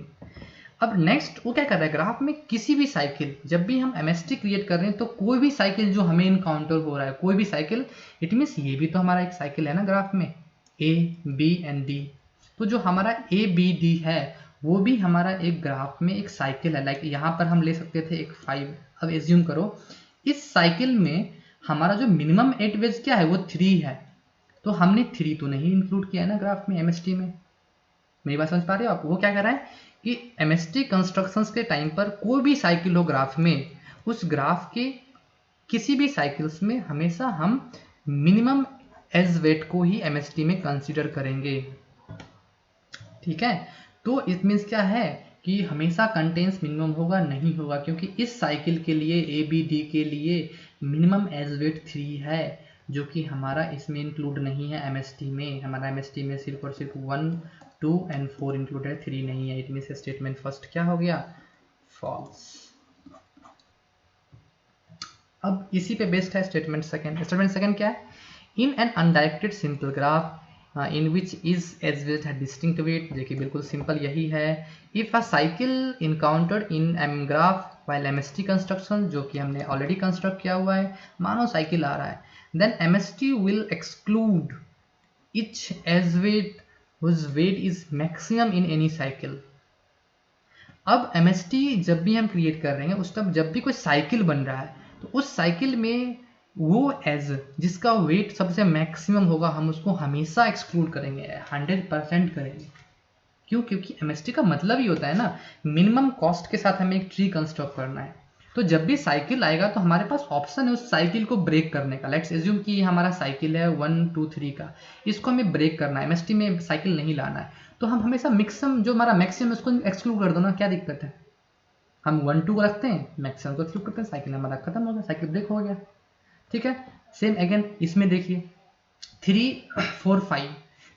अब नेक्स्ट वो क्या कर रहा है ग्राफ में, किसी भी साइकिल जब भी हम MST क्रिएट कर रहे हैं तो कोई भी साइकिल जो हमें इनकाउंटर हो रहा है, कोई भी साइकिल, इट मीन्स ये भी तो हमारा एक साइकिल है ना ग्राफ में, A B and D। तो जो हमारा A B D है वो भी हमारा एक ग्राफ में एक साइकिल है। लाइक यहाँ पर हम ले सकते थे एक 5। अब एज्यूम करो इस साइकिल में हमारा जो मिनिमम एट वेज क्या है वो 3 है, तो हमने 3 तो नहीं इंक्लूड किया है ना ग्राफ में MST में। मेरी बात समझ पा रहे हो आप? वो क्या कर रहा है कि MST कंस्ट्रक्शंस के टाइम पर कोई भी साइकिल हो ग्राफ में, उस ग्राफ के किसी भी साइकिल्स में हमेशा हम मिनिमम एज वेट को ही MST में कंसीडर करेंगे, ठीक है। तो इट मीन्स क्या है कि हमेशा कंटेंस मिनिमम होगा नहीं होगा, क्योंकि इस साइकिल के लिए ABD के लिए मिनिमम एज वेट 3 है, जो कि हमारा इसमें इंक्लूड नहीं है MST में। हमारा MST में सिर्फ और सिर्फ 1 2 and 4 इंक्लूड है, 3 नहीं है। इट मीन्स स्टेटमेंट फर्स्ट क्या हो गया? फॉल्स। अब इसी पे बेस्ड है स्टेटमेंट सेकंड। स्टेटमेंट सेकंड क्या है? In an undirected simple graph in which is edge weight है डिस्टिंक्ट वेट, जो कि बिल्कुल सिंपल यही है। If a cycle encountered in an graph while MST construction, जो कि हमने ऑलरेडी कंस्ट्रक्ट किया हुआ है, मानो साइकिल आ रहा है, then MST will exclude each edge weight whose weight is maximum in any cycle। अब MST जब भी हम क्रिएट कर रहे हैं उस तब जब भी कोई साइकिल बन रहा है तो उस साइकिल में वो एज जिसका वेट सबसे मैक्सिमम होगा हम उसको हमेशा एक्सक्लूड करेंगे, 100% करेंगे। क्यों? क्योंकि MST का मतलब ही होता है ना मिनिमम कॉस्ट के साथ हमें एक ट्री कंस्ट्रक्ट करना है। तो जब भी साइकिल आएगा तो हमारे पास ऑप्शन है उस साइकिल को ब्रेक करने का। लेट्स एज्यूम कि ये हमारा साइकिल है 1 2 3 का, इसको हमें ब्रेक करना है, MST में साइकिल नहीं लाना है, तो हम हमेशा मिक्सम जो हमारा मैक्सिमम उसको एक्सक्लूड कर दो ना, क्या दिक्कत है? हम 1 2 रखते हैं, मैक्सिमम को एक्सक्लूड करते हैं, साइकिल हमारा खत्म हो गया, साइकिल ब्रेक हो गया, ठीक है। सेम अगेन इसमें देखिए 3 4 5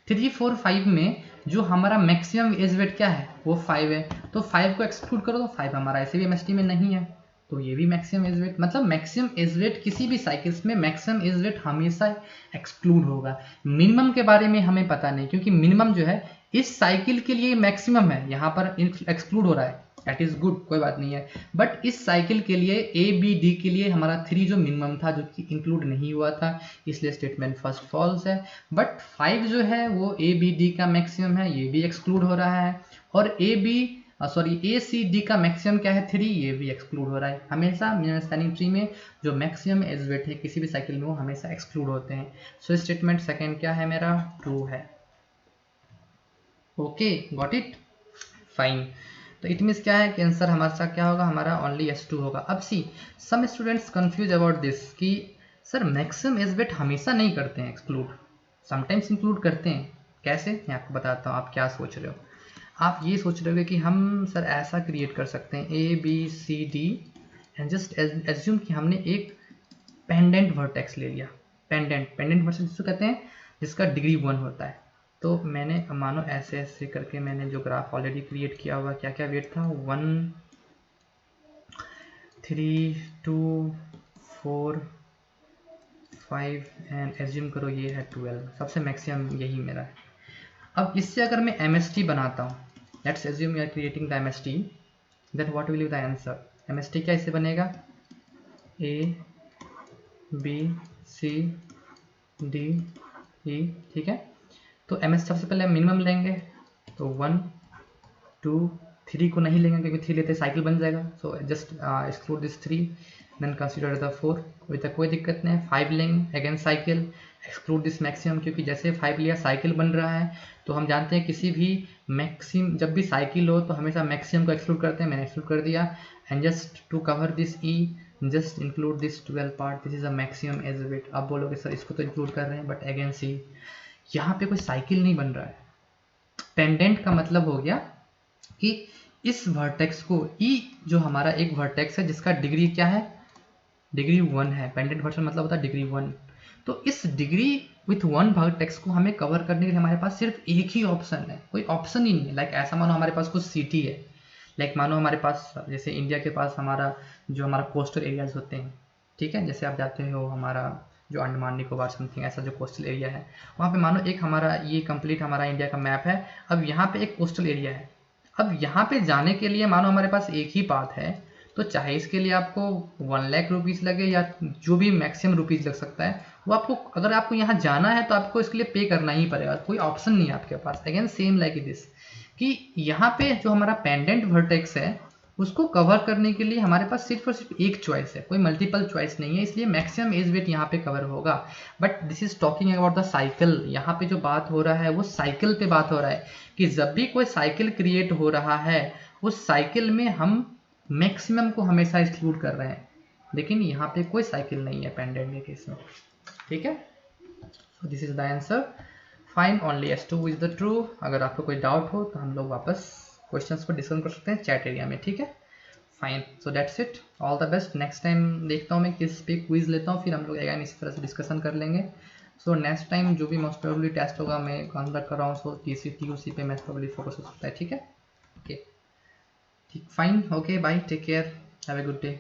3 4 5 में जो हमारा मैक्सिमम एज वेट क्या है वो 5 है, तो 5 को एक्सक्लूड करो तो 5 हमारा ऐसे भी एमएसटी में नहीं है, तो ये भी मैक्सिमम एज वेट, मतलब मैक्सिमम एज वेट किसी भी साइकिल्स में मैक्सिमम एज वेट हमेशा एक्सक्लूड होगा। मिनिमम के बारे में हमें पता नहीं, क्योंकि मिनिमम जो है इस साइकिल के लिए मैक्सिमम है, यहाँ पर एक्सक्लूड हो रहा है, दैट इज गुड, कोई बात नहीं है। बट इस साइकिल के लिए ए बी डी के लिए हमारा 3 जो मिनिमम था, जो कि इंक्लूड नहीं हुआ था, इसलिए स्टेटमेंट फर्स्ट फॉल्स है। बट 5 जो है वो ए बी डी का मैक्सिमम है, ये भी एक्सक्लूड हो रहा है। और ए सी डी का मैक्सिमम क्या है 3, ये भी एक्सक्लूड हो रहा है। हमेशा मिनिमम स्पैनिंग ट्री में जो मैक्सिमम एज वेट है किसी भी साइकिल में वो हमेशा एक्सक्लूड होते हैं। सो स्टेटमेंट सेकेंड क्या है मेरा, ट्रू है। Okay, got it, fine. तो इट मीन्स क्या है कि आंसर हमारा क्या होगा, हमारा ओनली S2 होगा। अब see some students confuse about this कि सर मैक्सिमम एज वेट हमेशा नहीं करते हैं एक्सक्लूड, समटाइम्स इंक्लूड करते हैं। कैसे, मैं आपको बताता हूँ। आप क्या सोच रहे हो, आप ये सोच रहे हो कि हम सर ऐसा क्रिएट कर सकते हैं A B C D and just assume कि हमने एक पेंडेंट वर्टेक्स ले लिया। पेंडेंट वर्टेक्स जिसको कहते हैं जिसका डिग्री 1 होता है। तो मैंने मानो ऐसे ऐसे करके मैंने जो ग्राफ ऑलरेडी क्रिएट किया हुआ, क्या क्या वेट था 1 3 2 4 5 एंड एज्यूम करो ये है 12, सबसे मैक्सिमम यही मेरा है। अब इससे अगर मैं MST बनाता हूँ, let's assume you are creating the MST, then what will be the answer. MST क्या इससे बनेगा A B C D E, ठीक है। तो MS सबसे पहले मिनिमम लेंगे, तो 1 2 3 को नहीं लेंगे क्योंकि 3 लेते साइकिल बन जाएगा, so just exclude this 3, then consider the 4, अभी तक कोई दिक्कत नहीं है। 5 लेंगे, again cycle, exclude this maximum, क्योंकि जैसे 5 लिया साइकिल बन रहा है, तो हम जानते हैं किसी भी मैक्सिमम जब भी साइकिल हो तो हमेशा मैक्सिमम को एक्सक्लूड करते हैं, मैंने एक्सक्लूड कर दिया। And just to cover this E just include this 12 part, this is a maximum edge weight. आप बोलोगे सर इसको तो इंक्लूड कर रहे हैं, बट अगेन सी यहाँ पे कोई साइकिल नहीं बन रहा है। पेंडेंट का मतलब हो गया कि इस वर्टेक्स को E जो हमारा एक वर्टेक्स है जिसका डिग्री क्या है, डिग्री 1 है। पेंडेंट वर्टेक्स मतलब होता है डिग्री 1। तो इस डिग्री विथ 1 वर्टेक्स को हमें कवर करने के लिए हमारे पास सिर्फ एक ही ऑप्शन है, कोई ऑप्शन ही नहीं है। लाइक ऐसा मानो हमारे पास कुछ सिटी है, लाइक मानो हमारे पास जैसे इंडिया के पास हमारा कोस्टल एरियाज होते हैं, ठीक है। जैसे आप जाते हो हमारा जो अंडमान निकोबार समथिंग ऐसा जो कोस्टल एरिया है, वहाँ पे मानो एक हमारा ये कंप्लीट हमारा इंडिया का मैप है। अब यहाँ पे एक कोस्टल एरिया है, अब यहाँ पे जाने के लिए मानो हमारे पास एक ही पाथ है, तो चाहे इसके लिए आपको 1 लाख रुपीज़ लगे या जो भी मैक्सिमम रुपीज़ लग सकता है, वो आपको अगर आपको यहाँ जाना है तो आपको इसके लिए पे करना ही पड़ेगा, कोई ऑप्शन नहीं है आपके पास। अगेन सेम लाइक दिस कि यहाँ पे जो हमारा पेंडेंट वर्टेक्स है उसको कवर करने के लिए हमारे पास सिर्फ और सिर्फ एक चॉइस है, कोई मल्टीपल चॉइस नहीं है, इसलिए मैक्सिमम एज वेट यहाँ पे कवर होगा। But this is talking about the cycle, यहाँ पे जो बात हो रहा है वो साइकिल पे बात हो रहा है कि जब भी कोई साइकिल क्रिएट हो रहा है उस साइकिल में हम मैक्सिमम को हमेशा एक्सक्लूड कर रहे हैं, लेकिन यहाँ पे कोई साइकिल नहीं है पेंडेंट के केस में, ठीक है। So this is the answer, fine, only S2 is the true. अगर आपको कोई डाउट हो तो हम लोग वापस क्वेश्चंस को डिस्कस कर सकते हैं चैट एरिया में, ठीक है। Fine, so that's it, all the best. Next time देखता हूँ मैं किस पे क्विज लेता हूँ, फिर हम लोग अगेन इसी तरह से डिस्कशन कर लेंगे। सो नेक्स्ट टाइम जो भी मोस्ट प्रोबेबली टेस्ट होगा मैं कंडक्ट कर रहा हूँ, सो TC/TUC पे मोस्ट प्रोबेबली फोकस हो सकता है, ठीक है। ओके, ठीक, fine, okay, bye, take care, have a good day.